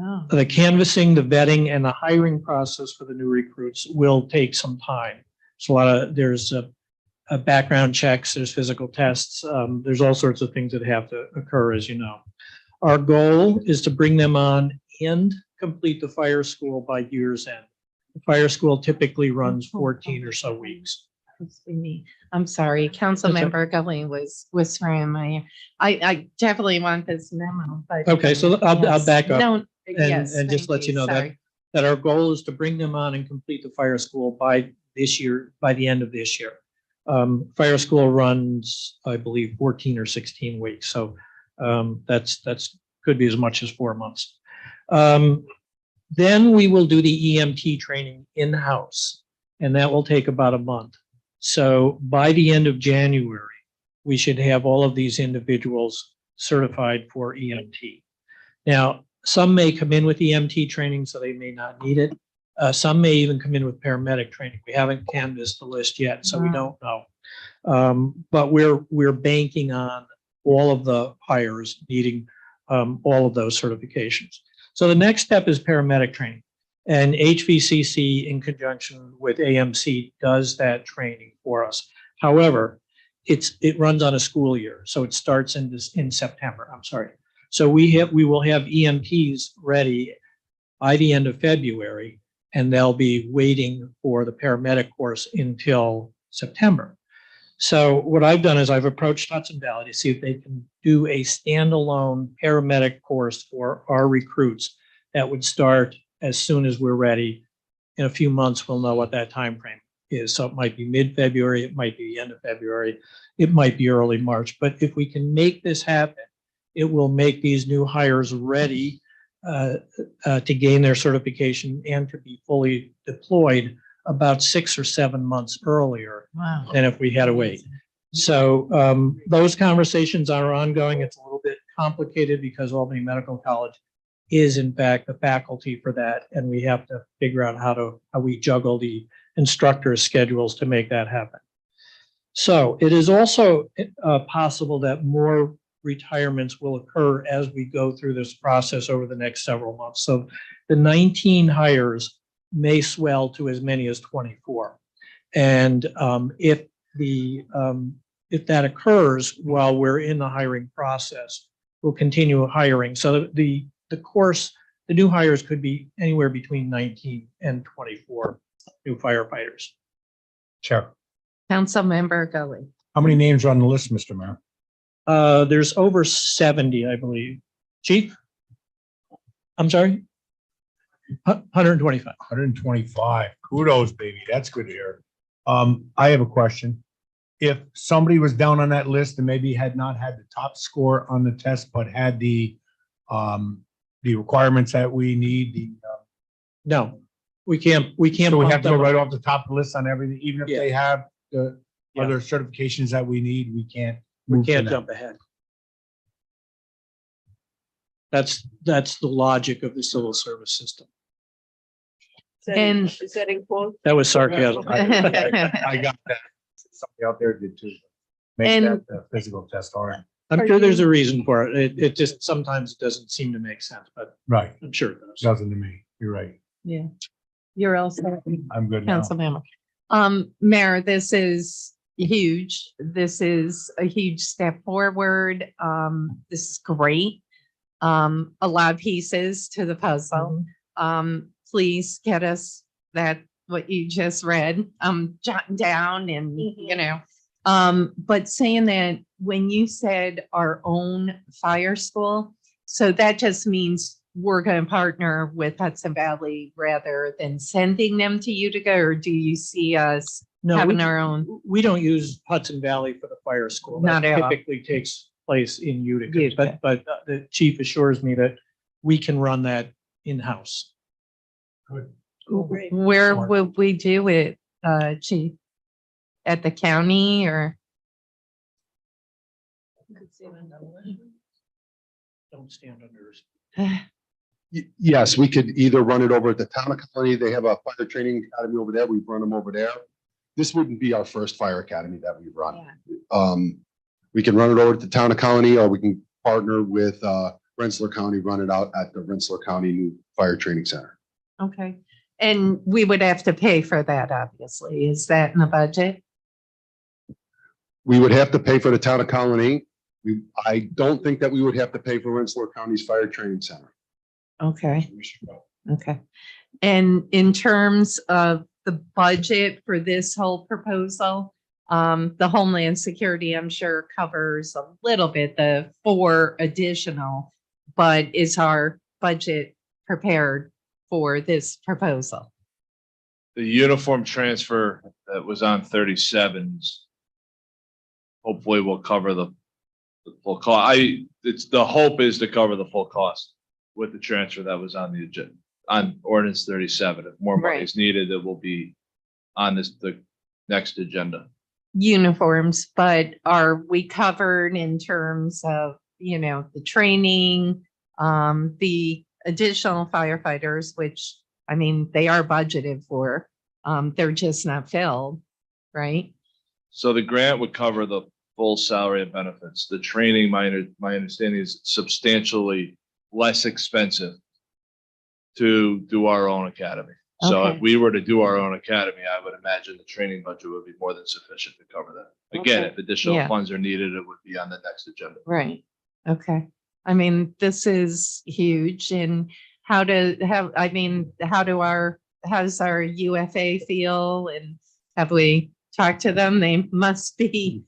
Oh. The canvassing, the vetting, and the hiring process for the new recruits will take some time. So there's a background checks, there's physical tests, there's all sorts of things that have to occur, as you know. Our goal is to bring them on and complete the fire school by year's end. The fire school typically runs 14 or so weeks. I'm sorry, Councilmember Gully was whispering in my ear. I definitely want this memo, but. Okay, so I'll Yes. back up No, yes, and just thank let you know that Sorry. our goal is to bring them on and complete the fire school by this year, by the end of this year. Fire school runs, I believe, 14 or 16 weeks. So that's could be as much as 4 months. Then we will do the EMT training in-house. and that will take about a month. So by the end of January, we should have all of these individuals certified for EMT. Now, some may come in with EMT training, so they may not need it. Some may even come in with paramedic training. We haven't canvassed the list yet, so we don't know. But we're banking on all of the hires needing all of those certifications. So the next step is paramedic training. And HVCC in conjunction with AMC does that training for us. However, it runs on a school year, so it starts in September. I'm sorry. So we will have EMTs ready by the end of February, and they'll be waiting for the paramedic course until September. So what I've done is I've approached Hudson Valley to see if they can do a standalone paramedic course for our recruits that would start as soon as we're ready. In a few months, we'll know what that time frame is. So it might be mid-February, it might be the end of February, it might be early March. But if we can make this happen, it will make these new hires ready to gain their certification and to be fully deployed about 6 or 7 months earlier than if we had to wait. So those conversations are ongoing. It's a little bit complicated because Albany Medical College is in fact the faculty for that, and we have to figure out how we juggle the instructors' schedules to make that happen. So it is also possible that more retirements will occur as we go through this process over the next several months. So the 19 hires may swell to as many as 24. And if that occurs while we're in the hiring process, we'll continue hiring. So the new hires could be anywhere between 19 and 24 new firefighters. Chair, Councilmember Gully. how many names are on the list, Mr. Mayor? There's over 70, I believe. Chief? I'm sorry? 125. 125. Kudos, baby. That's good to hear. I have a question. If somebody was down on that list and maybe had not had the top score on the test, but had the requirements that we need, No, we can't. so we have bump to go them right up. off the top of the list on everything, even if Yeah. they have the Yeah. other certifications that we need, we can't. We move to can't that. jump ahead. That's the logic of the civil service system. And- Is that in quote? That was sarcasm. I got that. Somebody out there did too. Make And- that physical test hard. I'm sure there's a reason for it. It just sometimes doesn't seem to make sense, but Right. I'm sure it does. Doesn't to me. You're right. Yeah. You're also, I'm good now. Councilmember. Mayor, this is huge. This is a huge step forward. This is great. A lot of pieces to the puzzle. Please get us what you just read, jotting down and, but saying that when you said our own fire school, so that just means we're going to partner with Hudson Valley rather than sending them to Utica, or do you see us No, having our own? we don't use Hudson Valley for the fire school. Not That at all. typically takes place in Utica, Utica. but the chief assures me that we can run that in-house. Great. Where Smart. would we do it, Chief? At the county or? Don't stand under. Yes, we could either run it over at the town of Colony. They have a fire training academy over there. We've run them over there. This wouldn't be our first fire academy that we've run. We can run it over at the town of Colony, or we can partner with Rensselaer County, run it out at the Rensselaer County New Fire Training Center. Okay, and we would have to pay for that, obviously. Is that in the budget? We would have to pay for the town of Colony. I don't think that we would have to pay for Rensselaer County's Fire Training Center. Okay, We should go. okay. And in terms of the budget for this whole proposal, the Homeland Security, I'm sure, covers a little bit, the 4 additional, but is our budget prepared for this proposal? The uniform transfer that was on 37s hopefully will cover the full cost. The hope is to cover the full cost with the transfer that was on the agenda, on ordinance 37. If more money Right. is needed, it will be on the next agenda. Uniforms, but are we covered in terms of, the training, the additional firefighters, which, I mean, they are budgeted for, they're just not filled, right? So the grant would cover the full salary and benefits. The training, my understanding is substantially less expensive to do our own academy. So Okay. if we were to do our own academy, I would imagine the training budget would be more than sufficient to cover that. Again, Okay. if additional Yeah. funds are needed, it would be on the next agenda. Right. Okay. I mean, this is huge. And how does our UFA feel? And have we talked to them? They must be,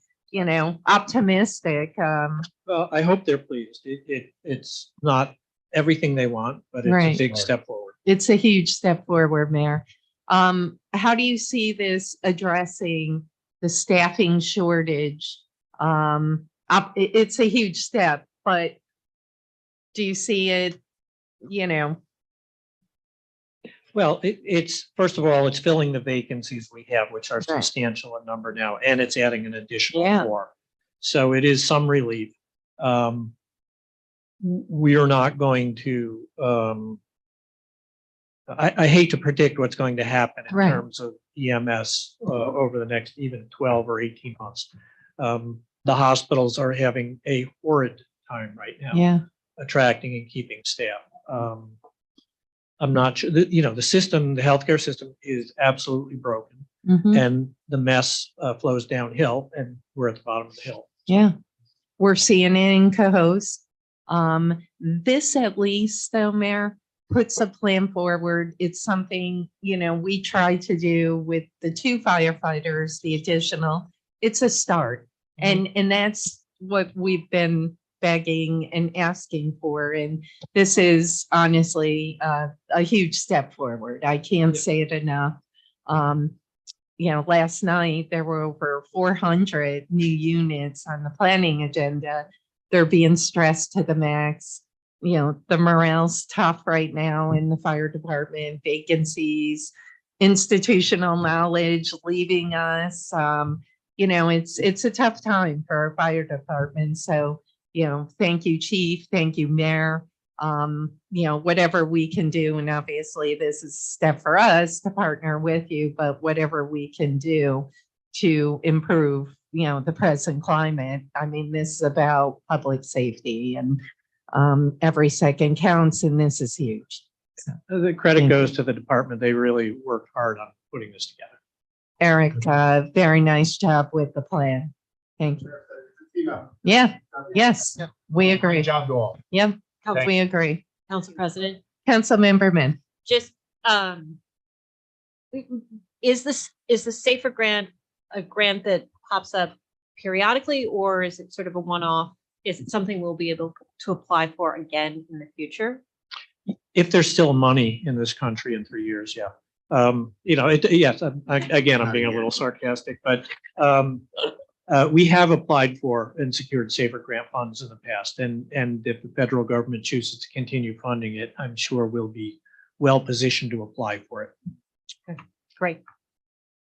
optimistic. Well, I hope they're pleased. It's not everything they want, but it's Right. a big step forward. It's a huge step forward, Mayor. How do you see this addressing the staffing shortage? It's a huge step, but do you see it, Well, it's, first of all, it's filling the vacancies we have, which are substantial in number now, and it's adding an additional Yeah. 4. So it is some relief. We are not going to, I hate to predict what's going to happen in Right. terms of EMS over the next even 12 or 18 months. The hospitals are having a horrid time right now. Yeah. Attracting and keeping staff. I'm not sure that, the system, the healthcare system is absolutely broken, Mhm. and the mess flows downhill, and we're at the bottom of the hill. Yeah. We're seeing it in Cohoes. This at least though, Mayor, puts a plan forward. It's something, we try to do with the 2 firefighters, the additional. It's a start. And that's what we've been begging and asking for. And this is honestly a huge step forward. I can't say it enough. Last night there were over 400 new units on the planning agenda. They're being stressed to the max. The morale's tough right now in the fire department, vacancies, institutional knowledge leaving us. It's a tough time for our fire department. So, thank you, Chief. Thank you, Mayor. Whatever we can do, and obviously this is a step for us to partner with you, but whatever we can do to improve, the present climate. I mean, this is about public safety, and every second counts, and this is huge. The credit goes to the department. They really worked hard on putting this together. Eric, very nice job with the plan. Thank you. Yeah, yes, we agree. Job to all. Yep, Council we agree. Council President, Councilmember Min. just, is the Safer Grant a grant that pops up periodically, or is it sort of a one-off? Is it something we'll be able to apply for again in the future? If there's still money in this country in 3 years, yeah. Yes, again, I'm being a little sarcastic, but we have applied for and secured safer grant funds in the past. And if the federal government chooses to continue funding it, I'm sure we'll be well positioned to apply for it. Great.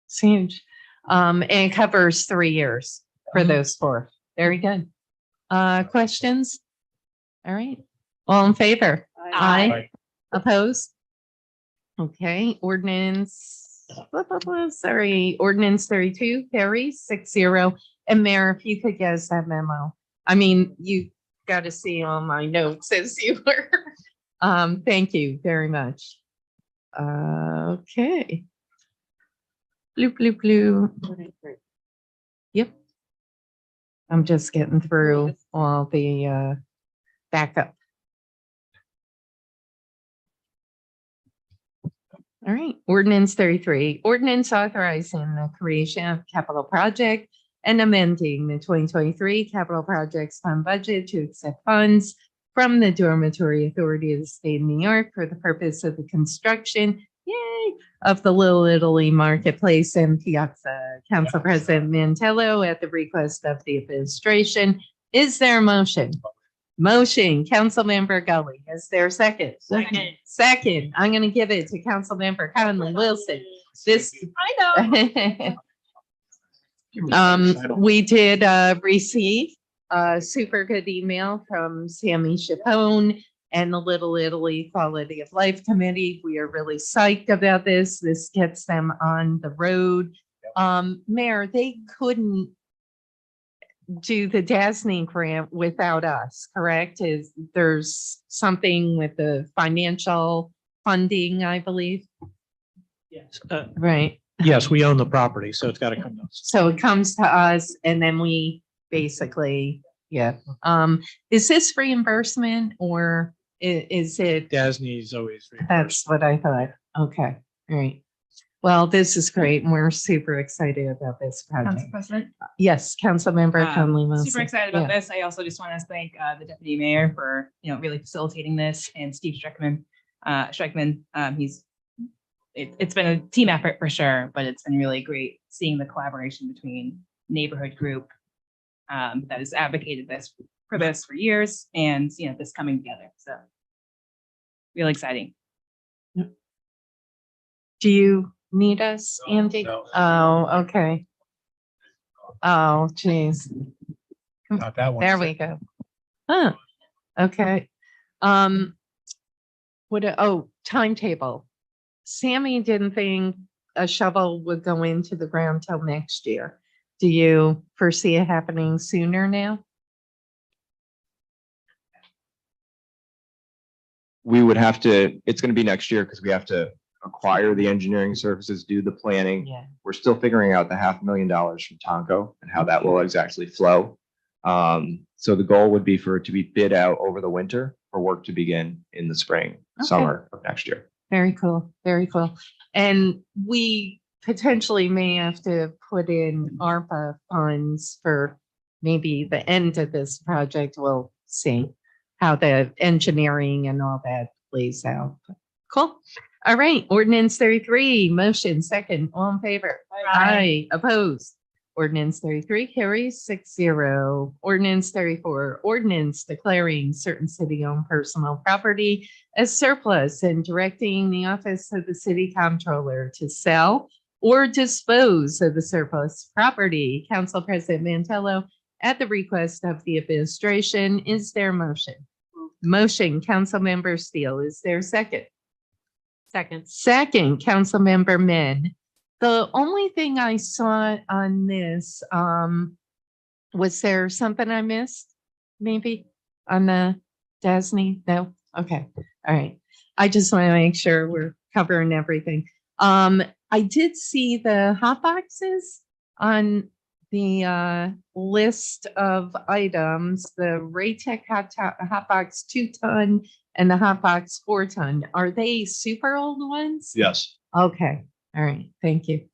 It's huge. And it covers 3 years for those 4. Very good. Questions? All right. All in favor? Aye. Opposed? Okay, ordinance 32 carries 6-0. And Mayor, if you could get us that memo. I mean, you got to see all my notes as you were. Thank you very much. Okay. Blue. Yep. I'm just getting through all the backup. All right, ordinance 33, ordinance authorizing the creation of capital project and amending the 2023 capital projects fund budget to accept funds from the Dormitory Authority of the State of New York for the purpose of the construction, of the Little Italy Marketplace and Piazza. Council President Mantello, at the request of the administration, is there a motion? Motion, Councilmember Gully. Is there a second? Second. Second, I'm going to give it to Councilmember Conley Wilson. This. I know. We did receive a super good email from Sammy Chapone and the Little Italy Quality of Life Committee. We are really psyched about this. This gets them on the road. Mayor, they couldn't do the DASNY grant without us, correct? There's something with the financial funding, I believe, Yes. right? Yes, we own the property, so it's got to come to us. So it comes to us and then we basically, yeah. Is this reimbursement or is it? DASNY's always. That's what I thought. Okay, all right. Well, this is great and we're super excited about this Council project. President. Yes, Councilmember Conley Wilson. Super excited about Yeah. this. I also just want to thank the deputy mayor for, really facilitating this, and Steve Strickman. It's been a team effort for sure, but it's been really great seeing the collaboration between neighborhood group that has advocated for this for years, and this coming together. So really exciting. Do you need us, Andy? No. Oh, okay. Oh, geez. Not that one. There we go. Huh, okay. Timetable. Sammy didn't think a shovel would go into the ground till next year. Do you foresee it happening sooner now? We would have to, it's going to be next year because we have to acquire the engineering services, do the planning. Yeah. We're still figuring out the $500,000 from Tonko and how that will exactly flow. So the goal would be for it to be bid out over the winter for work to begin in the spring, Okay. summer of next year. Very cool, very cool. And we potentially may have to put in ARPA funds for maybe the end of this project. We'll see how the engineering and all that plays out. Cool. All right, ordinance 33, motion second, all in favor? Aye. Opposed? Ordinance 33 carries 6-0. Ordinance 34, ordinance declaring certain city-owned personal property as surplus and directing the office of the city comptroller to sell or dispose of the surplus property. Council President Mantello, at the request of the administration, is there a motion? Motion, Councilmember Steele. Is there a second? Second. Second, Councilmember Min. The only thing I saw on this, was there something I missed? Maybe on the DASNY? No? Okay, all right. I just want to make sure we're covering everything. I did see the hot boxes on the list of items, the Raytech hot box 2-ton and the hot box 4-ton. Are they super old ones? Yes. Okay, all right, thank you.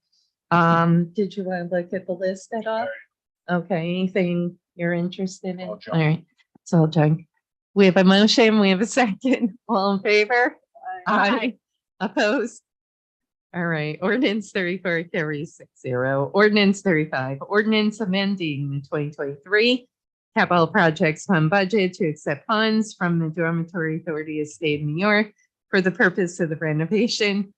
Did you want to look at the list at all? Okay, anything you're interested in? All All junk. right, it's all junk. We have a motion, we have a second. All in favor? Aye. Opposed? All right, ordinance 34 carries 6-0. Ordinance 35, ordinance amending the 2023 capital projects fund budget to accept funds from the Dormitory Authority of State of New York for the purpose of the renovation.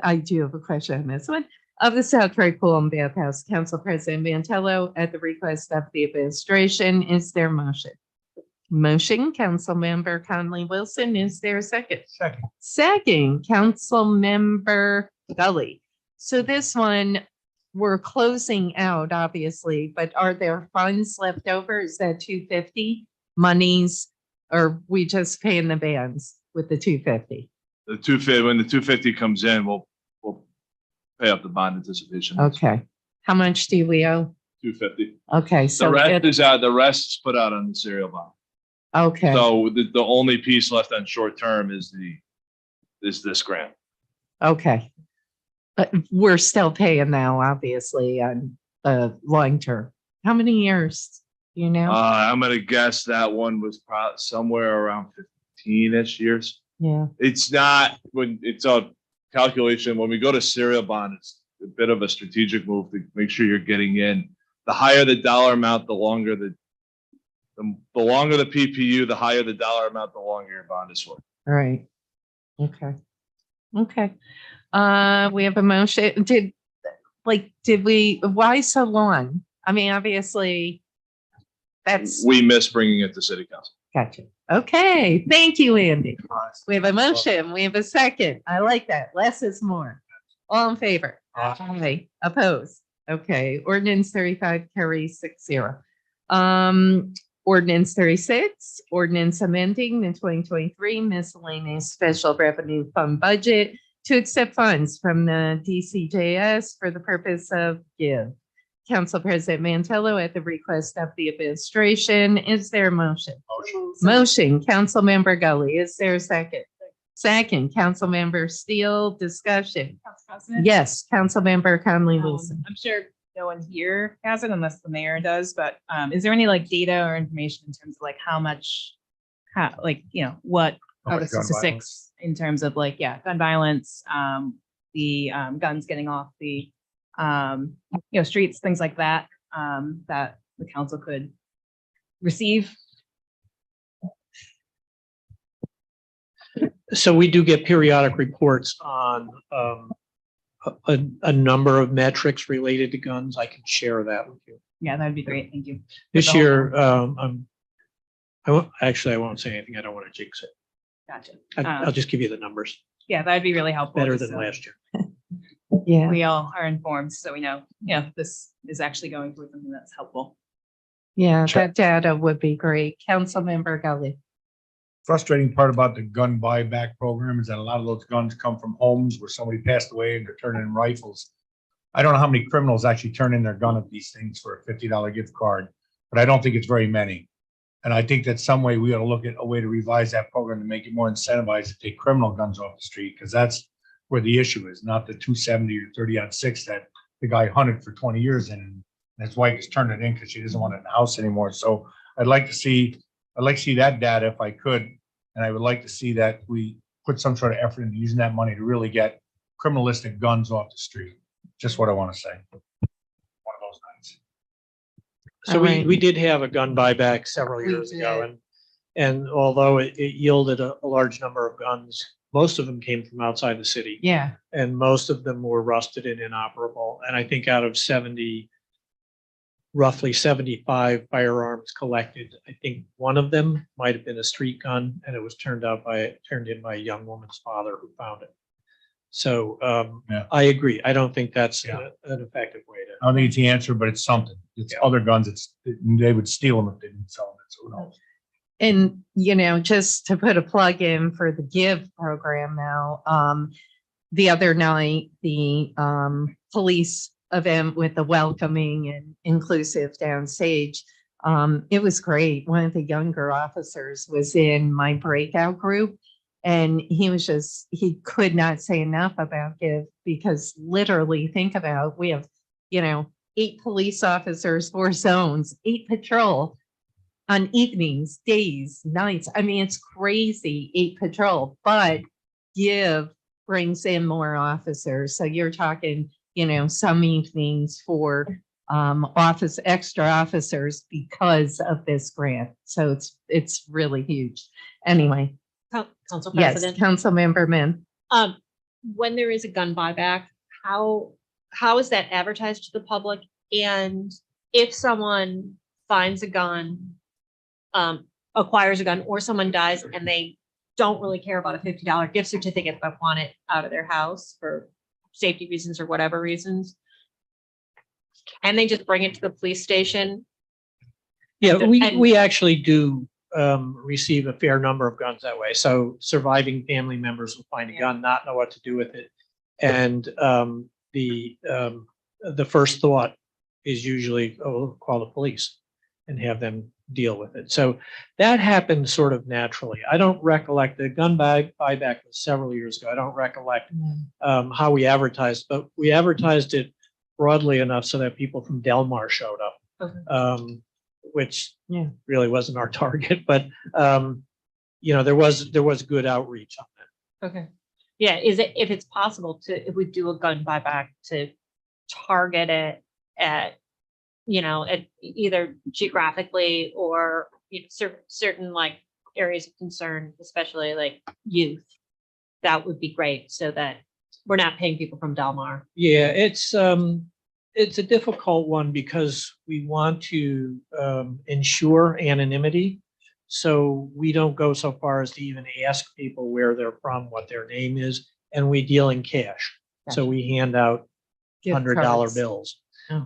I do have a question on this one. Of the South Troy Pool and Bathhouse. Council President Mantello, at the request of the administration, is there a motion? Motion, Councilmember Conley Wilson. Is there a second? Second. Second, Councilmember Gully. So this one, we're closing out, obviously, but are there funds left over? Is that 250 monies? Or we just paying the bands with the 250? The 250, when the 250 comes in, we'll pay up the bond anticipation. Okay. How much do we owe? 250. Okay, The so rest is out, the rest is put out on the serial bond. okay, So the only piece left on short term is this grant. okay. But we're still paying now, obviously, on the long term. How many years? You know? I'm gonna guess that one was probably somewhere around 15-ish years. Yeah, It's not, when it's a calculation, when we go to serial bond, it's a bit of a strategic move to make sure you're getting in. The higher the dollar amount, the longer the longer the PPU, the higher the dollar amount, the longer your bond is for. all right. Okay. Okay. We have a motion. Why so long? I mean, obviously, that's, We miss bringing it to city council. gotcha. Okay, thank you, Andy. We have a motion. We have a second. I like that. Less is more. All in favor? Aye. Opposed? Okay, ordinance 35 carries 6-0. Ordinance 36, ordinance amending the 2023 miscellaneous special revenue fund budget to accept funds from the DCJS for the purpose of give. Council President Mantello, at the request of the administration, is there a motion? Motion, Councilmember Gully. Is there a second? Second, Councilmember Steele. Discussion. Council President? Yes, Councilmember Conley Wilson. I'm sure no one here has it unless the mayor does, but is there any like data or information in terms of like how much, what How are much the gun statistics in terms of like, gun violence, the guns getting off the, streets, things like that, that the council could receive? So we do get periodic reports on a number of metrics related to guns. I can share that with you. Yeah, that'd be great. Thank you. This The whole- year, I won't say anything. I don't want to jinx it. Gotcha. I'll just give you the numbers. Yeah, that'd be really helpful. Better just than so last year. Yeah. We all are informed, so we know, this is actually going through something that's helpful. Yeah, that data would be great. Councilmember Gully. Frustrating part about the gun buyback program is that a lot of those guns come from homes where somebody passed away and they're turning in rifles. I don't know how many criminals actually turn in their gun at these things for a $50 gift card, but I don't think it's very many. And I think that some way we ought to look at a way to revise that program to make it more incentivized to take criminal guns off the street, because that's where the issue is, not the 270 or 30-06 that the guy hunted for 20 years in, and his wife is turning it in because she doesn't want it in the house anymore. So I'd like to see that data if I could. And I would like to see that we put some sort of effort into using that money to really get criminalistic guns off the street. Just what I want to say. One of those nights. So All right. we did have a gun buyback several We years ago, did. and although it yielded a large number of guns, most of them came from outside the city. Yeah. And most of them were rusted and inoperable. And I think out of roughly 75 firearms collected, I think one of them might have been a street gun, and it was turned in by a young woman's father who found it. So Yeah. I agree. I don't think that's Yeah. an effective way to. I don't think it's the answer, but it's something. It's other guns. They would steal them if they didn't sell them. So who knows? And, just to put a plug in for the GIVE program now, the other night, the police event with the welcoming and inclusive downstage, it was great. One of the younger officers was in my breakout group, and he could not say enough about GIVE, because literally think about, we have, 8 police officers, 4 zones, 8 patrol on evenings, days, nights. I mean, it's crazy, 8 patrol, but GIVE brings in more officers. So you're talking, some evenings for extra officers because of this grant. So it's really huge. Anyway, Council yes, President, Councilmember Min. when there is a gun buyback, how is that advertised to the public? And if someone finds a gun, acquires a gun, or someone dies and they don't really care about a $50 gift certificate, but want it out of their house for safety reasons or whatever reasons, and they just bring it to the police station? Yeah, And- we actually do receive a fair number of guns that way. So surviving family members will find a gun, not know what to do with it. And the first thought is usually, oh, call the police and have them deal with it. So that happened sort of naturally. I don't recollect, the gun buyback was several years ago. I don't recollect how we advertised, but we advertised it broadly enough so that people from Delmar showed up. Okay. Which Yeah. really wasn't our target, but there was good outreach on that. Okay. Yeah, if it's possible if we do a gun buyback, to target it at, at either geographically or certain like areas of concern, especially like youth. that would be great so that we're not paying people from Delmar. Yeah, it's a difficult one because we want to ensure anonymity. So we don't go so far as to even ask people where they're from, what their name is, and we deal in cash. So we hand out Gift $100 cards. bills. Oh.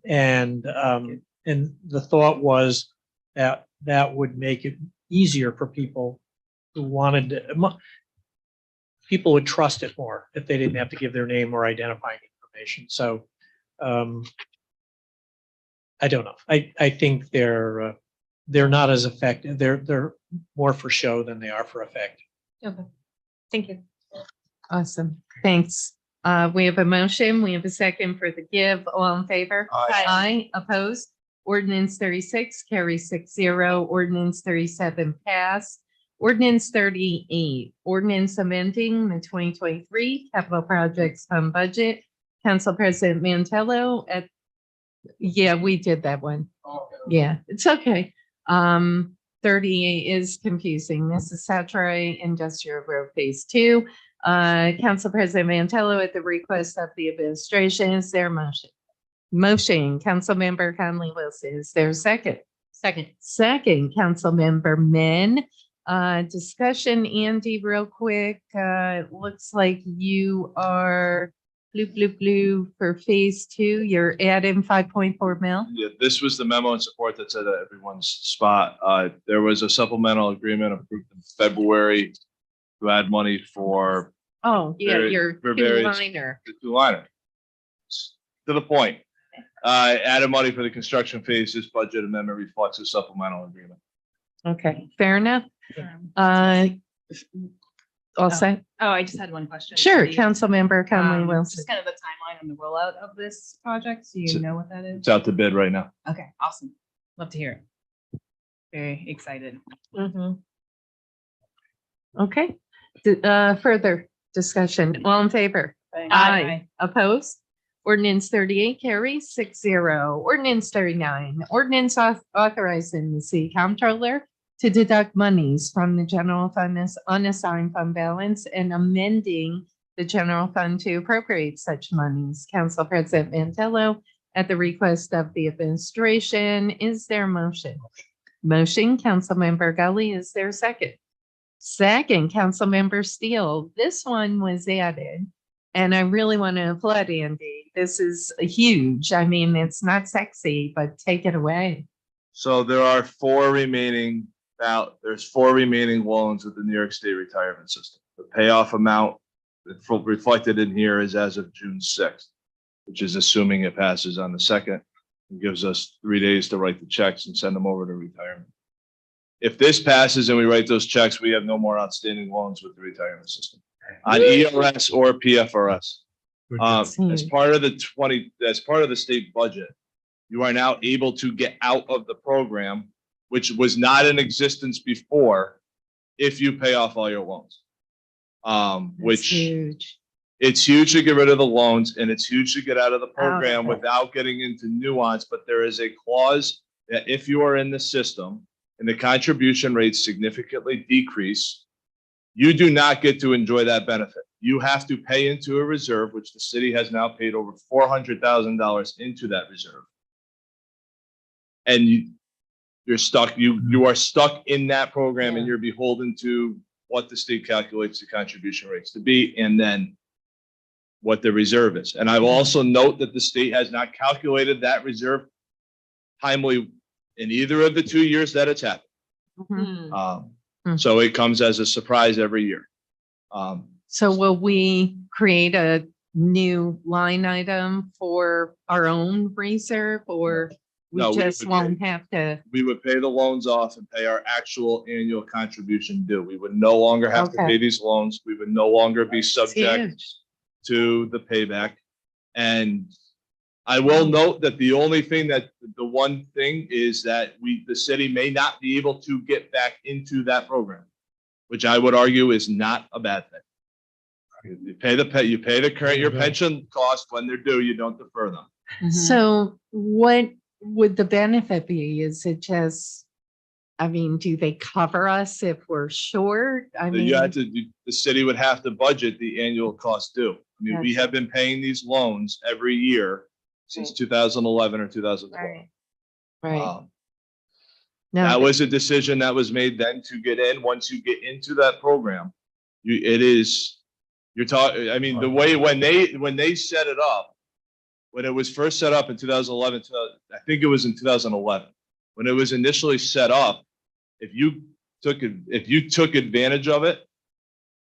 And the thought was that that would make it easier for people who wanted to, people would trust it more if they didn't have to give their name or identifying information. So I don't know. I think they're not as effective. They're more for show than they are for effect. Okay. Thank you. Awesome. Thanks. We have a motion. We have a second for the give. All in favor? Aye. Aye. Opposed? Ordinance 36 carries 6-0. Ordinance 37 passed. Ordinance 38, ordinance amending the 2023 capital projects fund budget. Council President Mantello yeah, we did that one. Yeah, it's okay. 38 is confusing. This is Satray Industrial Road Phase 2. Council President Mantello, at the request of the administration, is there a motion? Motion, Councilmember Conley Wilson. Is there a second? Second. Second, Councilmember Men. Discussion, Andy, real quick. Looks like you are blue for phase 2. You're adding 5.4 mil. Yeah, this was the memo in support that's at everyone's spot. There was a supplemental agreement approved in February to add money for Oh, yeah, Very- your for various- two-liner. the two-liner. To the point. Added money for the construction phase. This budget amendment reflects a supplemental agreement. Okay, fair enough. All set? Oh, I just had one question. Sure, The, Councilmember Conley Wilson. Just kind of the timeline on the rollout of this project. Do you So- know what that is? It's out to bid right now. Okay, awesome. Love to hear it. Very excited. Mhm. Okay, further discussion, all in favor? Aye. Opposed? Ordinance 38 carries 6-0. Ordinance 39, ordinance authorizing the city comptroller to deduct monies from the general fund as unassigned fund balance and amending the general fund to appropriate such monies. Council President Mantello, at the request of the administration, is there a motion? Motion, Councilmember Gully, is there a second? Second, Councilmember Steele. This one was added, and I really want to applaud Andy. This is huge. I mean, it's not sexy, but take it away. So there are there's four remaining loans with the New York State retirement system. The payoff amount reflected in here is as of June 6th, which is assuming it passes on the 2nd. It gives us 3 days to write the checks and send them over to retirement. If this passes and we write those checks, we have no more outstanding loans with the retirement system on ERS or PFRS. As part of the state budget, you are now able to get out of the program, which was not in existence before, if you pay off all your loans. Which Huge. it's huge to get rid of the loans and it's huge to get out of the program of it. without getting into nuance, but there is a clause that if you are in the system and the contribution rates significantly decrease, you do not get to enjoy that benefit. You have to pay into a reserve, which the city has now paid over $400,000 into that reserve. And you're stuck, you are stuck in that program and you're beholden to what the state calculates the contribution rates to be, and then what the reserve is. And I will also note that the state has not calculated that reserve timely in either of the 2 years that it's happened. Mhm. So it comes as a surprise every year. So will we create a new line item for our own reserve, or we No, we just would- won't have to? We would pay the loans off and pay our actual annual contribution due. We would no longer have to Okay. pay these loans. We would no longer be It's subject huge. to the payback. And I will note that the one thing is that the city may not be able to get back into that program, which I would argue is not a bad thing. You pay the current, your pension cost when they're due, you don't defer them. So what would the benefit be? Is it just I mean, do they cover us if we're short? I mean, The city would have to budget the annual cost due. I mean, we Gotcha. have been paying these loans every year since 2011 or 2012. right, right. Um, No, That was a decision that was made then to get in. Once you get into that program, you're talking, I mean, the way, when they set it up, when it was first set up in 2011, I think it was in 2011, when it was initially set up, if you took advantage of it,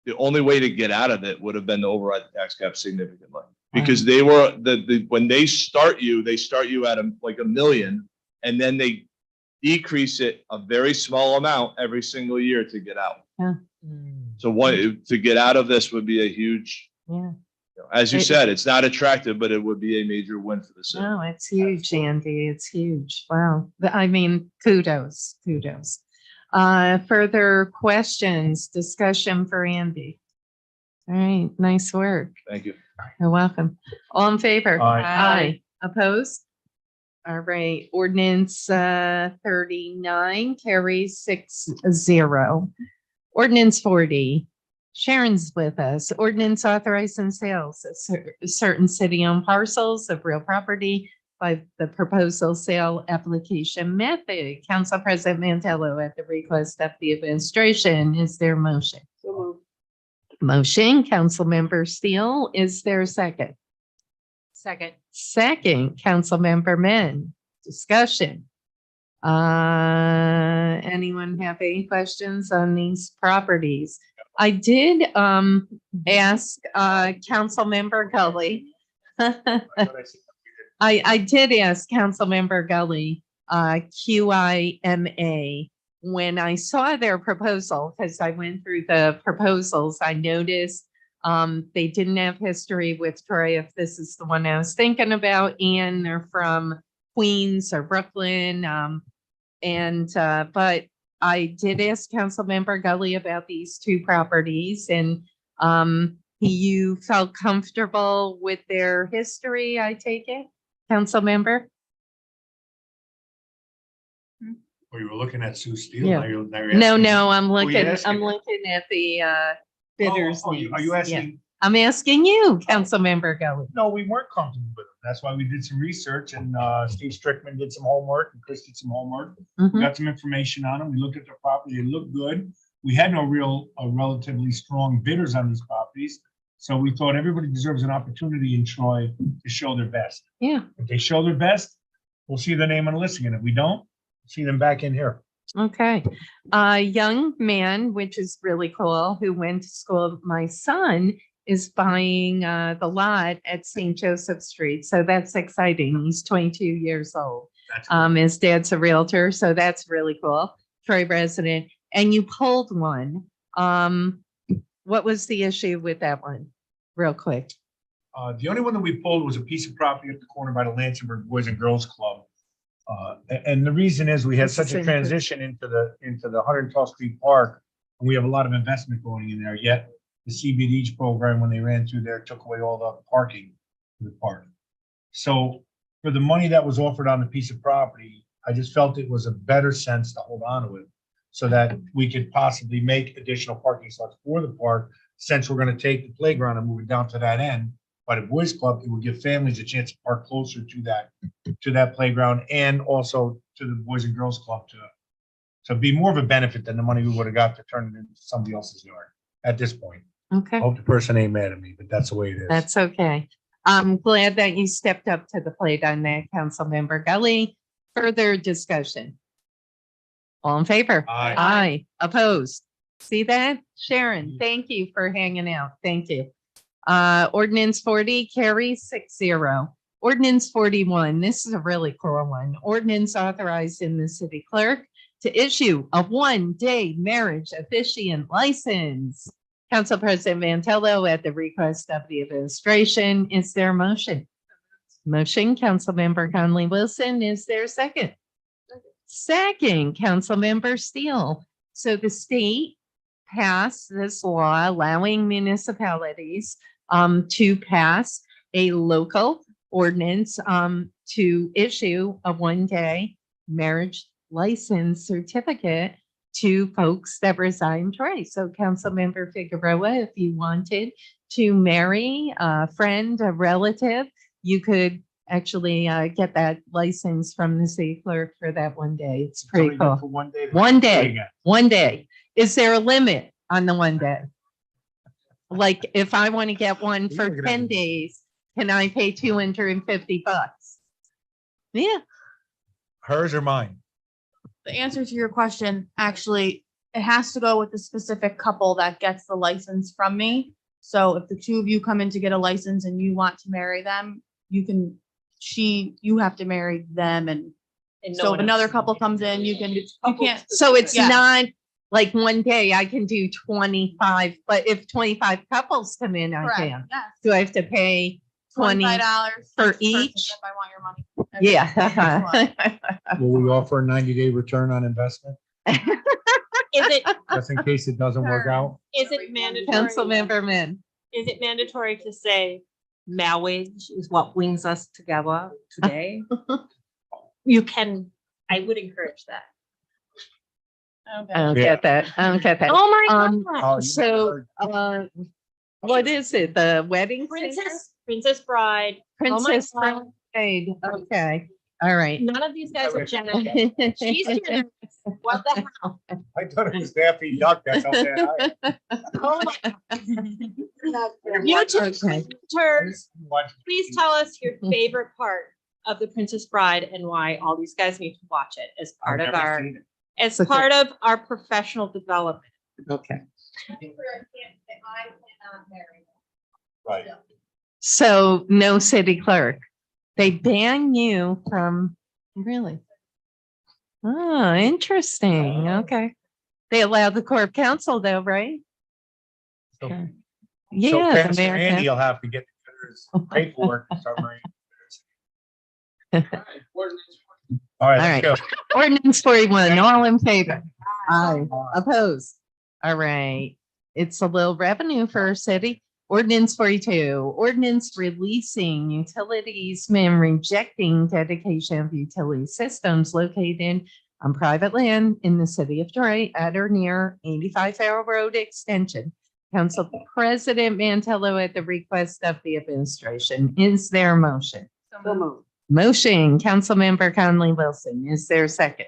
the only way to get out of it would have been to override the tax cap significantly. Because they were, when they start you at like $1 million, and then they decrease it a very small amount every single year to get out. Yeah. So to get out of this would be a huge, yeah. as you It- said, it's not attractive, but it would be a major win for the city. No, it's huge, Andy. It's huge. Wow. I mean, kudos. Further questions, discussion for Andy? All right, nice work. Thank you. You're welcome. All in favor? Aye. Aye. Opposed? All right, ordinance 39 carries 6-0. Ordinance 40. Sharon's with us. Ordinance authorizing sales of certain city-owned parcels of real property by the proposal sale application method. Council President Mantello, at the request of the administration, is there a motion? So moved. Motion, Councilmember Steele, is there a second? Second. Second, Councilmember Men. Discussion. Anyone have any questions on these properties? I did ask Councilmember Gully. I did ask Councilmember Gully, QIMA, when I saw their proposal, because I went through the proposals, I noticed they didn't have history with Troy, if this is the one I was thinking about, and they're from Queens or Brooklyn. But I did ask Councilmember Gully about these two properties, and you felt comfortable with their history, I take it, Councilmember? Or you were looking at Sue Steele? Yeah. Now you're No, asking- no, I'm you looking at the bidders. Are you names. Yeah. asking? I'm asking you, Councilmember Gully. No, we weren't comfortable with them. That's why we did some research, and Steve Strickman did some homework and Chris did some homework. We Mhm. got some information on them. We looked at their property. They looked good. We had no relatively strong bidders on these properties. So we thought everybody deserves an opportunity in Troy to show their best. Yeah, If they show their best, we'll see their name on the listing. And if we don't, see them back in here. okay. A young man, which is really cool, who went to school, my son is buying the lot at St. Joseph Street. So that's exciting. He's 22 years old. That's His dad's a realtor, so that's really cool. Troy resident, and you pulled one. What was the issue with that one? Real quick. The only one that we pulled was a piece of property at the corner by the Lansingburg Boys and Girls Club. And the reason is we had It's the such a same transition into the 112th Street Park. And we have a lot of investment going in there, yet the CBD's program, when they ran through there, took away all the parking in the park. So for the money that was offered on the piece of property, I just felt it was a better sense to hold on to it so that we could possibly make additional parking slots for the park. Since we're gonna take the playground and move it down to that end by the boys club, it would give families a chance to park closer to that playground and also to the Boys and Girls Club to be more of a benefit than the money we would have got to turn it into somebody else's yard at this point. Okay. I hope the person ain't mad at me, but that's the way it is. That's okay. I'm glad that you stepped up to the plate on that, Councilmember Gully. Further discussion? All in favor? Aye. Aye. Opposed? See that? Sharon, thank you for hanging out. Thank you. Ordinance 40 carries 6-0. Ordinance 41, this is a really cool one. Ordinance authorizing the city clerk to issue a one-day marriage officiant license. Council President Mantello, at the request of the administration, is there a motion? Motion, Councilmember Conley Wilson, is there a second? Second, Councilmember Steele. So the state passed this law allowing municipalities to pass a local ordinance to issue a one-day marriage license certificate to folks that reside Troy. So Councilmember Figueroa, if you wanted to marry a friend, a relative, you could actually get that license from the city clerk for that one day. It's It's only pretty good cool. For 1 day. One day, 1 day. Is there a limit on the 1 day? Like if I want to get one You're for gonna have 10 to- days, can I pay $250? Yeah. Hers or mine? The answer to your question, actually, it has to go with the specific couple that gets the license from me. So if the two of you come in to get a license and you want to marry them, you have to marry them. And And no so if one another else. couple comes in, you can't. So it's Yes. not like 1 day I can do 25, but if 25 couples come in, I Correct, can. yes. Do I have to pay 20? $25 for each person each? If I want your money. Yeah. Will we offer a 90-day return on investment? Is it, Just in case it doesn't work out? is it mandatory? Councilmember Min. Is it mandatory to say marriage is what brings us together today? You can, I would encourage that. Okay. I don't Yeah. get that. I don't get that. Oh my Um, God. So, what is it? The wedding? singer? Princess Bride. Oh my Princess God. Bride. Okay. All right. None of these guys are generous. She's generous. What the hell? I thought it was Daffy Duck. That's how bad I Oh my. am. You two Okay. turns, please tell us your favorite part of The Princess Bride and why all these guys need to watch it as part I've of never our, seen it. as Okay. part of our professional development. Okay. I cannot marry. Right. So no city clerk. They ban you from, really? Oh, interesting. Okay. They allow the corp council though, right? So Okay. so Yeah. the Pastor mayor can. Andy will have to get his paperwork and start writing. All right, let's go. Ordinance 41, all in favor? Aye. Opposed? All right. It's a little revenue for our city. Ordinance 42, ordinance releasing utilities and rejecting dedication of utility systems located on private land in the city of Troy at or near 85 Farrell Road Extension. Council President Mantello at the request of the administration. Is there a motion? So moved. Motion, Councilmember Conley Wilson. Is there a second?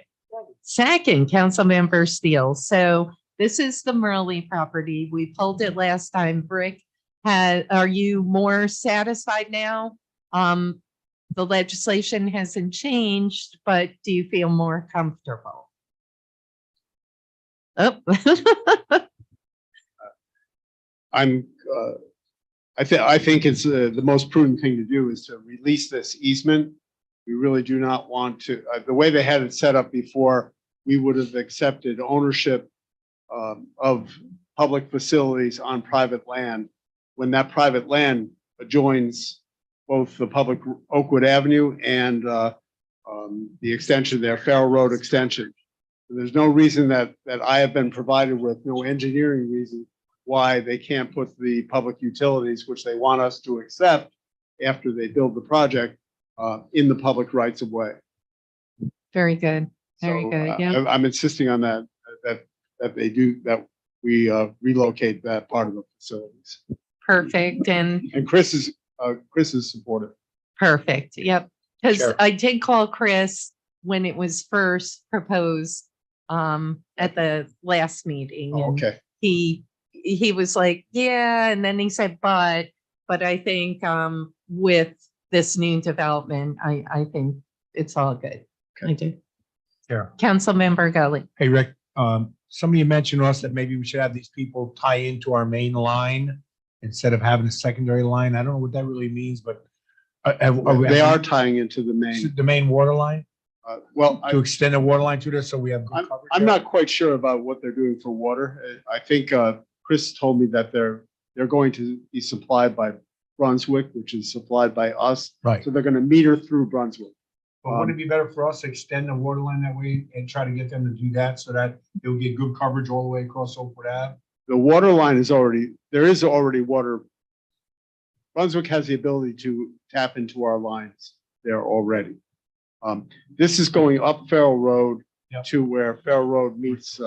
Second, Councilmember Steele. So this is the Merle property. We pulled it last time. Brick, are you more satisfied now? The legislation hasn't changed, but do you feel more comfortable? Oh. I think it's the most prudent thing to do is to release this easement. We really do not want to, the way they had it set up before, we would have accepted ownership of public facilities on private land when that private land adjoins both the public Oakwood Avenue and the extension there, Farrell Road extension. There's no reason that I have been provided with, no engineering reason why they can't put the public utilities, which they want us to accept after they build the project, in the public rights of way. Very good. Very So, good. Yeah. I'm insisting on that they do, that we relocate that part of the facilities. Perfect. And And Chris is supportive. perfect. Yep. Because Sure. I did call Chris when it was first proposed at the last meeting. Oh, and okay. He was like, yeah, and then he said, but I think with this new development, I think it's all good. I do. Sure. Councilmember Gully. Hey, Rick, somebody mentioned to us that maybe we should have these people tie into our main line instead of having a secondary line. I don't know what that really means, but They are tying into the main, the main water line well, to extend the water line to this, so we have good coverage. I'm there? not quite sure about what they're doing for water. I think Chris told me that they're going to be supplied by Brunswick, which is supplied by us. Right. So they're going to meter through Brunswick. But wouldn't it be better for us to extend the water line that way and try to get them to do that so that they'll get good coverage all the way across Oakwood Ave? The water line is there is already water. Brunswick has the ability to tap into our lines there already. This is going up Farrell Road Yep. to where Fair Road meets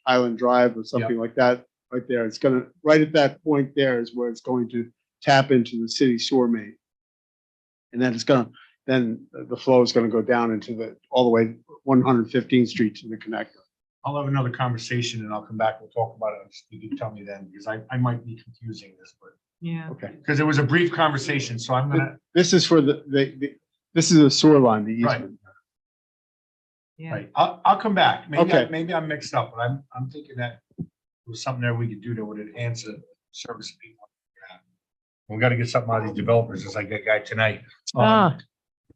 Island Drive or something like that, right there. It's gonna, right at that point there is where it's going to tap into the city sewer main. And then it's gonna, then the flow is gonna go down into all the way 115th Street to the connector. I'll have another conversation and I'll come back. We'll talk about it. You can tell me then, because I might be confusing this, but, Yeah. Okay. because it was a brief conversation, so I'm gonna, This is for this is a sewer line, the Right. easement. Yeah. right, I'll come back. Okay. Maybe I'm mixed up, but I'm thinking that there was something there we could do that would enhance the service people. We got to get something out of these developers, just like that guy tonight. Ah,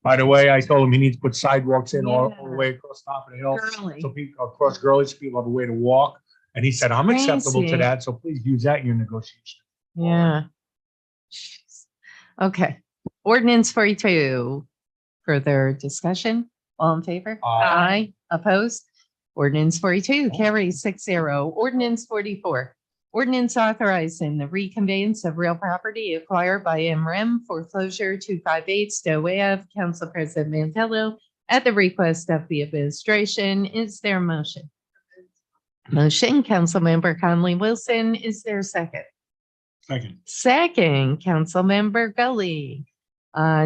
By the way, I told him he needs to put sidewalks in all the Yeah. way across top of the hill. Gurley. So people across Gurley, so people have a way to walk. And he said, I'm acceptable to Crazy. that, so please use that in your negotiation. Yeah. Okay, ordinance 42. Further discussion? All in favor? Aye. Opposed? Ordinance 42 carries 6-0. Ordinance 44. Ordinance authorizing the reconveyance of real property acquired by MREM foreclosure 258 Stowe Ave. Council President Mantello, at the request of the administration. Is there a motion? Motion, Councilmember Conley Wilson. Is there a second? Second. Second, Councilmember Gully.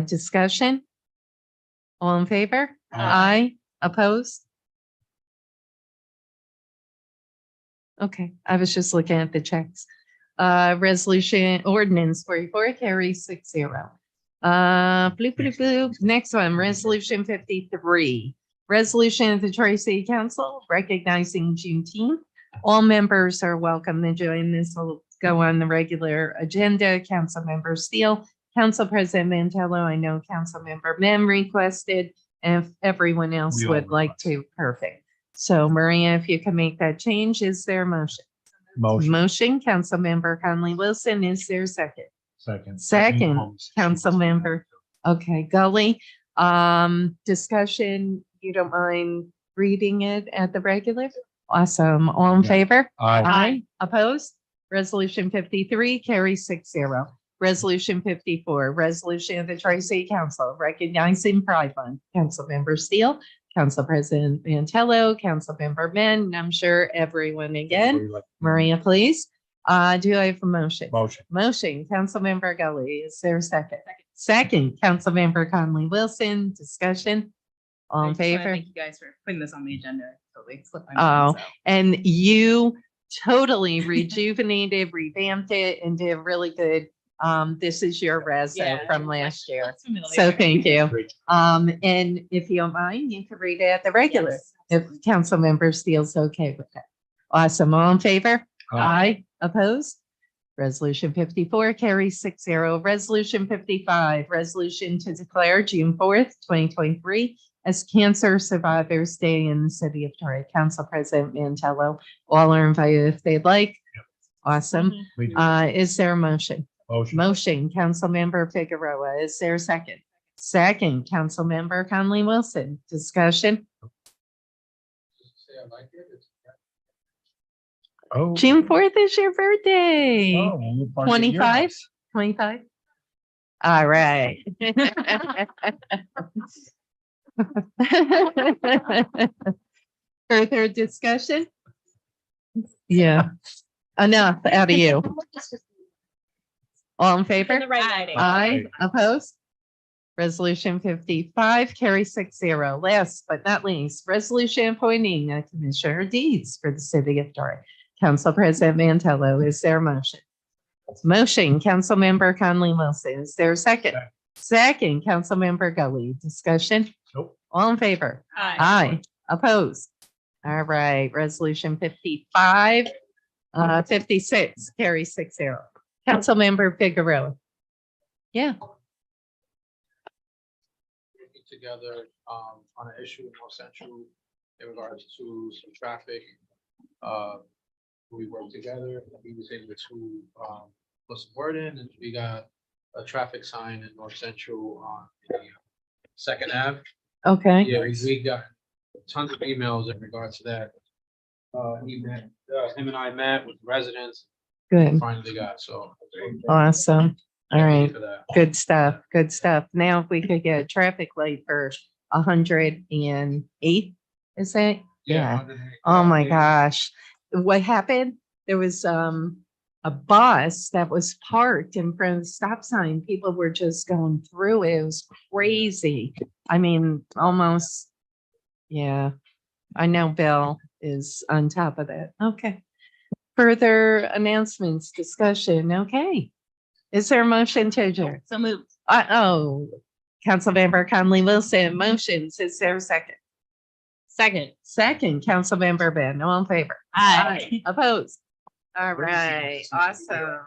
Discussion? All in favor? Aye. Opposed? Okay, I was just looking at the checks. Resolution ordinance 44 carries 6-0. Bloop, bloop, bloop. Next one, resolution 53. Resolution of the Troy City Council recognizing Juneteenth. All members are welcome to join. This will go on the regular agenda. Councilmember Steele, Council President Mantello, I know Councilmember Mem requested, and if everyone else We all would like to, perfect. So Maria, if you can make that change, is there a motion? Motion. Motion, Councilmember Conley Wilson, is there a second? Second. Second, Councilmember, okay, Gully. Discussion, you don't mind reading it at the regular? Awesome. All in Yeah. favor? Aye. Opposed? Resolution 53 carries 6-0. Resolution 54, resolution of the Tri-State Council recognizing Pride Month. Councilmember Steele, Council President Mantello, Councilmember Men, and I'm sure everyone again. Maria, please. Do I have a motion? Motion. Motion, Councilmember Gully. Is there a second? Second, Councilmember Conley Wilson. Discussion? All in I just wanna favor? Thank you guys for putting this on the agenda. Totally slipped my Oh, mind, so. and you totally rejuvenated, revamped it, and did really good. This is your resume Yeah. from last year. That's familiar. So thank you. Great. And if you don't mind, you can read it at the regular, Yes, if Councilmember Steele's okay with that. Awesome. All in favor? Aye. Opposed? Resolution 54 carries 6-0. Resolution 55, resolution to declare June 4th, 2023 as Cancer Survivors Day in the city of Troy. Council President Mantello, all are invited if they'd like. Awesome. We do. Is there a motion? Motion. Motion, Councilmember Figueroa. Is there a second? Second, Councilmember Conley Wilson. Discussion? Oh. June 4th is your birthday. Oh, well, we'll park at your 25? house. 25? All right. Further discussion? Yeah. Enough out of you. All in favor? In the right lighting. Aye. Opposed? Resolution 55 carries 6-0. Last but not least, resolution appointing a commissioner of deeds for the city of Troy. Council President Mantello, is there a motion? Motion, Councilmember Conley Wilson. Is there a second? Second, Councilmember Gully. Discussion? Nope. All in favor? Aye. Opposed? All right, resolution 55, 56 carries 6-0. Councilmember Figueroa. Yeah. Working together on an issue in North Central in regards to some traffic. We worked together, we was able to put some word in, and we got a traffic sign in North Central on the Second Ave. Okay. Yeah, we got tons of emails in regards to that. Him and I met with residents, Good. finally got, so. Awesome. All right. For that. Good stuff. Good stuff. Now, if we could get a traffic light for 108, is that? Yeah. Oh, my gosh. What happened? There was a bus that was parked in front of the stop sign. People were just going through it. It was crazy. I mean, almost, yeah. I know Bill is on top of that. Okay. Further announcements, discussion. Okay. Is there a motion to adjourn? So moved. Oh, Councilmember Conley Wilson motions. Is there a second? Second. Second, Councilmember Ben, all in favor? Aye. Opposed? All right, awesome.